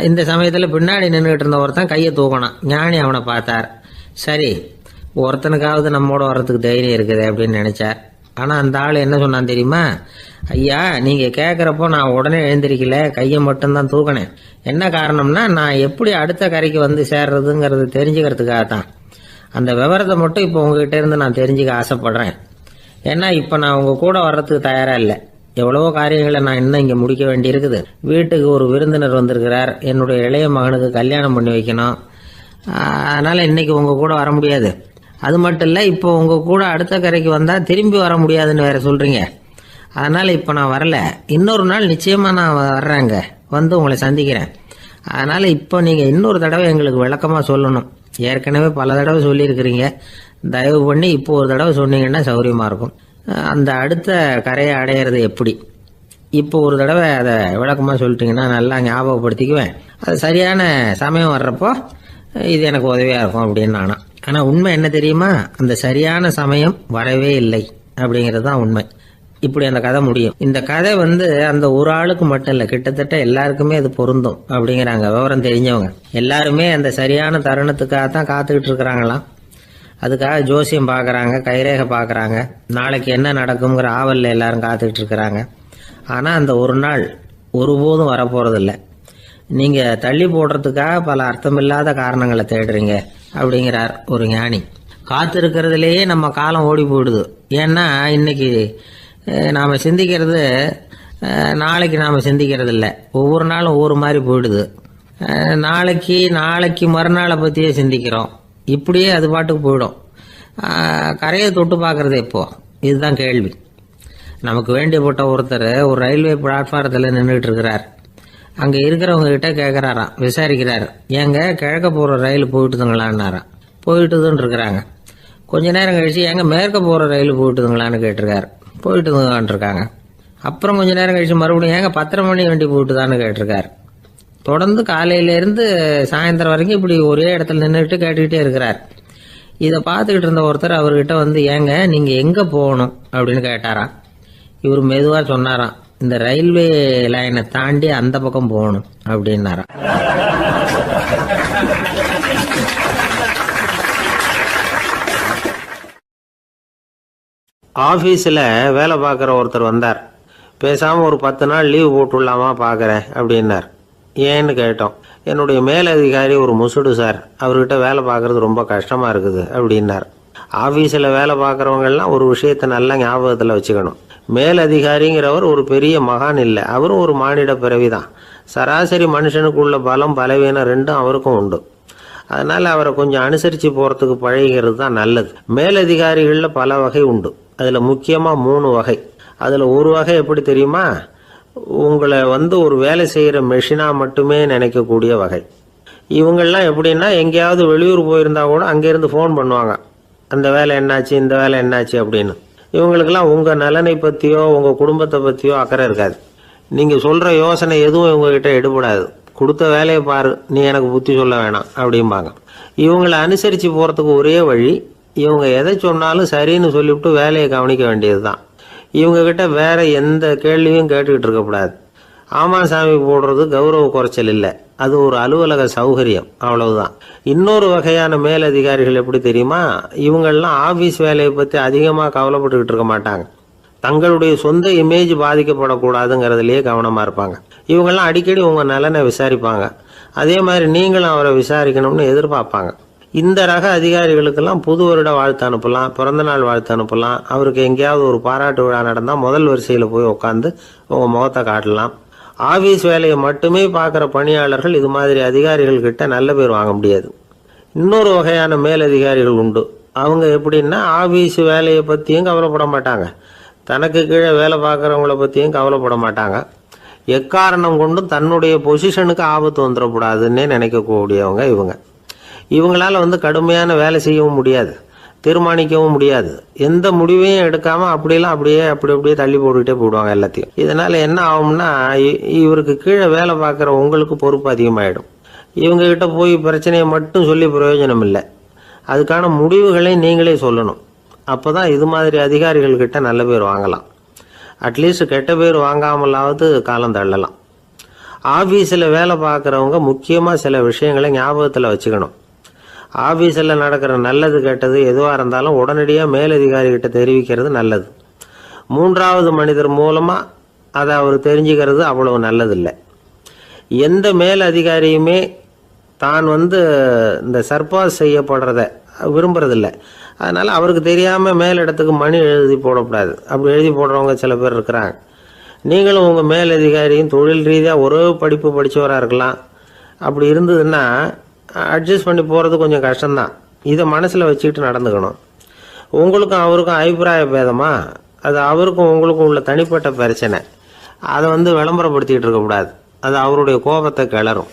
இந்த சமயத்தில் பின்னாடி நின்றுகிட்டு இருந்த ஒருத்தன் கையை தூக்கினான். ஞானி அவனை பார்த்தார். சரி, ஒருத்தனுக்காவது நம்மோட வர்றதுக்கு தைரியம் இருக்குது அப்படின்னு நினைச்சார். ஆனால் அந்த ஆள் என்ன சொன்னான் தெரியுமா? ஐயா, நீங்கள் கேட்குறப்போ நான் உடனே எழுந்திருக்கல, கையை மட்டும்தான் தூக்கினேன். என்ன காரணம்னா, நான் எப்படி அடுத்த கரைக்கு வந்து சேர்றதுங்கிறது தெரிஞ்சுக்கிறதுக்காக தான். அந்த விவரத்தை மட்டும் இப்போ உங்ககிட்ட இருந்து நான் தெரிஞ்சுக்க ஆசைப்படுறேன். ஏன்னா இப்போ நான் உங்கள் கூட வர்றதுக்கு தயாராக இல்லை. எவ்வளவோ காரியங்களை நான் இன்னும் இங்கே முடிக்க வேண்டியிருக்குது. வீட்டுக்கு ஒரு விருந்தினர் வந்திருக்கிறார். என்னுடைய இளைய மகனுக்கு கல்யாணம் பண்ணி வைக்கணும். அதனால் இன்னைக்கு உங்கள் கூட வர முடியாது. அது மட்டும் இல்லை, இப்போ உங்கள் கூட அடுத்த கரைக்கு வந்தால் திரும்பி வர முடியாதுன்னு வேற சொல்கிறீங்க. அதனால் இப்போ நான் வரல. இன்னொரு நாள் நிச்சயமாக நான் வர்றேங்க, வந்து உங்களை சந்திக்கிறேன். அதனால் இப்போ நீங்கள் இன்னொரு தடவை எங்களுக்கு விளக்கமாக சொல்லணும். ஏற்கனவே பல தடவை சொல்லியிருக்கிறீங்க. தயவு பண்ணி இப்போ ஒரு தடவை சொன்னீங்கன்னா சௌகரியமாக இருக்கும். அந்த அடுத்த கரையை அடையிறது எப்படி? இப்போ ஒரு தடவை அதை விளக்கமாக சொல்லிட்டீங்கன்னா நல்லா ஞாபகப்படுத்திக்குவேன். அது சரியான சமயம் வர்றப்போ இது எனக்கு உதவியாக இருக்கும் அப்படின்னு நானா. ஆனால் உண்மை என்ன தெரியுமா? அந்த சரியான சமயம் வரவே இல்லை அப்படிங்கிறது தான் உண்மை. இப்படி அந்த கதை முடியும். இந்த கதை அந்த ஒரு ஆளுக்கு மட்டும் இல்லை, கிட்டத்தட்ட எல்லாருக்குமே அது பொருந்தும் அப்படிங்கிறாங்க விவரம் தெரிஞ்சவங்க. எல்லாருமே அந்த சரியான தருணத்துக்காக தான் காத்துக்கிட்டு இருக்கிறாங்களாம். அதுக்காக ஜோசியம் பார்க்குறாங்க, கைரேகை பார்க்குறாங்க. நாளைக்கு என்ன நடக்குங்கிற ஆவலில் எல்லாரும் காத்துக்கிட்டு இருக்கிறாங்க. ஆனால் அந்த ஒரு நாள் ஒருபோதும் வரப்போகிறதில்ல. நீங்கள் தள்ளி போடுறதுக்காக பல அர்த்தமில்லாத காரணங்களை தேடுறீங்க அப்படிங்கிறார் ஒரு ஞானி. காத்திருக்கிறதுலேயே நம்ம காலம் ஓடி போயிடுது. ஏன்னா இன்னைக்கு நாம் சிந்திக்கிறது நாளைக்கு நாம் சிந்திக்கிறது இல்லை. ஒவ்வொரு நாளும் ஒவ்வொரு மாதிரி போயிடுது. நாளைக்கு மறுநாளை பற்றியே சிந்திக்கிறோம். இப்படியே அது பாட்டுக்கு போயிடும். கரையை தொட்டு பார்க்குறது எப்போ? இதுதான் கேள்வி. நமக்கு வேண்டியப்பட்ட ஒருத்தர் ஒரு ரயில்வே பிளாட்ஃபாரத்தில் நின்றுட்டு இருக்கிறார். அங்கே இருக்கிறவங்க கிட்ட கேட்குறாராம், விசாரிக்கிறார். ஏங்க கிழக்க போகிற ரயில் போயிட்டுதுங்களான்னாராம். போயிட்டுதுன்னு இருக்கிறாங்க. கொஞ்ச நேரம் கழிச்சு, ஏங்க மேற்க போகிற ரயில் போயிட்டுதுங்களான்னு கேட்டிருக்காரு. போயிட்டுதுங்களான் இருக்காங்க. அப்புறம் கொஞ்ச நேரம் கழிச்சு மறுபடியும் ஏங்க 10:30 மணி வண்டி போயிட்டுதான்னு கேட்டிருக்காரு. தொடர்ந்து காலையிலேருந்து சாயந்தரம் வரைக்கும் இப்படி ஒரே இடத்துல நின்றுட்டு கேட்டுக்கிட்டே இருக்கிறார். இதை பார்த்துக்கிட்டு இருந்த ஒருத்தர் அவர்கிட்ட ஏங்க நீங்கள் எங்கே போகணும் அப்படின்னு கேட்டாராம். இவர் மெதுவாக சொன்னாராம், இந்த ரயில்வே லைனை தாண்டி அந்த பக்கம் போகணும் அப்படின்னாராம். ஆஃபீஸில் வேலை பார்க்குற ஒருத்தர் வந்தார். பேசாமல் ஒரு 10 நாள் லீவு போட்டுடலாமா பார்க்குறேன் அப்படின்னார். ஏன்னு கேட்டோம். என்னுடைய மேலதிகாரி ஒரு முசுடு சார், அவர்கிட்ட வேலை பார்க்குறது ரொம்ப கஷ்டமாக இருக்குது அப்படின்னார். ஆஃபீஸில் வேலை பார்க்குறவங்கெல்லாம் ஒரு விஷயத்தை நல்லா ஞாபகத்தில் வச்சுக்கணும். மேலதிகாரிங்கிறவர் ஒரு பெரிய மகான் இல்லை, அவரும் ஒரு மானிட பிறவி தான். சராசரி மனுஷனுக்குள்ள பலம் பலவீனம் ரெண்டும் அவருக்கும் உண்டு. அதனால் அவரை கொஞ்சம் அனுசரித்து போகிறதுக்கு பழகிறது தான் நல்லது. மேலதிகாரிகளில் பல வகை உண்டு. அதில் முக்கியமாக 3 வகை. அதில் ஒரு வகை எப்படி தெரியுமா? உங்களை ஒரு வேலை செய்கிற மெஷினாக மட்டுமே நினைக்கக்கூடிய வகை. இவங்கெல்லாம் எப்படின்னா, எங்கேயாவது வெளியூர் போயிருந்தா கூட அங்கேருந்து ஃபோன் பண்ணுவாங்க, அந்த வேலை என்னாச்சு, இந்த வேலை என்னாச்சு அப்படின்னு. இவங்களுக்கெல்லாம் உங்கள் நலனை பற்றியோ உங்கள் குடும்பத்தை பற்றியோ அக்கறை இருக்காது. நீங்கள் சொல்கிற யோசனை எதுவும் இவங்ககிட்ட எடுபடாது. கொடுத்த வேலையை பாரு, நீ எனக்கு புத்தி சொல்ல வேணாம் அப்படிம்பாங்க. இவங்களை அனுசரித்து போகிறதுக்கு ஒரே வழி, இவங்க எதை சொன்னாலும் சரின்னு சொல்லிவிட்டு வேலையை கவனிக்க வேண்டியது தான். இவங்ககிட்ட வேற எந்த கேள்வியும் கேட்டுக்கிட்டு இருக்கக்கூடாது. ஆமா சாமி போடுறது கௌரவ குறைச்சல் இல்லை, அது ஒரு அலுவலக சௌகரியம், அவ்வளவுதான். இன்னொரு வகையான மேலதிகாரிகள் எப்படி தெரியுமா? இவங்கெல்லாம் ஆபீஸ் வேலையை பற்றி அதிகமாக கவலைப்பட்டுக்கிட்டு இருக்க மாட்டாங்க. தங்களுடைய சொந்த இமேஜ் பாதிக்கப்படக்கூடாதுங்கிறதுலேயே கவனமாக இருப்பாங்க. இவங்கெல்லாம் அடிக்கடி உங்கள் நலனை விசாரிப்பாங்க. அதே மாதிரி நீங்களும் அவரை விசாரிக்கணும்னு எதிர்பார்ப்பாங்க. இந்த ரக அதிகாரிகளுக்கெல்லாம் புது வருட வாழ்த்து அனுப்பலாம், பிறந்தநாள் வாழ்த்து அனுப்பலாம். அவருக்கு எங்கேயாவது ஒரு பாராட்டு விழா நடந்தால் முதல் வரிசையில் போய் உட்காந்து உங்கள் முகத்தை காட்டலாம். ஆஃபீஸ் வேலையை மட்டுமே பார்க்குற பணியாளர்கள் இது மாதிரி அதிகாரிகள் கிட்ட நல்ல பேர் வாங்க முடியாது. இன்னொரு வகையான மேலதிகாரிகள் உண்டு. அவங்க எப்படின்னா ஆபீஸ் வேலையை பற்றியும் கவலைப்பட மாட்டாங்க, தனக்கு கீழே வேலை பார்க்குறவங்கள பற்றியும் கவலைப்பட மாட்டாங்க. எக்காரணம் கொண்டும் தன்னுடைய பொசிஷனுக்கு ஆபத்து வந்துடக்கூடாதுன்னே நினைக்கக்கூடியவங்க இவங்க. இவங்களால கடுமையான வேலை செய்யவும் முடியாது, தீர்மானிக்கவும் முடியாது. எந்த முடிவையும் எடுக்காம அப்படியே தள்ளி போட்டுக்கிட்டே போடுவாங்க எல்லாத்தையும். இதனால என்ன ஆகும்னா, இவருக்கு கீழே வேலை பார்க்குற உங்களுக்கு பொறுப்பு அதிகமாயிடும். இவங்க கிட்ட போய் பிரச்சனையை மட்டும் சொல்லி பிரயோஜனம் இல்லை, அதுக்கான முடிவுகளை நீங்களே சொல்லணும். அப்போதான் இது மாதிரி அதிகாரிகள் கிட்ட நல்ல பேர் வாங்கலாம், அட்லீஸ்ட் கெட்ட பேர் வாங்காமலாவது காலம் தள்ளலாம். ஆஃபீஸில் வேலை பார்க்குறவங்க முக்கியமாக சில விஷயங்களை ஞாபகத்தில் வச்சுக்கணும். ஆஃபீஸில் நடக்கிற நல்லது கெட்டது எதுவாக இருந்தாலும் உடனடியாக மேலதிகாரிகிட்ட தெரிவிக்கிறது நல்லது. மூன்றாவது மனிதர் மூலமாக அதை அவர் தெரிஞ்சுக்கிறது அவ்வளவு நல்லதில்லை. எந்த மேலதிகாரியுமே தான் இந்த சர்பாஸ் செய்யப்படுறத விரும்புறதில்லை. அதனால் அவருக்கு தெரியாமல் மேலிடத்துக்கு மணி எழுதி போடக்கூடாது. அப்படி எழுதி போடுறவங்க சில பேர் இருக்கிறாங்க. நீங்களும் உங்கள் மேலதிகாரியும் தொழில் ரீதியாக ஒரே படிப்பு படித்தவராக இருக்கலாம். அப்படி இருந்ததுன்னா அட்ஜஸ்ட் பண்ணி போகிறது கொஞ்சம் கஷ்டம்தான். இதை மனசில் வச்சுக்கிட்டு நடந்துக்கணும். உங்களுக்கும் அவருக்கும் அபிப்பிராய பேதமா, அது அவருக்கும் உங்களுக்கும் உள்ள தனிப்பட்ட பிரச்சனை. அதை விளம்பரப்படுத்திக்கிட்டு இருக்கக்கூடாது, அது அவருடைய கோபத்தை கிளறும்.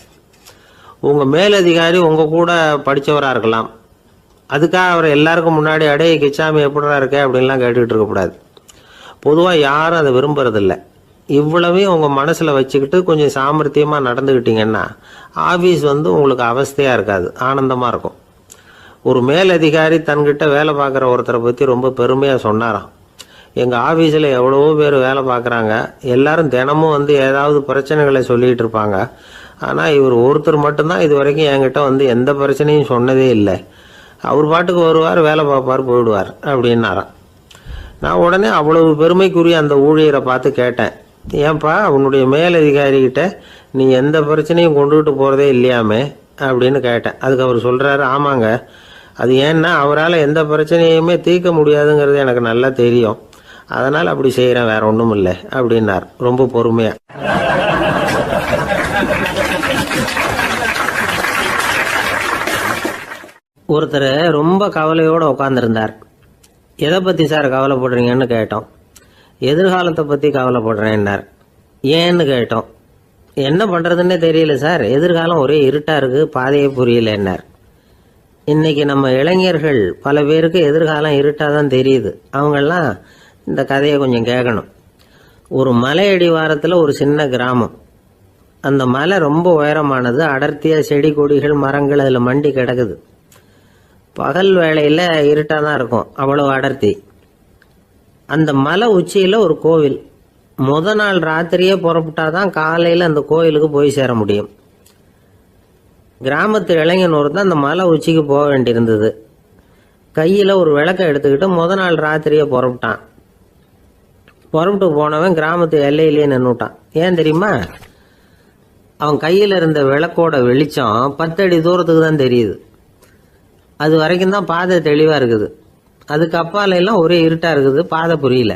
உங்கள் மேலதிகாரி உங்கள் கூட படித்தவராக இருக்கலாம், அதுக்காக அவர் எல்லாருக்கும் முன்னாடி அடைய கிச்சாமி எப்படிடா இருக்க அப்படின்லாம் கேட்டுக்கிட்டு இருக்கக்கூடாது. பொதுவாக யாரும் அதை விரும்புறதில்லை. இவ்வளவையும் உங்கள் மனசில் வச்சுக்கிட்டு கொஞ்சம் சாமர்த்தியமாக நடந்துக்கிட்டீங்கன்னா ஆஃபீஸ் உங்களுக்கு அவஸ்தையாக இருக்காது, ஆனந்தமாக இருக்கும். ஒரு மேலதிகாரி தன்கிட்ட வேலை பார்க்குற ஒருத்தரை பற்றி ரொம்ப பெருமையாக சொன்னாராம். எங்கள் ஆஃபீஸில் எவ்வளவோ பேர் வேலை பார்க்குறாங்க, எல்லாரும் தினமும் ஏதாவது பிரச்சனைகளை சொல்லிகிட்டு இருப்பாங்க. ஆனால் இவர் ஒருத்தர் மட்டும்தான் இது வரைக்கும் என்கிட்ட எந்த பிரச்சனையும் சொன்னதே இல்லை. அவர் பாட்டுக்கு வருவார், வேலை பார்ப்பார், போயிடுவார் அப்படின்னாராம். நான் உடனே அவ்வளவு பெருமைக்குரிய அந்த ஊழியரை பார்த்து கேட்டேன், ஏன்பா உன்னுடைய மேலதிகாரிகிட்ட நீ எந்த பிரச்சனையும் கொண்டுகிட்டு போகிறதே இல்லையாமே அப்படின்னு கேட்டேன். அதுக்கு அவர் சொல்கிறாரு, ஆமாங்க, அது ஏன்னா அவரால் எந்த பிரச்சனையுமே தீர்க்க முடியாதுங்கிறது எனக்கு நல்லா தெரியும், அதனால் அப்படி செய்கிறேன், வேற ஒன்றும் இல்லை அப்படின்னார் ரொம்ப பொறுமையாக. ஒருத்தர் ரொம்ப கவலையோடு உட்காந்துருந்தார். எதை பற்றி சார் கவலைப்படுறீங்கன்னு கேட்டோம். எதிர்காலத்தை பற்றி கவலைப்படுறேன்னார். ஏன்னு கேட்டோம். என்ன பண்ணுறதுன்னே தெரியல சார், எதிர்காலம் ஒரே இருட்டாக இருக்குது, பாதையே புரியலன்னார். இன்னைக்கு நம்ம இளைஞர்கள் பல பேருக்கு எதிர்காலம் இருட்டாக தான் தெரியுது. அவங்கெல்லாம் இந்த கதையை கொஞ்சம் கேட்கணும். ஒரு மலை அடிவாரத்தில் ஒரு சின்ன கிராமம். அந்த மலை ரொம்ப உயரமானது, அடர்த்தியாக செடி கொடிகள் மரங்கள் அதில் மண்டி கிடக்குது. பகல் வேளையில் இருட்டாக தான் இருக்கும், அவ்வளோ அடர்த்தி. அந்த மலை உச்சியில் ஒரு கோவில். நாள் ராத்திரியே புறப்பட்டாதான் காலையில் அந்த கோயிலுக்கு போய் சேர முடியும். கிராமத்து இளைஞன் ஒருத்தன் அந்த மலை உச்சிக்கு போக வேண்டியிருந்தது. கையில் ஒரு விளக்கை எடுத்துக்கிட்டு நாள் ராத்திரியே புறப்பட்டான். புறப்பட்டு போனவன் கிராமத்து எல்லையிலேயே நின்றுட்டான். ஏன் தெரியுமா? அவன் கையில் இருந்த விளக்கோட வெளிச்சம் 10 அடி தூரத்துக்கு தான் தெரியுது. அது வரைக்கும் தான் பாதை தெளிவாக இருக்குது. அதுக்கு அப்பால எல்லாம் ஒரே இருட்டாக இருக்குது, பாதை புரியல.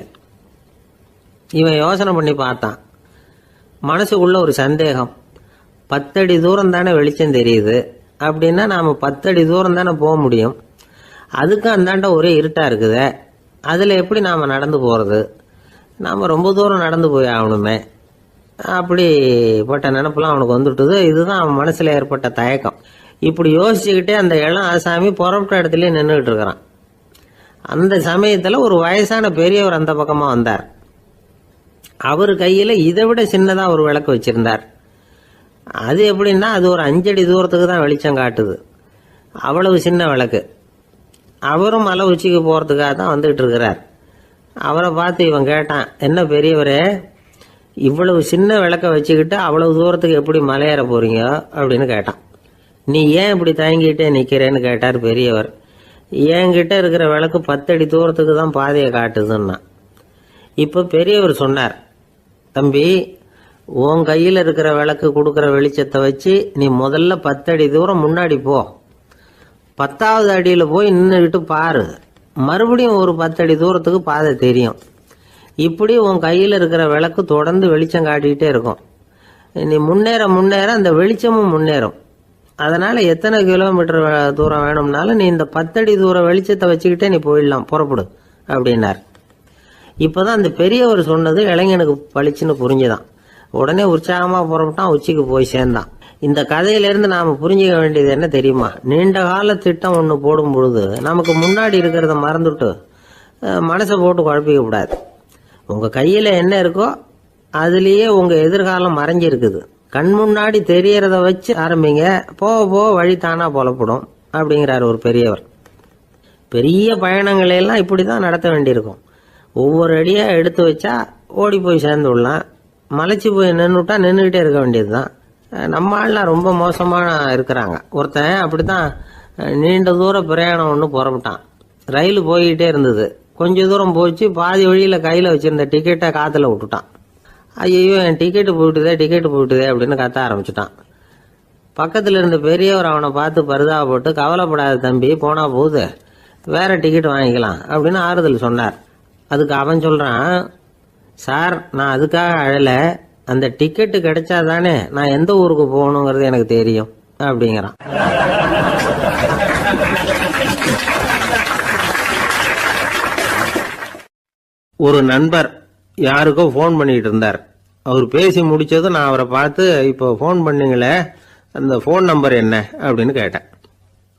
இவன் யோசனை பண்ணி பார்த்தான். மனசுக்குள்ள ஒரு சந்தேகம், 10 அடி தூரம் தானே வெளிச்சம் தெரியுது, அப்படின்னா நாம் 10 அடி தூரம் தானே போக முடியும், அதுக்கும் அந்தாண்ட ஒரே இருட்டாக இருக்குது, அதில் எப்படி நாம் நடந்து போகிறது, நாம் ரொம்ப தூரம் நடந்து போய் ஆகணுமே, அப்படிப்பட்ட நினப்பெல்லாம் அவனுக்கு வந்துட்டுது. இதுதான் அவன் மனசில் ஏற்பட்ட தயக்கம். இப்படி யோசிச்சுக்கிட்டே அந்த இளம் ஆசாமி புறப்பட்ட இடத்துலயே நின்றுகிட்டு இருக்கிறான். அந்த சமயத்தில் ஒரு வயசான பெரியவர் அந்த பக்கமாக வந்தார். அவர் கையில் இதை விட சின்னதாக ஒரு விளக்கு வச்சிருந்தார். அது எப்படின்னா அது ஒரு 5 அடி தூரத்துக்கு தான் வெளிச்சம் காட்டுது, அவ்வளவு சின்ன விளக்கு. அவரும் மலை உச்சிக்கு போகிறதுக்காக தான் வந்துகிட்டு இருக்கிறார். அவரை பார்த்து இவன் கேட்டான், என்ன பெரியவரே, இவ்வளவு சின்ன விளக்க வச்சுக்கிட்டு அவ்வளவு தூரத்துக்கு எப்படி மலையேற போறீங்க அப்படின்னு கேட்டான். நீ ஏன் இப்படி தயங்கிட்டே நிற்கிறேன்னு கேட்டார் பெரியவர். என்கிட்ட இருக்கிற விளக்கு 10 அடி தூரத்துக்கு தான் பாதையை காட்டுதுன்னா. இப்போ பெரியவர் சொன்னார், தம்பி, உன் கையில் இருக்கிற விளக்கு கொடுக்குற வெளிச்சத்தை வச்சு நீ முதல்ல 10 அடி தூரம் முன்னாடி போ, 10வது அடியில் போய் நின்றுக்கிட்டு பாரு, மறுபடியும் ஒரு 10 அடி தூரத்துக்கு பாதை தெரியும். இப்படி உன் கையில் இருக்கிற விளக்கு தொடர்ந்து வெளிச்சம் காட்டிக்கிட்டே இருக்கும். நீ முன்னேற முன்னேற அந்த வெளிச்சமும் முன்னேறும். அதனால எத்தனை கிலோமீட்டர் தூரம் வேணும்னாலும் நீ இந்த 10 அடி தூர வெளிச்சத்தை வச்சுக்கிட்டே நீ போயிடலாம், புறப்படு அப்படின்னார். இப்பதான் அந்த பெரியவர் சொன்னது இளைஞனுக்கு பளிச்சுன்னு புரிஞ்சுதான். உடனே உற்சாகமா புறப்பட்டான், உச்சிக்கு போய் சேர்ந்தான். இந்த கதையிலிருந்து நாம புரிஞ்சுக்க வேண்டியது என்ன தெரியுமா? நீண்ட கால திட்டம் ஒன்று போடும் பொழுது நமக்கு முன்னாடி இருக்கிறத மறந்துட்டு மனசை போட்டு குழப்பிக்க கூடாது. உங்க கையில என்ன இருக்கோ அதுலயே உங்க எதிர்காலம் மறைஞ்சிருக்குது. கண் முன்னாடி தெரியறத வச்சு ஆரம்பிங்க, போக போக வழி தானா புலப்படும் அப்படிங்கிறார் ஒரு பெரியவர். பெரிய பயணங்களை எல்லாம் இப்படிதான் நடத்த வேண்டியிருக்கும். ஒவ்வொரு அடியா எடுத்து வச்சா ஓடி போய் சேர்ந்து விடலாம். மலைச்சு போய் நின்றுட்டா நின்றுகிட்டே இருக்க வேண்டியதுதான். நம்ம ஆள்லாம் ரொம்ப மோசமா இருக்கிறாங்க. ஒருத்தன் அப்படித்தான் நீண்ட தூர பிரயாணம் ஒன்று புறப்பட்டான். ரயில் போய்கிட்டே இருந்தது. கொஞ்ச தூரம் போச்சு, பாதி வழியில கையில வச்சிருந்த டிக்கெட்டை காத்துல விட்டுட்டான். ஐயோ, என் டிக்கெட்டு போயிட்டுதே அப்படின்னு கத்த ஆரம்பிச்சுட்டான். பக்கத்துல இருந்த பெரியவர் அவனை பார்த்து பரிதாபப்பட்டு, கவலைப்படாத தம்பி, போனா போகுது, வேற டிக்கெட் வாங்கிக்கலாம் அப்படின்னு ஆறுதல் சொன்னார். அதுக்கு அவன் சொல்றான், சார் நான் அதுக்காக அழல, அந்த டிக்கெட்டு கிடைச்சா தானே நான் எந்த ஊருக்கு போகணுங்கிறது எனக்கு தெரியும் அப்படிங்கிறான். ஒரு நண்பர் யாருக்கோ போன் பண்ணிட்டு இருந்தார். அவர் பேசி முடிச்சதும் நான் அவரை பார்த்து, இப்போ போன் பண்ணீங்களே அந்த போன் நம்பர் என்ன அப்படின்னு கேட்டேன்.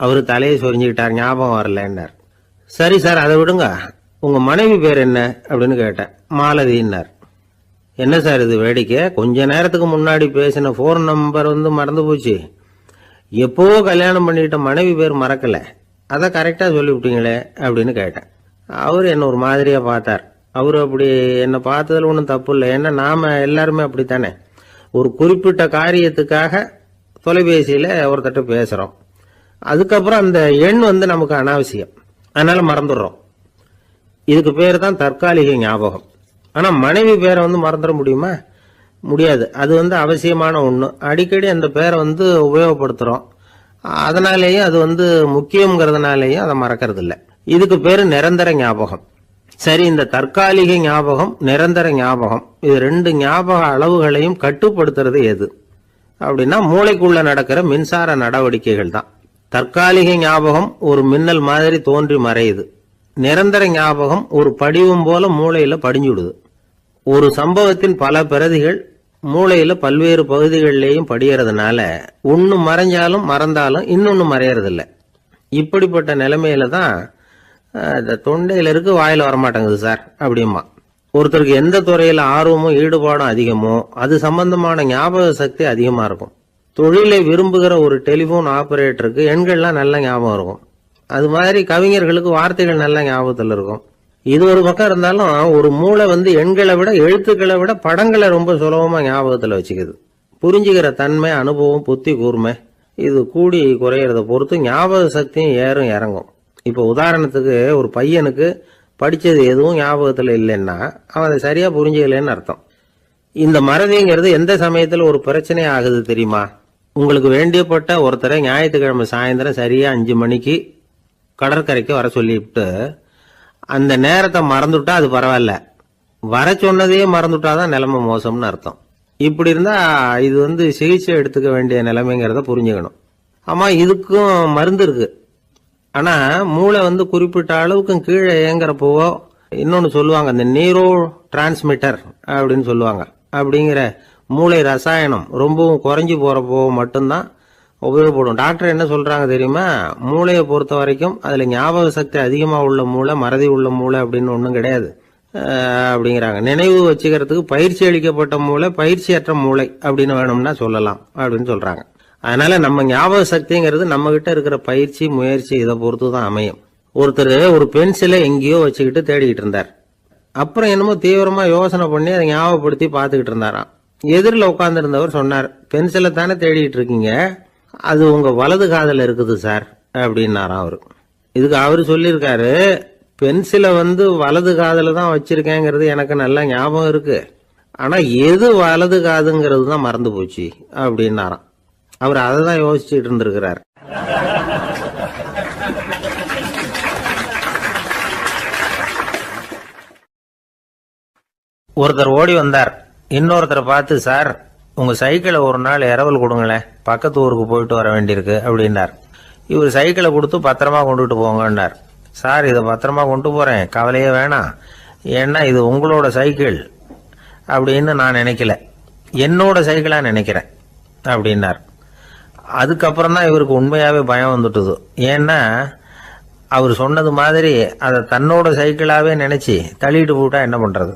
அவரு தலையை சொரிஞ்சுக்கிட்டார், ஞாபகம் வரலன்னார். சரி சார் அதை விடுங்க, உங்க மனைவி பேர் என்ன அப்படின்னு கேட்டேன். மாலதின்னார். என்ன சார் இது வேடிக்கை, கொஞ்ச நேரத்துக்கு முன்னாடி பேசின போன் நம்பர் மறந்து போச்சு, எப்போ கல்யாணம் பண்ணிக்கிட்ட மனைவி பேர் மறக்கல, அதை கரெக்டா சொல்லிவிட்டீங்களே அப்படின்னு கேட்டேன். அவர் என்ன ஒரு மாதிரியா பார்த்தார். அவரு அப்படி என்ன பார்த்ததுல ஒன்றும் தப்பு இல்லை, ஏன்னா நாம எல்லாருமே அப்படித்தானே. ஒரு குறிப்பிட்ட காரியத்துக்காக தொலைபேசியில ஒருத்தட்ட பேசுறோம், அதுக்கப்புறம் அந்த எண் நமக்கு அனாவசியம், அதனால மறந்துடுறோம். இதுக்கு பேர் தான் தற்காலிக ஞாபகம். ஆனா மனைவி பேரை மறந்துட முடியுமா? முடியாது. அது அவசியமான ஒண்ணு. அடிக்கடி அந்த பேரை உபயோகப்படுத்துறோம், அதனாலேயும் அது முக்கியங்கிறதுனாலேயும் அதை மறக்கிறது இல்லை. இதுக்கு பேரு நிரந்தர ஞாபகம். சரி, இந்த தற்காலிக ஞாபகம், நிரந்தர ஞாபகம், இது ரெண்டு ஞாபக அளவுகளையும் கட்டுப்படுத்துறது எது அப்படின்னா மூளைக்குள்ள நடக்கிற மின்சார நடவடிக்கைகள் தான். தற்காலிக ஞாபகம் ஒரு மின்னல் மாதிரி தோன்றி மறையுது. நிரந்தர ஞாபகம் ஒரு படிவம் போல மூளையில படிஞ்சுடுது. ஒரு சம்பவத்தின் பல பிரதிகள் மூளையில பல்வேறு பகுதிகளிலேயும் படியறதுனால ஒன்னு மறைஞ்சாலும் மறந்தாலும் இன்னொன்னு மறையறதில்ல. இப்படிப்பட்ட நிலைமையில தான் தொண்டையில இருக்கு, வாயில வரமாட்டேங்குது சார் அப்படிமா. ஒருத்தருக்கு எந்த துறையில ஆர்வமும் ஈடுபாடும் அதிகமோ அது சம்பந்தமான ஞாபக சக்தி அதிகமா இருக்கும். தொழிலை விரும்புகிற ஒரு டெலிபோன் ஆபரேட்டருக்கு எண்கள்லாம் நல்ல ஞாபகம் இருக்கும். அது மாதிரி கவிஞர்களுக்கு வார்த்தைகள் நல்ல ஞாபகத்தில் இருக்கும். இது ஒரு பக்கம் இருந்தாலும் ஒரு மூளை எண்களை விட எழுத்துக்களை விட படங்களை ரொம்ப சுலபமா ஞாபகத்துல வச்சுக்குது. புரிஞ்சுக்கிற தன்மை, அனுபவம், புத்தி கூர்மை இது கூடி குறையறத பொறுத்து ஞாபக சக்தியும் ஏறும் இறங்கும். இப்ப உதாரணத்துக்கு ஒரு பையனுக்கு படிச்சது எதுவும் ஞாபகத்துல இல்லைன்னா அவன் அதை சரியா புரிஞ்சுக்கலன்னு அர்த்தம். இந்த மறதிங்கிறது எந்த சமயத்துல ஒரு பிரச்சனை ஆகுது தெரியுமா? உங்களுக்கு வேண்டியப்பட்ட ஒருத்தரை ஞாயிற்றுக்கிழமை சாயந்தரம் சரியா 5 மணிக்கு கடற்கரைக்கு வர சொல்லிவிட்டு அந்த நேரத்தை மறந்துட்டா அது பரவாயில்ல, வர சொன்னதையே மறந்துட்டாதான் நிலைமை மோசம்னு அர்த்தம். இப்படி இருந்தா இது சிகிச்சை எடுத்துக்க வேண்டிய நிலைமைங்கிறத புரிஞ்சுக்கணும். ஆமா, இதுக்கும் மருந்து இருக்கு. ஆனா மூளை குறிப்பிட்ட அளவுக்கும் கீழே இயங்குறப்போ இன்னொன்னு சொல்லுவாங்க, இந்த நியூரோ டிரான்ஸ்மிட்டர் அப்படின்னு சொல்லுவாங்க. அப்படிங்கிற மூளை ரசாயனம் ரொம்பவும் குறைஞ்சி போறப்போ மட்டும்தான் உபயோகப்படும். டாக்டர் என்ன சொல்றாங்க தெரியுமா? மூளையை பொறுத்த வரைக்கும் அதுல ஞாபக சக்தி அதிகமா உள்ள மூளை, மறதி உள்ள மூளை அப்படின்னு ஒண்ணும் கிடையாது அப்படிங்கிறாங்க. நினைவு வச்சுக்கிறதுக்கு பயிற்சி அளிக்கப்பட்ட மூளை, பயிற்சியற்ற மூளை அப்படின்னு வேணும்னா சொல்லலாம் அப்படின்னு சொல்றாங்க. அதனால நம்ம ஞாபக சக்திங்கிறது நம்ம கிட்ட இருக்கிற பயிற்சி, முயற்சி இதை பொறுத்து தான் அமையும். ஒருத்தர் ஒரு பென்சிலை எங்கேயோ வச்சுக்கிட்டு தேடிக்கிட்டு இருந்தார். அப்புறம் என்னமோ தீவிரமா யோசனை பண்ணி அதை ஞாபகப்படுத்தி பார்த்துக்கிட்டு இருந்தாராம். எதிரில் உட்கார்ந்து இருந்தவர் சொன்னார், பென்சிலை தானே தேடிட்டு இருக்கீங்க, அது உங்க வலது காதுல இருக்குது சார் அப்படின்னாராம் அவரு. இதுக்கு அவரு சொல்லியிருக்காரு, பென்சிலை வலது காதுல தான் வச்சிருக்கேங்கிறது எனக்கு நல்லா ஞாபகம் இருக்கு, ஆனா எது வலது காதுங்கிறது தான் மறந்து போச்சு அப்படின்னாராம். அவர் அதை தான் யோசிச்சுட்டு இருந்திருக்கிறார். ஒருத்தர் ஓடி வந்தார், இன்னொருத்தரை பார்த்து, சார் உங்கள் சைக்கிளை ஒரு நாள் இரவல் கொடுங்களேன், பக்கத்து ஊருக்கு போயிட்டு வர வேண்டியிருக்கு அப்படின்னார். இவர் சைக்கிளை கொடுத்து பத்திரமா கொண்டுட்டு போங்கன்னார். சார், இதை பத்திரமா கொண்டு போகிறேன், கவலையே வேணாம், ஏன்னா இது உங்களோட சைக்கிள் அப்படின்னு நான் நினைக்கல, என்னோட சைக்கிளாக நினைக்கிறேன் அப்படின்னார். அதுக்கப்புறம் தான் இவருக்கு உண்மையாகவே பயம் வந்துட்டுது. ஏன்னா அவர் சொன்னது மாதிரி அதை தன்னோட சைக்கிளாகவே நினச்சி தள்ளிட்டு போட்டா என்ன பண்ணுறது?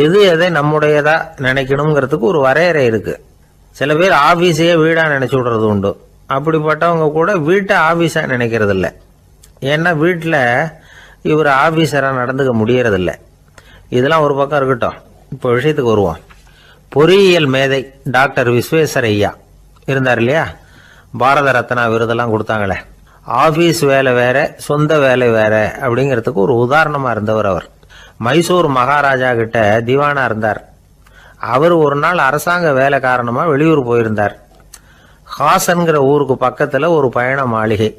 எது எதை நம்முடையதா நினைக்கணுங்கிறதுக்கு ஒரு வரையறை இருக்குது. சில பேர் ஆஃபீஸையே வீடாக நினச்சி விடுறது உண்டு. அப்படிப்பட்டவங்க கூட வீட்டை ஆஃபீஸாக நினைக்கிறது இல்லை. ஏன்னா வீட்டில் இவர் ஆஃபீஸராக நடந்துக்க முடியறதில்ல. இதெல்லாம் ஒரு பக்கம் இருக்கட்டும், இப்போ விஷயத்துக்கு வருவோம். பொறியியல் மேதை டாக்டர் விஸ்வேஸ்வரய்யா இருந்தார் இல்லையா, பாரத ரத்னா விருதெல்லாம் கொடுத்தாங்களே. ஆஃபீஸ் வேலை வேற, சொந்த வேலை வேற அப்படிங்கிறதுக்கு ஒரு உதாரணமாக இருந்தவர் அவர். மைசூர் மகாராஜா கிட்ட திவானா இருந்தார். அவர் ஒரு நாள் அரசாங்க வேலை காரணமாக வெளியூர் போயிருந்தார். ஹாசன்கிற ஊருக்கு பக்கத்தில் ஒரு பயண மாளிகை,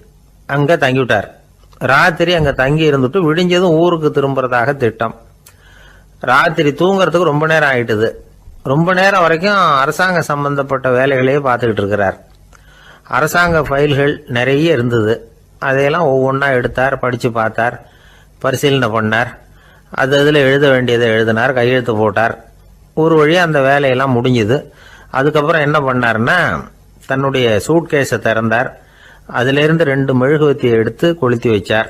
அங்கே தங்கிவிட்டார். ராத்திரி அங்கே தங்கி இருந்துட்டு விடிஞ்சதும் ஊருக்கு திரும்புறதாக திட்டம். ராத்திரி தூங்குறதுக்கு ரொம்ப நேரம் ஆயிட்டுது. ரொம்ப நேரம் வரைக்கும் அரசாங்க சம்பந்தப்பட்ட வேலைகளையே பார்த்துக்கிட்டு இருக்கிறார். அரசாங்க ஃபைல்கள் நிறைய இருந்தது. அதையெல்லாம் ஒவ்வொன்றா எடுத்தார், படித்து பார்த்தார், பரிசீலனை பண்ணார். அதில் எழுத வேண்டியதை எழுதினார், கையெழுத்து போட்டார். ஒரு வழியாக அந்த வேலையெல்லாம் முடிஞ்சுது. அதுக்கப்புறம் என்ன பண்ணார்னா, தன்னுடைய சூட்கேஸை திறந்தார். அதிலிருந்து 2 மெழுகுவத்தியை எடுத்து கொளுத்தி வச்சார்.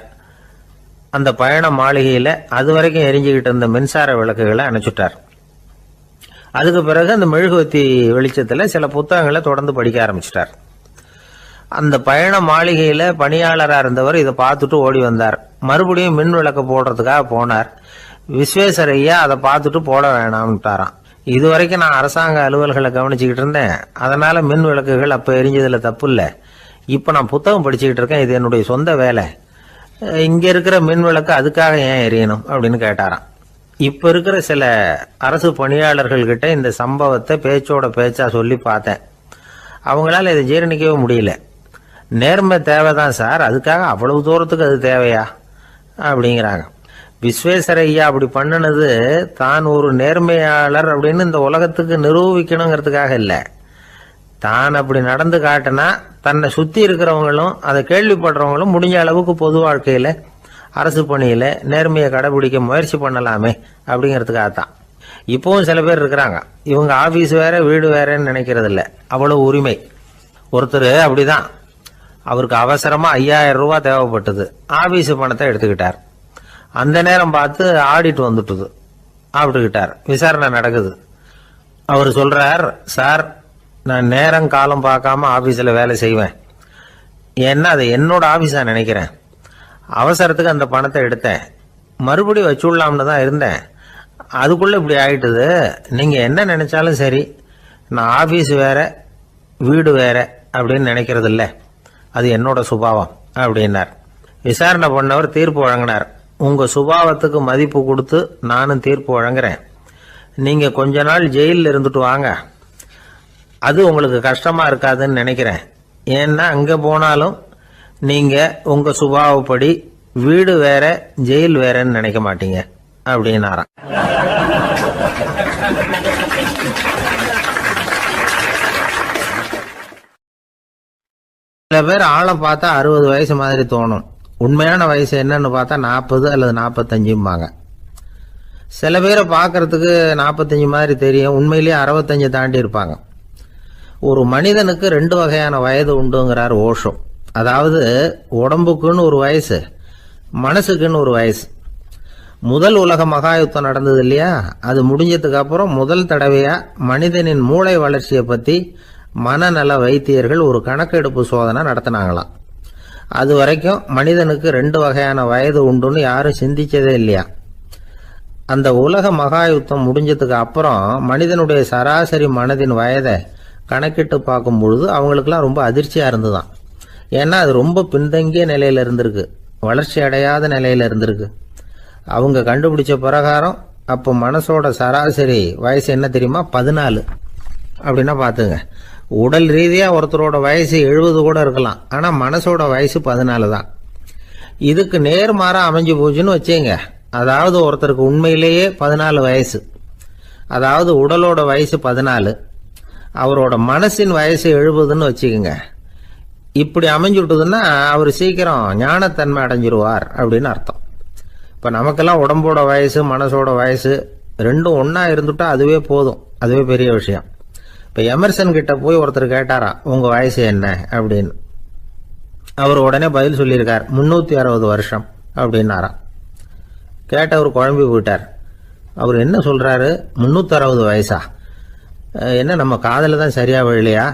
அந்த பயண மாளிகையில் அது வரைக்கும் எரிஞ்சுக்கிட்டு இருந்த மின்சார விளக்குகளை அணைச்சுட்டார். அதுக்கு பிறகு அந்த மெழுகுவத்தி வெளிச்சத்தில் சில புத்தகங்களை தொடர்ந்து படிக்க ஆரம்பிச்சிட்டார். அந்த பயண மாளிகையில் பணியாளராக இருந்தவர் இதை பார்த்துட்டு ஓடி வந்தார். மறுபடியும் மின் விளக்கு போடுறதுக்காக போனார். விஸ்வேஸ்வரய்யா அதை பார்த்துட்டு போட வேணாம்ட்டாராம். இது வரைக்கும் நான் அரசாங்க அலுவல்களை கவனிச்சுக்கிட்டு இருந்தேன், அதனால மின் விளக்குகள் அப்போ எரிஞ்சதில் தப்பு இல்லை. இப்போ நான் புத்தகம் படிச்சுக்கிட்டு இருக்கேன், இது என்னுடைய சொந்த வேலை, இங்கே இருக்கிற மின் விளக்கு அதுக்காக ஏன் எரியணும் அப்படின்னு கேட்டாராம். இப்போ இருக்கிற சில அரசு பணியாளர்கள்கிட்ட இந்த சம்பவத்தை பேச்சோட பேச்சா சொல்லி பார்த்தேன். அவங்களால இதை ஜீரணிக்கவே முடியல. நேர்மை தேவைதான் சார், அதுக்காக அவ்வளவு தூரத்துக்கு அது தேவையா அப்படிங்கிறாங்க. விஸ்வேஸ்வரய்யா அப்படி பண்ணினது தான் ஒரு நேர்மையாளர் அப்படின்னு இந்த உலகத்துக்கு நிரூபிக்கணுங்கிறதுக்காக இல்லை. தான் அப்படி நடந்து காட்டினா தன்னை சுற்றி இருக்கிறவங்களும் அதை கேள்விப்படுறவங்களும் முடிஞ்ச அளவுக்கு பொது வாழ்க்கையில் அரசு பணியில் நேர்மையை கடைபிடிக்க முயற்சி பண்ணலாமே அப்படிங்கிறதுக்காகத்தான். இப்போவும் சில பேர் இருக்கிறாங்க, இவங்க ஆஃபீஸ் வேற வீடு வேறன்னு நினைக்கிறது இல்லை, அவ்வளோ உரிமை. ஒருத்தர் அப்படிதான், அவருக்கு அவசரமாக 5000 ரூபா தேவைப்பட்டது. ஆஃபீஸு பணத்தை எடுத்துக்கிட்டார். அந்த நேரம் பார்த்து ஆடிட் வந்துட்டுது, ஆப்பிட்டுக்கிட்டார். விசாரணை நடக்குது. அவர் சொல்றார், சார் நான் நேரம் காலம் பார்க்காம ஆஃபீஸில் வேலை செய்வேன், ஏன்னா அதை என்னோட ஆஃபீஸாக நினைக்கிறேன். அவசரத்துக்கு அந்த பணத்தை எடுத்தேன், மறுபடியும் வச்சுடலாம்னு தான் இருந்தேன், அதுக்குள்ளே இப்படி ஆயிட்டுது. நீங்கள் என்ன நினைச்சாலும் சரி, நான் ஆஃபீஸ் வேற வீடு வேற அப்படின்னு நினைக்கிறது இல்லை, அது என்னோட சுபாவம் அப்படின்னார். விசாரணை பண்ணவர் தீர்ப்பு வழங்கினார். உங்கள் சுபாவத்துக்கு மதிப்பு கொடுத்து நானும் தீர்ப்பு வழங்குறேன். நீங்கள் கொஞ்ச நாள் ஜெயிலில் இருந்துட்டு வாங்க, அது உங்களுக்கு கஷ்டமாக இருக்காதுன்னு நினைக்கிறேன். ஏன்னா அங்கே போனாலும் நீங்கள் உங்கள் சுபாவப்படி வீடு வேற ஜெயில் வேறன்னு நினைக்க மாட்டீங்க அப்படின்னாராம். சில பேர் ஆளை பார்த்தா 60 வயசு மாதிரி தோணும், உண்மையான வயசு என்னன்னு பார்த்தா 40 அல்லது 45. சில பேரை பார்க்கறதுக்கு 45 மாதிரி தெரியும், உண்மையிலேயே 65 தாண்டி இருப்பாங்க. ஒரு மனிதனுக்கு 2 வகையான வயது உண்டுங்கிறார் ஓஷோ. அதாவது உடம்புக்குன்னு ஒரு வயசு, மனசுக்குன்னு ஒரு வயசு. முதல் உலக மகாயுத்தம் நடந்தது இல்லையா, அது முடிஞ்சதுக்கு அப்புறம் முதல் தடவையா மனிதனின் மூளை வளர்ச்சியை பற்றி மனநல வைத்தியர்கள் ஒரு கணக்கெடுப்பு சோதனை நடத்தினாங்களாம். அது வரைக்கும் மனிதனுக்கு 2 வகையான வயது உண்டுன்னு யாரும் சிந்திச்சதே இல்லையா. அந்த உலக மகாயுத்தம் முடிஞ்சதுக்கு அப்புறம் மனிதனுடைய சராசரி மனதின் வயதை கணக்கிட்டு பார்க்கும் பொழுது அவங்களுக்குலாம் ரொம்ப அதிர்ச்சியாக இருந்துதான். ஏன்னா அது ரொம்ப பின்தங்கிய நிலையில் இருந்திருக்கு, வளர்ச்சி அடையாத நிலையில் இருந்திருக்கு. அவங்க கண்டுபிடிச்ச பிரகாரம் அப்போ மனசோட சராசரி வயசு என்ன தெரியுமா, 14. அப்படின்னா பார்த்துங்க, உடல் ரீதியாக ஒருத்தரோட வயசு 70 கூட இருக்கலாம், ஆனால் மனசோட வயசு 14 தான். இதுக்கு நேர்மாறாக அமைஞ்சு போச்சுன்னு வச்சுங்க. அதாவது ஒருத்தருக்கு உண்மையிலேயே 14 வயசு, அதாவது உடலோட வயசு 14, அவரோட மனசின் வயசு 70ன்னு வச்சுக்கோங்க. இப்படி அமைஞ்சுட்டுதுன்னா அவர் சீக்கிரம் ஞானத்தன்மை அடைஞ்சிருவார் அப்படின்னு அர்த்தம். இப்போ நமக்கெல்லாம் உடம்போட வயசு மனசோட வயசு ரெண்டும் ஒன்றா இருந்துட்டா அதுவே போதும், அதுவே பெரிய விஷயம். இப்போ எமர்சன் கிட்ட போய் ஒருத்தர் கேட்டாரா உங்கள் வயசு என்ன அப்படின்னு. அவர் உடனே பதில் சொல்லியிருக்கார் 360 வருஷம் அப்படின்னாராம். கேட்டவர் குழம்பி போயிட்டார். அவர் என்ன சொல்கிறாரு, 360 வயசா? என்ன நம்ம காதில் தான் சரியாக விழலையா?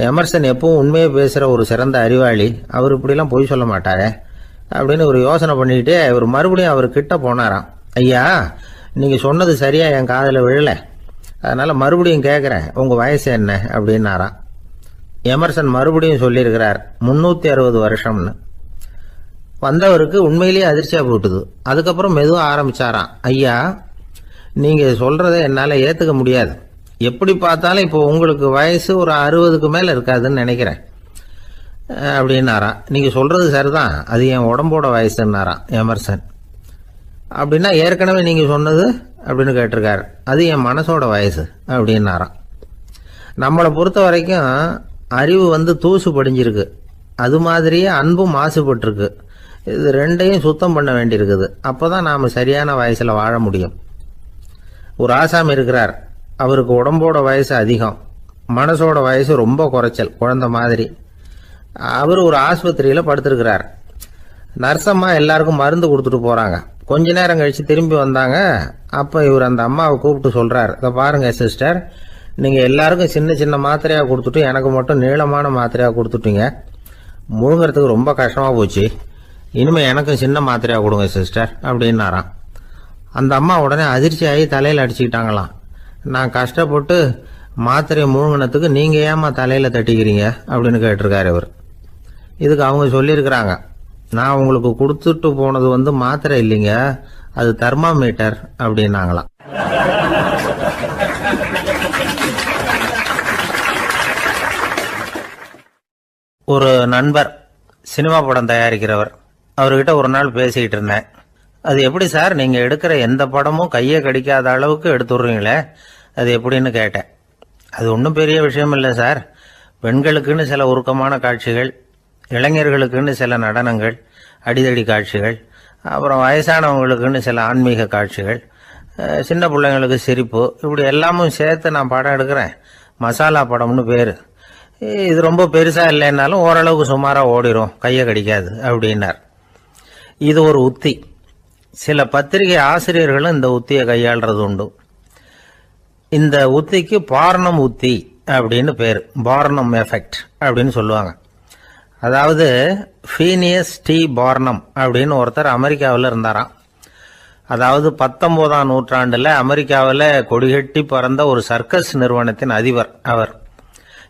எமர்சன் எப்பவும் உண்மையை பேசுகிற ஒரு சிறந்த அறிவாளி, அவர் இப்படிலாம் பொய் சொல்ல மாட்டாரே அப்படின்னு ஒரு யோசனை பண்ணிக்கிட்டே இவர் மறுபடியும் அவர் கிட்ட போனாராம். ஐயா, நீங்கள் சொன்னது சரியாக என் காதில் விழலை, அதனால் மறுபடியும் கேட்குறேன், உங்கள் வயசு என்ன அப்படின்னாராம். எமர்சன் மறுபடியும் சொல்லியிருக்கிறார் 360 வருஷம்னு. வந்தவருக்கு உண்மையிலேயே அதிர்ச்சியாக போட்டுது. அதுக்கப்புறம் மெதுவாக ஆரம்பிச்சாராம். ஐயா, நீங்கள் சொல்கிறத என்னால் ஏற்றுக்க முடியாது. எப்படி பார்த்தாலும் இப்போ உங்களுக்கு வயசு ஒரு 60க்கு மேலே இருக்காதுன்னு நினைக்கிறேன் அப்படின்னாராம். நீங்கள் சொல்கிறது சரிதான், அது என் உடம்போட வயசுன்னாராம் எமர்சன். அப்படின்னா ஏற்கனவே நீங்கள் சொன்னது அப்படின்னு கேட்டிருக்காரு, அது என் மனசோட வயசு அப்படின்னாராம். நம்மளை பொறுத்த வரைக்கும் அறிவு தூசு படிஞ்சிருக்கு, அது மாதிரியே அன்பும் மாசுபட்டிருக்கு. இது ரெண்டையும் சுத்தம் பண்ண வேண்டியிருக்குது. அப்போ தான் நாம் சரியான வயசில் வாழ முடியும். ஒரு ஆசாமி இருக்கிறார், அவருக்கு உடம்போட வயசு அதிகம், மனசோட வயசு ரொம்ப குறைச்சல், குழந்தை மாதிரி. அவர் ஒரு ஆஸ்பத்திரியில் படுத்திருக்கிறார். நர்சம்மா எல்லாருக்கும் மருந்து கொடுத்துட்டு போகிறாங்க. கொஞ்ச நேரம் கழித்து திரும்பி வந்தாங்க. அப்போ இவர் அந்த அம்மாவை கூப்பிட்டு சொல்கிறார், இதை பாருங்க சிஸ்டர், நீங்கள் எல்லாருக்கும் சின்ன சின்ன மாத்திரையாக கொடுத்துட்டு எனக்கு மட்டும் நீளமான மாத்திரையாக கொடுத்துட்டீங்க. முழுங்கிறதுக்கு ரொம்ப கஷ்டமாக போச்சு. இனிமேல் எனக்கும் சின்ன மாத்திரையாக கொடுங்க சிஸ்டர் அப்படின்னாராம். அந்த அம்மா உடனே அதிர்ச்சியாகி தலையில் அடிச்சுக்கிட்டாங்களாம். நான் கஷ்டப்பட்டு மாத்திரையை முழுங்கினத்துக்கு நீங்கள் ஏமா தலையில் தட்டிக்கிறீங்க அப்படின்னு கேட்டிருக்காரு இவர். இதுக்கு அவங்க சொல்லியிருக்கிறாங்க, நான் உங்களுக்கு கொடுத்துட்டு போனது மாத்திரை இல்லைங்க, அது தெர்மாமீட்டர் அப்படின்னாங்களாம். ஒரு நண்பர் சினிமா படம் தயாரிக்கிறவர், அவர்கிட்ட ஒரு நாள் பேசிக்கிட்டு இருந்தேன். அது எப்படி சார், நீங்கள் எடுக்கிற எந்த படமும் கையை கடிக்காத அளவுக்கு எடுத்துடுறீங்களே, அது எப்படின்னு கேட்டேன். அது ஒன்றும் பெரிய விஷயம் இல்லை சார், பெண்களுக்குன்னு சில உருக்கமான காட்சிகள், இளைஞர்களுக்குன்னு சில நடனங்கள், அடிதடி காட்சிகள், அப்புறம் வயசானவங்களுக்குன்னு சில ஆன்மீக காட்சிகள், சின்ன பிள்ளைங்களுக்கு சிரிப்பு, இப்படி எல்லாமும் சேர்த்து நான் படம் எடுக்கிறேன். மசாலா படம்னு பேர். இது ரொம்ப பெருசாக இல்லைன்னாலும் ஓரளவுக்கு சுமாராக ஓடிரும், கையை கடிக்காது அப்படின்னார். இது ஒரு உத்தி. சில பத்திரிகை ஆசிரியர்களும் இந்த உத்தியை கையாளுறது உண்டு. இந்த உத்திக்கு பார்னம் உத்தி அப்படின்னு பேர், பார்னம் எஃபெக்ட் அப்படின்னு சொல்லுவாங்க. அதாவது ஃபீனியஸ் டி பார்னம் அப்படின்னு ஒருத்தர் அமெரிக்காவில் இருந்தாராம். அதாவது 19ஆம் நூற்றாண்டில் அமெரிக்காவில் கொடிகட்டி பறந்த ஒரு சர்க்கஸ் நிறுவனத்தின் அதிபர் அவர்.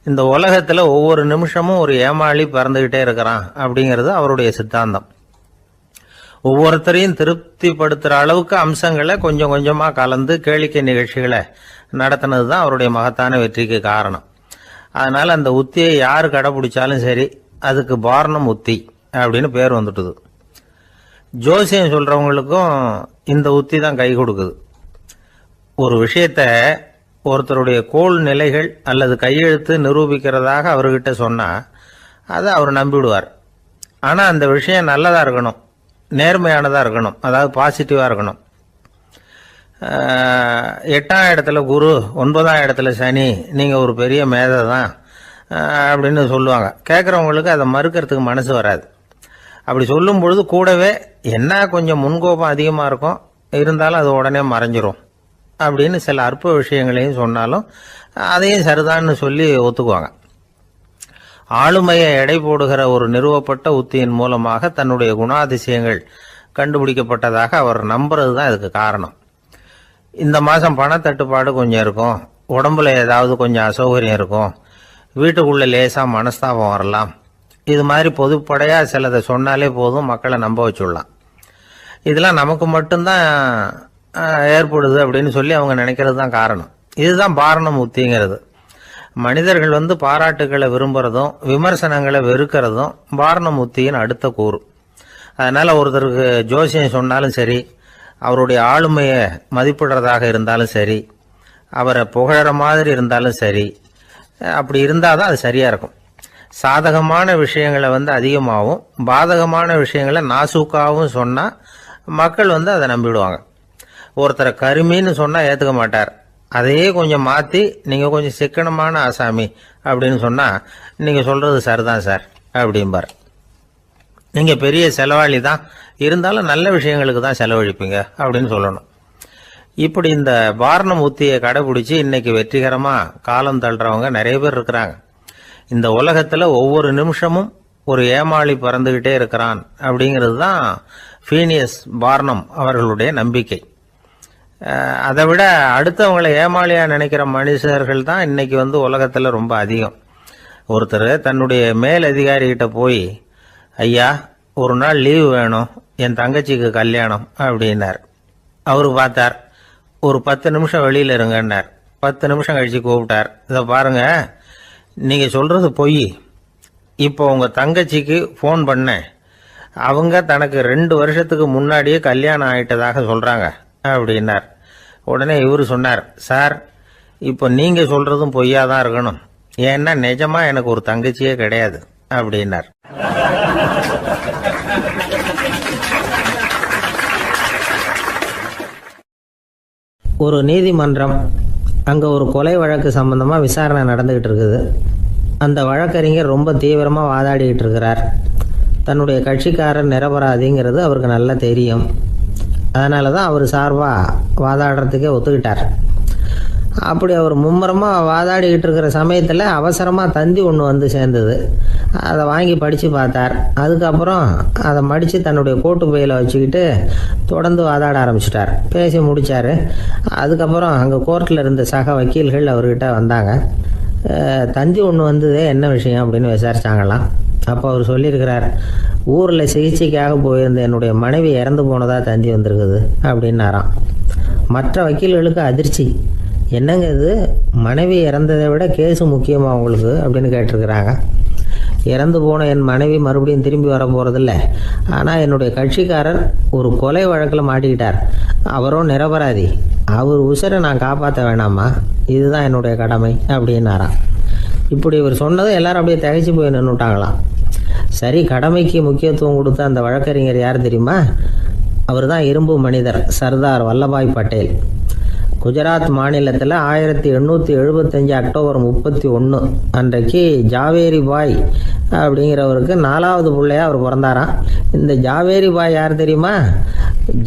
இந்த உலகத்தில் ஒவ்வொரு நிமிஷமும் ஒரு ஏமாளி பறந்துகிட்டே இருக்கிறான் அப்படிங்கிறது அவருடைய சித்தாந்தம். ஒவ்வொருத்தரையும் திருப்திப்படுத்துகிற அளவுக்கு அம்சங்களை கொஞ்சம் கொஞ்சமாக கலந்து கேளிக்கை நிகழ்ச்சிகளை நடத்தினது தான் அவருடைய மகத்தான வெற்றிக்கு காரணம். அதனால் அந்த உத்தியை யார் கடைப்பிடிச்சாலும் சரி, அதுக்கு பார்னம் உத்தி அப்படின்னு பேர் வந்துட்டுது. ஜோசியம் சொல்கிறவங்களுக்கும் இந்த உத்தி தான் கை கொடுக்குது. ஒரு விஷயத்தை ஒருத்தருடைய கோள் நிலைகள் அல்லது கையெழுத்து நிரூபிக்கிறதாக அவர்கிட்ட சொன்னால் அதை அவர் நம்பிவிடுவார். ஆனால் அந்த விஷயம் நல்லதாக இருக்கணும், நேர்மையானதாக இருக்கணும், அதாவது பாசிட்டிவாக இருக்கணும். 8ஆம் இடத்துல குரு, 9ஆம் இடத்துல சனி, நீங்கள் ஒரு பெரிய மேதை தான் அப்படின்னு சொல்லுவாங்க. கேட்குறவங்களுக்கு அதை மறுக்கிறதுக்கு மனசு வராது. அப்படி சொல்லும் பொழுது கூடவே என்ன கொஞ்சம் முன்கோபம் அதிகமாக இருக்கும், இருந்தாலும் அது உடனே மறைஞ்சிரும் அப்படின்னு சில அற்ப விஷயங்களையும் சொன்னாலும் அதையும் சரிதான்னு சொல்லி ஒத்துக்குவாங்க. ஆளுமையை எடை போடுகிற ஒரு நிறுவப்பட்ட உத்தியின் மூலமாக தன்னுடைய குணாதிசயங்கள் கண்டுபிடிக்கப்பட்டதாக அவர் நம்புறது தான் இதுக்கு காரணம். இந்த மாதம் பணத்தட்டுப்பாடு கொஞ்சம் இருக்கும், உடம்புல ஏதாவது கொஞ்சம் அசௌகரியம் இருக்கும், வீட்டுக்குள்ளே லேசாக மனஸ்தாபம் வரலாம், இது மாதிரி பொதுப்படையாக சிலதை சொன்னாலே போதும், மக்களை நம்ப வச்சுடலாம். இதெல்லாம் நமக்கு மட்டும்தான் ஏற்படுது அப்படின்னு சொல்லி அவங்க நினைக்கிறது தான் காரணம். இதுதான் பார்னம் உத்திங்கிறது. மனிதர்கள் பாராட்டுகளை விரும்புறதும் விமர்சனங்களை வெறுக்கிறதும் பார்னம் உத்தியின் அடுத்த கூறு. அதனால் ஒருத்தருக்கு ஜோசியம் சொன்னாலும் சரி, அவருடைய ஆளுமையை மதிப்பிடுறதாக இருந்தாலும் சரி, அவரை புகழற மாதிரி இருந்தாலும் சரி, அப்படி இருந்தால் தான் அது சரியாக இருக்கும். சாதகமான விஷயங்களை அதிகமாகவும் பாதகமான விஷயங்களை நாசூக்காகவும் சொன்னால் மக்கள் அதை நம்பிடுவாங்க. ஒருத்தரை கருமின்னு சொன்னால் ஏற்றுக்க மாட்டார். அதையே கொஞ்சம் மாற்றி நீங்கள் கொஞ்சம் சிக்கனமான ஆசாமி அப்படின்னு சொன்னால் நீங்கள் சொல்கிறது சரிதான் சார் அப்படிம்பார். நீங்கள் பெரிய செலவாளி தான், இருந்தாலும் நல்ல விஷயங்களுக்கு தான் செலவழிப்பீங்க அப்படின்னு சொல்லணும். இப்படி இந்த வாரணம் உத்தியை கடைபிடிச்சி இன்னைக்கு வெற்றிகரமாக காலம் தள்ளுறவங்க நிறைய பேர் இருக்கிறாங்க. இந்த உலகத்தில் ஒவ்வொரு நிமிஷமும் ஒரு ஏமாளி பறந்துக்கிட்டே இருக்கிறான் அப்படிங்கிறது தான் ஃபீனியஸ் பார்னம் அவர்களுடைய நம்பிக்கை. அதை விட அடுத்தவங்களை ஏமாளியாக நினைக்கிற மனுஷர்கள் தான் இன்னைக்கு உலகத்தில் ரொம்ப அதிகம். ஒருத்தர் தன்னுடைய மேல் அதிகாரிகிட்ட போய், ஐயா ஒரு நாள் லீவு வேணும், என் தங்கச்சிக்கு கல்யாணம் அப்படின்னார். அவரு பார்த்தார், ஒரு 10 நிமிஷம் வெளியில் இருங்கன்னார். 10 நிமிஷம் கழிச்சு கூப்பிட்டார், இதை பாருங்க நீங்கள் சொல்கிறது பொய், இப்போ உங்கள் தங்கச்சிக்கு ஃபோன் பண்ணேன், அவங்க தனக்கு 2 வருஷத்துக்கு முன்னாடியே கல்யாணம் ஆகிட்டதாக சொல்கிறாங்க அப்படின்னார். உடனே இவர் சொன்னார், சார் இப்போ நீங்கள் சொல்கிறதும் பொய்யா தான் இருக்கணும், ஏன்னா நிஜமாக எனக்கு ஒரு தங்கச்சியே கிடையாது அப்படின்னார். ஒரு நீதிமன்றம், அங்கே ஒரு கொலை வழக்கு சம்பந்தமாக விசாரணை நடந்துக்கிட்டு இருக்குது. அந்த வழக்கறிஞர் ரொம்ப தீவிரமாக வாதாடிக்கிட்டு இருக்கிறார். தன்னுடைய கட்சிக்காரர் நிரபராதிங்கிறது அவருக்கு நல்லா தெரியும். அதனால தான் அவர் சார்பாக வாதாடுறதுக்கே ஒத்துக்கிட்டார். அப்படி அவர் மும்முரமாக வாதாடிக்கிட்டு இருக்கிற சமயத்தில் அவசரமாக தந்தி ஒன்று சேர்ந்தது. அதை வாங்கி படித்து பார்த்தார். அதுக்கப்புறம் அதை மடித்து தன்னுடைய கோட்டு பையில் வச்சுக்கிட்டு தொடர்ந்து வாதாட ஆரம்பிச்சிட்டார். பேசி முடித்தார். அதுக்கப்புறம் அங்கே கோர்ட்டில் இருந்த சக வக்கீல்கள் அவர்கிட்ட வந்தாங்க. தந்தி ஒன்று வந்ததே என்ன விஷயம் அப்படின்னு விசாரிச்சாங்களாம். அப்போ அவர் சொல்லியிருக்கிறார், ஊரில் சிகிச்சைக்காக போயிருந்த என்னுடைய மனைவி இறந்து போனதாக தந்தி வந்திருக்குது அப்படின்னாராம். மற்ற வக்கீல்களுக்கு அதிர்ச்சி. என்னங்க இது, மனைவி இறந்ததை விட கேஸு முக்கியமாக உங்களுக்கு அப்படின்னு கேட்டிருக்கிறாங்க. இறந்து போன என் மனைவி மறுபடியும் திரும்பி வர போகிறதில்ல, ஆனால் என்னுடைய கட்சிக்காரர் ஒரு கொலை வழக்கில் மாட்டிக்கிட்டார், அவரும் நிரபராதி, அவர் உசுரை நான் காப்பாற்ற வேணாமா, இதுதான் என்னுடைய கடமை அப்படின்னாராம். இப்படி இவர் சொன்னதும் எல்லாரும் அப்படியே திகைச்சு போய் நின்றுட்டாங்களாம். சரி, கடமைக்கு முக்கியத்துவம் கொடுத்த அந்த வழக்கறிஞர் யார் தெரியுமா? அவர் தான் இரும்பு மனிதர் சர்தார் வல்லபாய் பட்டேல். குஜராத் மாநிலத்தில் 1875 அக்டோபர் 31 அன்றைக்கு ஜாவேரி பாய் அப்படிங்கிறவருக்கு 4வது பிள்ளையா அவர் பிறந்தாராம். இந்த ஜாவேரி பாய் யார் தெரியுமா?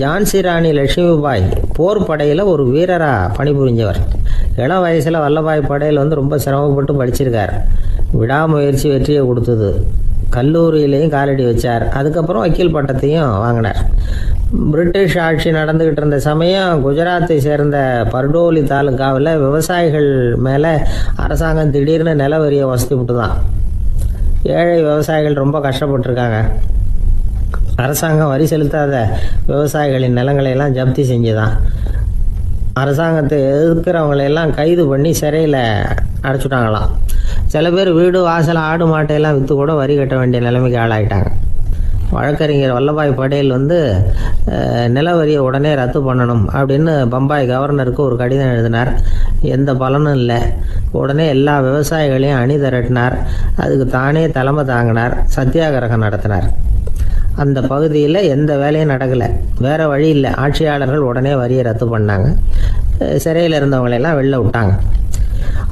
ஜான்சி ராணி லட்சுமி பாய் போர் படையில் ஒரு வீரராக பணிபுரிஞ்சவர். இளம் வயசில் வல்லபாய் பட்டேல் ரொம்ப சிரமப்பட்டு படிச்சிருக்கார். விடாமுயற்சி வெற்றியை கொடுத்தது. கல்லூரியிலையும் காலடி வச்சார். அதுக்கப்புறம் வக்கீல் பட்டத்தையும் வாங்கினார். பிரிட்டிஷ் ஆட்சி நடந்துக்கிட்டு இருந்த சமயம் குஜராத்தை சேர்ந்த பர்டோலி தாலுக்காவில் விவசாயிகள் மேலே அரசாங்கம் திடீர்னு நில வரியை வசதி விட்டு தான். ஏழை விவசாயிகள் ரொம்ப கஷ்டப்பட்டுருக்காங்க. அரசாங்கம் வரி செலுத்தாத விவசாயிகளின் நிலங்களை எல்லாம் ஜப்தி செஞ்சுதான். அரசாங்கத்தை எதிர்க்கிறவங்களையெல்லாம் கைது பண்ணி சிறையில் அடைச்சுட்டாங்களாம். சில பேர் வீடு வாசல் ஆடு மாட்டையெல்லாம் விற்று கூட வரி கட்ட வேண்டிய நிலைமைக்கு ஆளாயிட்டாங்க. வழக்கறிஞர் வல்லபாய் பட்டேல் நில வரியை உடனே ரத்து பண்ணணும் அப்படின்னு பம்பாய் கவர்னருக்கு ஒரு கடிதம் எழுதினார். எந்த பலனும் இல்லை. உடனே எல்லா விவசாயிகளையும் அணி திரட்டினார். அதுக்கு தானே தலைமை தாங்கினார். சத்தியாகிரகம் நடத்தினார். அந்த பகுதியில் எந்த வேலையும் நடக்கலை. வேறு வழி இல்லை. ஆட்சியாளர்கள் உடனே வரியை ரத்து பண்ணாங்க. சிறையில் இருந்தவங்களெல்லாம் வெளில விட்டாங்க.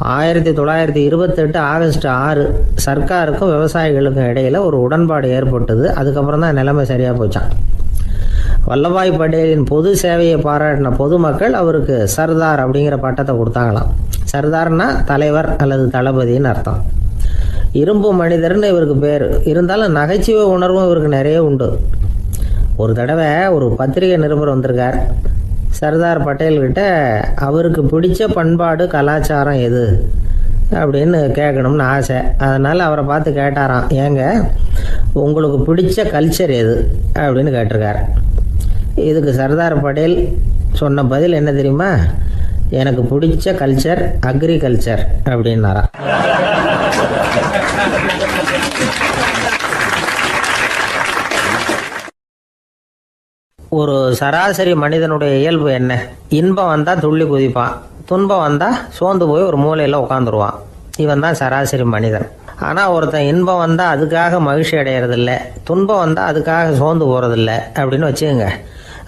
1928 ஆகஸ்ட் 6 சர்க்காருக்கும் விவசாயிகளுக்கும் இடையில் ஒரு உடன்பாடு ஏற்பட்டது. அதுக்கப்புறம் தான் நிலைமை சரியாக போச்சான். வல்லபாய் பட்டேலின் பொது சேவையை பாராட்டின பொதுமக்கள் அவருக்கு சர்தார் அப்படிங்கிற பட்டத்தை கொடுத்தாங்களாம். சர்தார்னா தலைவர் அல்லது தளபதின்னு அர்த்தம். இரும்பு மனிதர்னு இவருக்கு பேர். இருந்தாலும் நகைச்சுவை உணர்வும் இவருக்கு நிறைய உண்டு. ஒரு தடவை ஒரு பத்திரிகை நிருபர் வந்திருக்கார். சர்தார் பட்டேல்கிட்ட அவருக்கு பிடிச்ச பண்பாடு கலாச்சாரம் எது அப்படின்னு கேட்கணும்னு ஆசை. அதனால் அவரை பார்த்து கேட்டாராம், ஏங்க உங்களுக்கு பிடிச்ச கல்ச்சர் எது அப்படின்னு கேட்டிருக்கார். இதுக்கு சர்தார் பட்டேல் சொன்ன பதில் என்ன தெரியுமா? எனக்கு பிடிச்ச கல்ச்சர் அக்ரிகல்ச்சர் அப்படின்னாராம். ஒரு சராசரி மனிதனுடைய இயல்பு என்ன? இன்பம் வந்தால் துள்ளி குதிப்பான், துன்பம் வந்தால் சோர்ந்து போய் ஒரு மூலையில் உட்காந்துருவான். இவன் தான் சராசரி மனிதன். ஆனால் ஒருத்தன் இன்பம் வந்தால் அதுக்காக மகிழ்ச்சி அடையிறதில்ல, துன்பம் வந்தால் அதுக்காக சோர்ந்து போகிறதில்ல அப்படின்னு வச்சுக்கோங்க.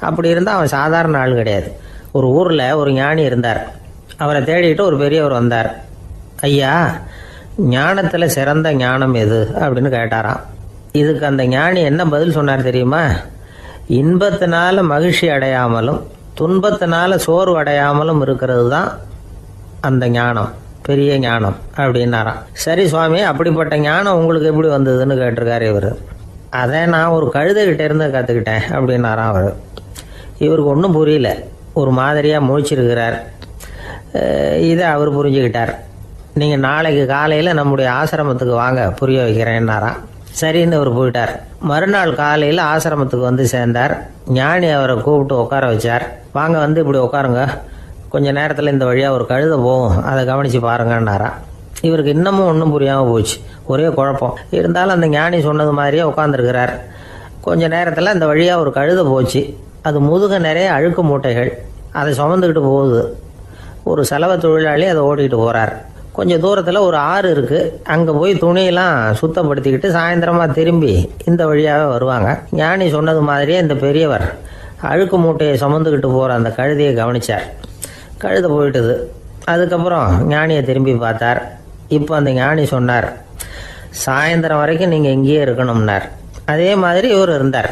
அப்படி இருந்தால் அவன் சாதாரண ஆள் கிடையாது. ஒரு ஊரில் ஒரு ஞானி இருந்தார். அவரை தேடிட்டு ஒரு பெரியவர் வந்தார். ஐயா, ஞானத்தில் சிறந்த ஞானம் எது அப்படின்னு கேட்டாராம். இதுக்கு அந்த ஞானி என்ன பதில் சொன்னார் தெரியுமா? இன்பத்தினால மகிழ்ச்சி அடையாமலும் துன்பத்தினால சோர்வு அடையாமலும் இருக்கிறது தான் அந்த ஞானம், பெரிய ஞானம் அப்படின்னாராம். சரி சுவாமி, அப்படிப்பட்ட ஞானம் உங்களுக்கு எப்படி வந்ததுன்னு கேட்டிருக்காரு இவர். அதை நான் ஒரு கழுதைகிட்ட இருந்து கற்றுக்கிட்டேன் அப்படின்னாராம் அவர். இவருக்கு ஒன்றும் புரியல, ஒரு மாதிரியாக முழிச்சிருக்கிறார். இதை அவர் புரிஞ்சுக்கிட்டார். நீங்கள் நாளைக்கு காலையில் நம்முடைய ஆசிரமத்துக்கு வாங்க, புரிய வைக்கிறேன்னாராம். சரின்னு அவர் போயிட்டார். மறுநாள் காலையில் ஆசிரமத்துக்கு வந்து சேர்ந்தார். ஞானி அவரை கூப்பிட்டு உட்கார வச்சார். வாங்க, வந்து இப்படி உட்காருங்க, கொஞ்ச நேரத்தில் இந்த வழியாக ஒரு கழுதை போகும், அதை கவனித்து பாருங்கன்னாரா. இவருக்கு இன்னமும் ஒன்றும் புரியாமல் போச்சு, ஒரே குழப்பம். இருந்தாலும் அந்த ஞானி சொன்னது மாதிரியே உட்காந்துருக்கிறார். கொஞ்ச நேரத்தில் அந்த வழியாக ஒரு கழுதை போச்சு. அது முதுக நிறைய அழுக்கு மூட்டைகள், அதை சுமந்துக்கிட்டு போகுது. ஒரு செலவு தொழிலாளி அதை ஓட்டிகிட்டு போகிறார். கொஞ்சம் தூரத்தில் ஒரு ஆறு இருக்குது. அங்கே போய் துணியெல்லாம் சுத்தப்படுத்திக்கிட்டு சாயந்தரமாக திரும்பி இந்த வழியாகவே வருவாங்க. ஞானி சொன்னது மாதிரியே இந்த பெரியவர் அழுக்கு மூட்டையை சுமந்துக்கிட்டு போகிற அந்த கழுதையை கவனித்தார். கழுதை போயிட்டுது. அதுக்கப்புறம் ஞானியை திரும்பி பார்த்தார். இப்போ அந்த ஞானி சொன்னார், சாயந்தரம் வரைக்கும் நீங்கள் இங்கேயே இருக்கணும்னார். அதே மாதிரி இவர் இருந்தார்.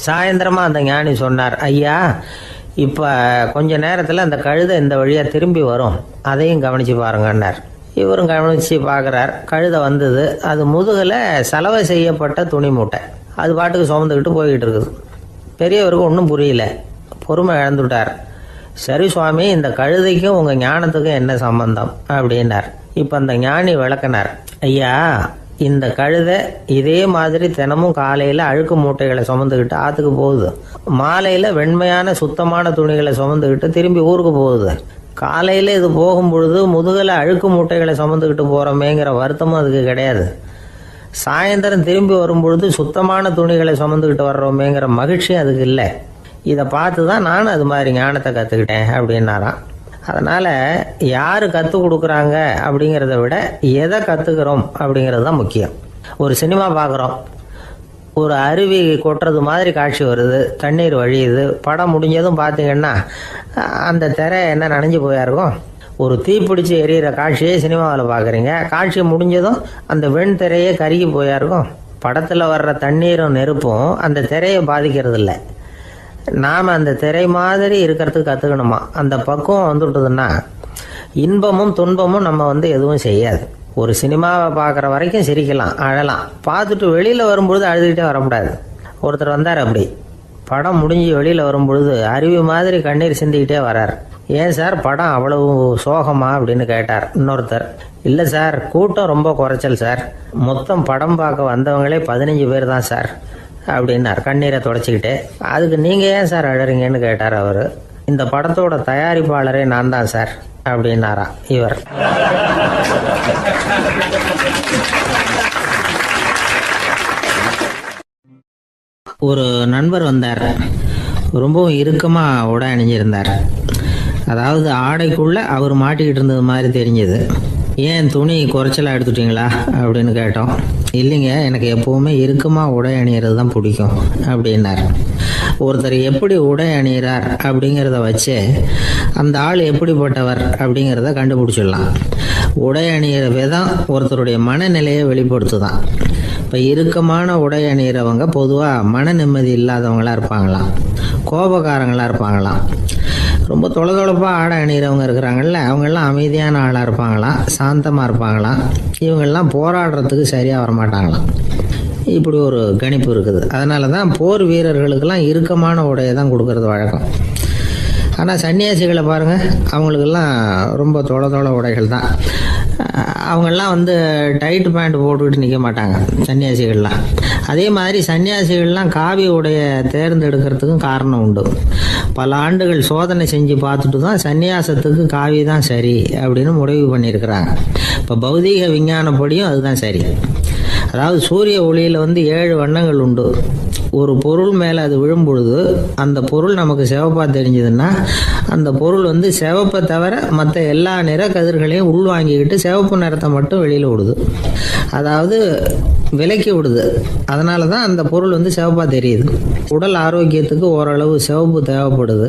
சாயந்தரமாக அந்த ஞானி சொன்னார், ஐயா, இப்போ கொஞ்ச நேரத்தில் அந்த கழுதை இந்த வழியாக திரும்பி வரும், அதையும் கவனித்து பாருங்கன்னார். இவரும் கவனித்து பார்க்குறார். கழுதை வந்தது. அது முதுகில் சலவை செய்யப்பட்ட துணி மூட்டை, அது பாட்டுக்கு சுமந்துக்கிட்டு போய்கிட்டு இருக்குது. பெரியவருக்கு ஒன்றும் புரியல, பொறுமை இழந்துட்டார். சரி சுவாமி, இந்த கழுதைக்கும் உங்கள் ஞானத்துக்கும் என்ன சம்பந்தம் அப்படின்னார். இப்போ அந்த ஞானி விளக்கினார். ஐயா, இந்த கழுதை இதே மாதிரி தினமும் காலையில் அழுக்கு மூட்டைகளை சுமந்துக்கிட்டு ஆற்றுக்கு போகுது, மாலையில் வெண்மையான சுத்தமான துணிகளை சுமந்துக்கிட்டு திரும்பி ஊருக்கு போகுது. காலையில் இது போகும் பொழுது முதுகில் அழுக்கு மூட்டைகளை சுமந்துக்கிட்டு போகிறோமேங்கிற வருத்தமும் அதுக்கு கிடையாது. சாயந்தரம் திரும்பி வரும்பொழுது சுத்தமான துணிகளை சுமந்துக்கிட்டு வர்றோமேங்கிற மகிழ்ச்சியும் அதுக்கு இல்லை. இதை பார்த்து தான் நானும் அது மாதிரி ஞானத்தை கற்றுக்கிட்டேன் அப்படின்னாராம். அதனால் யார் கற்றுக் கொடுக்குறாங்க அப்படிங்கிறத விட எதை கற்றுக்கிறோம் அப்படிங்கிறது தான் முக்கியம். ஒரு சினிமா பார்க்குறோம், ஒரு அருவி கொட்டுறது மாதிரி காட்சி வருது, தண்ணீர் வழியுது. படம் முடிஞ்சதும் பார்த்தீங்கன்னா அந்த திரை என்ன நனைஞ்சு போயா இருக்கும். ஒரு தீப்பிடிச்சு எரியிற காட்சியே சினிமாவில் பார்க்குறீங்க, காட்சி முடிஞ்சதும் அந்த வெண் திரையே கருகி போயா இருக்கும். படத்தில் வர்ற தண்ணீரும் நெருப்பும் அந்த திரையை பாதிக்கிறது இல்லை. நாம் அந்த திரை மாதிரி இருக்கிறதுக்கு கற்றுக்கணுமா. அந்த பக்குவம் வந்துவிட்டதுன்னா இன்பமும் துன்பமும் நம்ம எதுவும் செய்யாது. ஒரு சினிமாவை பார்க்குற வரைக்கும் சிரிக்கலாம், அழலாம். பார்த்துட்டு வெளியில் வரும்பொழுது அழுதுகிட்டே வரக்கூடாது. ஒருத்தர் வந்தார், அப்படி படம் முடிஞ்சு வெளியில் வரும்பொழுது அருவி மாதிரி கண்ணீர் சிந்திக்கிட்டே வரார். ஏன் சார், படம் அவ்வளவு சோகமா அப்படின்னு கேட்டார். இன்னொருத்தர், இல்லை சார், கூட்டம் ரொம்ப குறைச்சல் சார், மொத்தம் படம் பார்க்க வந்தவங்களே 15 பேர் தான் சார் அப்படின்னார் கண்ணீரை தொடச்சிக்கிட்டே. அதுக்கு நீங்கள் ஏன் சார் அழறீங்கன்னு கேட்டார் அவர். இந்த படத்தோட தயாரிப்பாளரே நான் தான் சார் அப்படின்னாரா இவர். ஒரு நண்பர் வந்தார். ரொம்பவும் இறுக்கமாக உடை அணிஞ்சிருந்தார். அதாவது ஆடைக்குள்ளே அவர் மாட்டிக்கிட்டு இருந்தது மாதிரி தெரிஞ்சது. ஏன் துணி குறைச்சலாக எடுத்துட்டீங்களா அப்படின்னு கேட்டோம். இல்லைங்க, எனக்கு எப்போவுமே இறுக்கமாக உடை அணிகிறது தான் பிடிக்கும் அப்படின்னார். ஒருத்தர் எப்படி உடை அணிகிறார் அப்படிங்கிறத வச்சு அந்த ஆள் எப்படிப்பட்டவர் அப்படிங்கிறத கண்டுபிடிச்சிடலாம். உடை அணிகிற விதம் ஒருத்தருடைய மனநிலையை வெளிப்படுத்துதான். இப்போ இறுக்கமான உடை அணிகிறவங்க பொதுவாக மன நிம்மதி இல்லாதவங்களாக இருப்பாங்களாம், கோபக்காரங்களாக இருப்பாங்களாம். ரொம்ப தொலைதொலைப்பாக ஆடை அணிகிறவங்க இருக்கிறாங்கல்ல, அவங்கெல்லாம் அமைதியான ஆளாக இருப்பாங்களாம், சாந்தமாக இருப்பாங்களாம். இவங்கெல்லாம் போராடுறதுக்கு சரியாக வரமாட்டாங்களாம். இப்படி ஒரு கணிப்பு இருக்குது. அதனால தான் போர் வீரர்களுக்கெல்லாம் இறுக்கமான உடையை தான் கொடுக்கறது வழக்கம். ஆனால் சன்னியாசிகளை பாருங்கள், அவங்களுக்கெல்லாம் ரொம்ப தொலை உடைகள் தான். அவங்கெல்லாம் டைட் பேண்ட் போட்டுக்கிட்டு நிற்க மாட்டாங்க சன்னியாசிகள்லாம். அதே மாதிரி சன்னியாசிகள்லாம் காவி உடைய தேர்ந்தெடுக்கிறதுக்கும் காரணம் உண்டு. பல ஆண்டுகள் சோதனை செஞ்சு பார்த்துட்டு தான் சன்னியாசத்துக்கு காவி தான் சரி அப்படின்னு முடிவு பண்ணியிருக்கிறாங்க. இப்போ பௌதீக விஞ்ஞானப்படியும் அதுதான் சரி. அதாவது சூரிய ஒளியில் 7 வண்ணங்கள் உண்டு. ஒரு பொருள் மேலே அது விழும் பொழுது அந்த பொருள் நமக்கு சிவப்பாக தெரிஞ்சதுன்னா அந்த பொருள் வந்து சிவப்பை தவிர மற்ற எல்லா நிற கதிர்களையும் உள்வாங்கிக்கிட்டு சிவப்பு நிறத்தை மட்டும் வெளியில் விடுது. அதாவது விலக்கி விடுது. அதனால தான் அந்த பொருள் வந்து சிவப்பாக தெரியுது. உடல் ஆரோக்கியத்துக்கு ஓரளவு சிவப்பு தேவைப்படுது.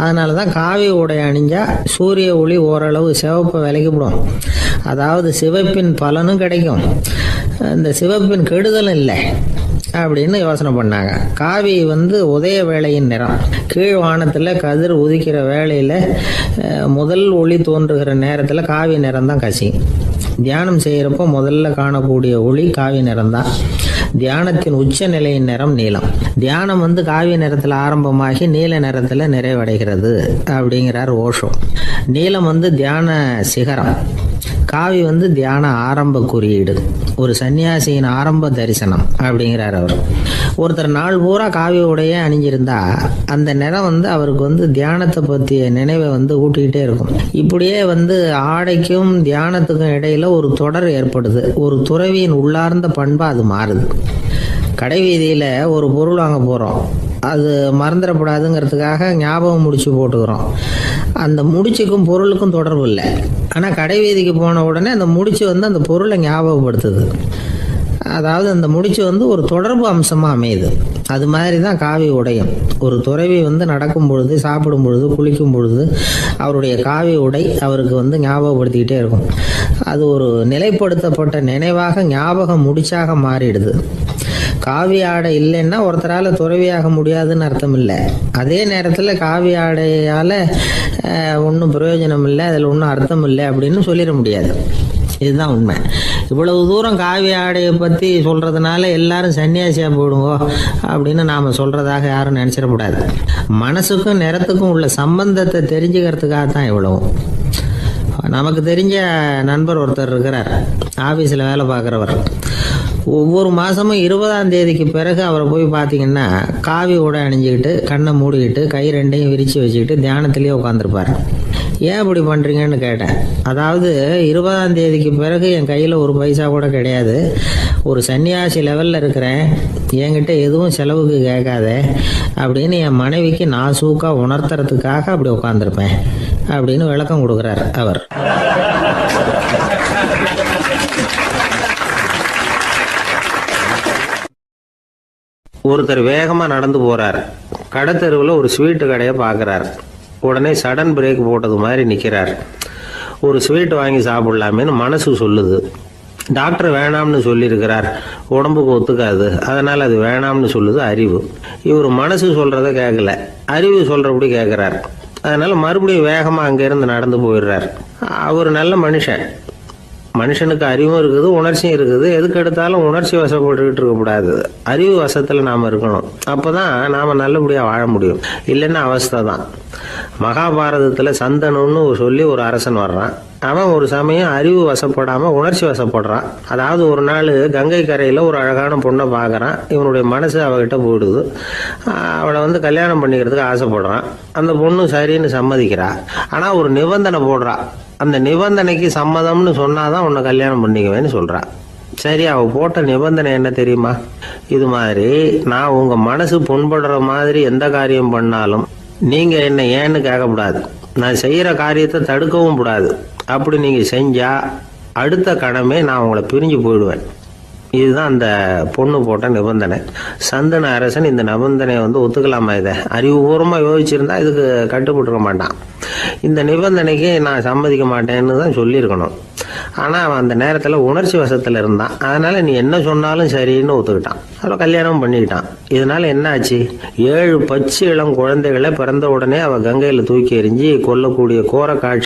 அதனால தான் காவி உடை அணிஞ்சால் சூரிய ஒளி ஓரளவு சிவப்பை விலக்கிவிடும். அதாவது சிவப்பின் பலனும் கிடைக்கும், இந்த சிவப்பின் கெடுதலும் இல்லை அப்படின்னு யோசனை பண்ணாங்க. காவி வந்து உதய வேளையின் நிறம். கீழ் வானத்தில் கதிர் உதிக்கிற வேளையில் முதல் ஒளி தோன்றுகிற நேரத்தில் காவி நிறம் தான் கசியும். தியானம் செய்கிறப்போ முதல்ல காணக்கூடிய ஒளி காவி நிறம் தான். தியானத்தின் உச்ச நிலையின் நிறம் நீலம். தியானம் வந்து காவி நிறத்தில் ஆரம்பமாகி நீல நிறத்தில் நிறைவடைகிறது அப்படிங்கிறார் ஓஷோ. நீலம் வந்து தியான சிகரம், காவி வந்து தியான ஆரம்ப குறியீடு, ஒரு சன்னியாசியின் ஆரம்ப தரிசனம் அப்படிங்கிறார் அவர். ஒருத்தர் நாள் பூரா காவி உடைய அணிஞ்சிருந்தா அந்த நிறம் வந்து அவருக்கு வந்து தியானத்தை பற்றிய நினைவை வந்து ஊட்டிக்கிட்டே இருக்கும். இப்படியே வந்து ஆடைக்கும் தியானத்துக்கும் இடையில ஒரு தொடர் ஏற்படுது. ஒரு துறவியின் உள்ளார்ந்த பண்பா அது மாறுது. கடை வீதியில் ஒரு பொருள் வாங்க போகிறோம், அது மறந்துடக்கூடாதுங்கிறதுக்காக ஞாபகம் முடிச்சு போட்டுக்கிறோம். அந்த முடிச்சுக்கும் பொருளுக்கும் தொடர்பு இல்லை. ஆனால் கடை வீதிக்கு போன உடனே அந்த முடிச்சு வந்து அந்த பொருளை ஞாபகப்படுத்துது. அதாவது அந்த முடிச்சு வந்து ஒரு தொடர்பு அம்சமாக அமையுது. அது மாதிரி தான் காவி உடையும். ஒரு துறவி வந்து நடக்கும் பொழுது, சாப்பிடும் பொழுது, குளிக்கும் பொழுது அவருடைய காவி உடை அவருக்கு வந்து ஞாபகப்படுத்திக்கிட்டே இருக்கும். அது ஒரு நிலைப்படுத்தப்பட்ட நினைவாக ஞாபகம் முடிச்சாக மாறிடுது. காவி ஆடை இல்லைன்னா ஒருத்தரால் துறவியாக முடியாதுன்னு அர்த்தம் இல்லை. அதே நேரத்தில் காவி ஆடையால் ஒன்றும் பிரயோஜனம் இல்லை, அதில் ஒன்றும் அர்த்தம் இல்லை அப்படின்னு சொல்லிட முடியாது. இதுதான் உண்மை. இவ்வளவு தூரம் காவி ஆடையை பற்றி சொல்கிறதுனால எல்லாரும் சன்னியாசியாக போயிடுங்கோ அப்படின்னு நாம் சொல்கிறதாக யாரும் நினச்சிடக்கூடாது. மனசுக்கும் நிறத்துக்கும் உள்ள சம்பந்தத்தை தெரிஞ்சுக்கிறதுக்காக தான் இவ்வளவும். நமக்கு தெரிஞ்ச நண்பர் ஒருத்தர் இருக்கிறார், ஆஃபீஸில் வேலை பார்க்குறவர். ஒவ்வொரு மாதமும் 20ஆம் தேதிக்கு பிறகு அவரை போய் பார்த்தீங்கன்னா காவி உடை அணிஞ்சிக்கிட்டு, கண்ணை மூடிக்கிட்டு, கை ரெண்டையும் விரித்து வச்சுக்கிட்டு தியானத்திலேயே உட்காந்துருப்பார். ஏன் இப்படி பண்ணுறீங்கன்னு கேட்டேன். அதாவது 20ஆம் தேதிக்கு பிறகு என் கையில் ஒரு பைசா கூட கிடையாது, ஒரு சன்னியாசி லெவலில் இருக்கிறேன், என்கிட்ட எதுவும் செலவுக்கு கேட்காத அப்படின்னு என் மனைவிக்கு நான் சூக்காக உணர்த்துறதுக்காக அப்படி உட்காந்துருப்பேன் அப்படின்னு விளக்கம் கொடுக்குறார் அவர். ஒருத்தர் வேகமாக நடந்து போகிறார். கடத்தெருவில் ஒரு ஸ்வீட்டு கடையை பார்க்குறார். உடனே சடன் பிரேக் போட்டது மாதிரி நிற்கிறார். ஒரு ஸ்வீட் வாங்கி சாப்பிடலாமேன்னு மனசு சொல்லுது. டாக்டர் வேணாம்னு சொல்லியிருக்கிறார், உடம்புக்கு ஒத்துக்காது, அதனால் அது வேணாம்னு சொல்லுது அறிவு. இவர் மனசு சொல்கிறத கேட்கல, அறிவு சொல்கிறபடி கேட்குறார். அதனால் மறுபடியும் வேகமாக அங்கேருந்து நடந்து போயிடுறார். அவர் நல்ல மனுஷன். மனுஷனுக்கு அறிவும் இருக்குது, உணர்ச்சியும் இருக்குது. எதுக்கு எடுத்தாலும் உணர்ச்சி வசப்பட்டுக்கிட்டு இருக்கக்கூடாது, அறிவு வசத்தில் நாம் இருக்கணும். அப்போ தான் நாம் நல்லபடியாக வாழ முடியும். இல்லைன்னா அவஸ்தை தான். மகாபாரதத்தில் சந்தனுன்னு சொல்லி ஒரு அரசன் வர்றான். அவன் ஒரு சமயம் அறிவு வசப்படாமல் உணர்ச்சி வசப்படுறான். அதாவது ஒரு நாள் கங்கை கரையில் ஒரு அழகான பொண்ணை பார்க்குறான். இவனுடைய மனசு அவகிட்ட போயிடுது. அவளை வந்து கல்யாணம் பண்ணிக்கிறதுக்கு ஆசைப்படுறான். அந்த பொண்ணு சரின்னு சம்மதிக்கிறா. ஆனால் ஒரு நிபந்தனை போடுறா. அந்த நிபந்தனைக்கு சம்மதம்னு சொன்னாதான் உன்னை கல்யாணம் பண்ணிக்குவேன்னு சொல்றா. சரி, அவ போட்ட நிபந்தனை என்ன தெரியுமா? இது மாதிரி நான் உங்க மனசு புண்படுற மாதிரி எந்த காரியம் பண்ணாலும் நீங்க என்ன ஏன்னு கேட்கக்கூடாது, நான் செய்யற காரியத்தை தடுக்கவும் கூடாது. அப்படி நீங்க செஞ்சா அடுத்த கணமே நான் உங்களை பிரிஞ்சு போயிடுவேன். இதுதான் அந்த பொண்ணு போட்ட நிபந்தனை. சந்தன அரசன் இந்த நிபந்தனையை வந்து ஒத்துக்கலாமா? இதை அறிவுபூர்வமாக யோசிச்சிருந்தா இதுக்கு கட்டுப்பட்டுருக்க மாட்டான். இந்த நிபந்தனைக்கு நான் சம்மதிக்க மாட்டேன்னு தான் சொல்லியிருக்கணும். ஆனால் அவன் அந்த நேரத்தில் உணர்ச்சி வசத்தில் இருந்தான். அதனால நீ என்ன சொன்னாலும் சரின்னு ஒத்துக்கிட்டான். அவளை கல்யாணம் பண்ணிக்கிட்டான். இதனால என்ன ஆச்சு? 7 பச்சை இளம் குழந்தைகளை பிறந்த உடனே அவள் கங்கையில் தூக்கி எறிஞ்சி கொல்லக்கூடிய கோர காட்சி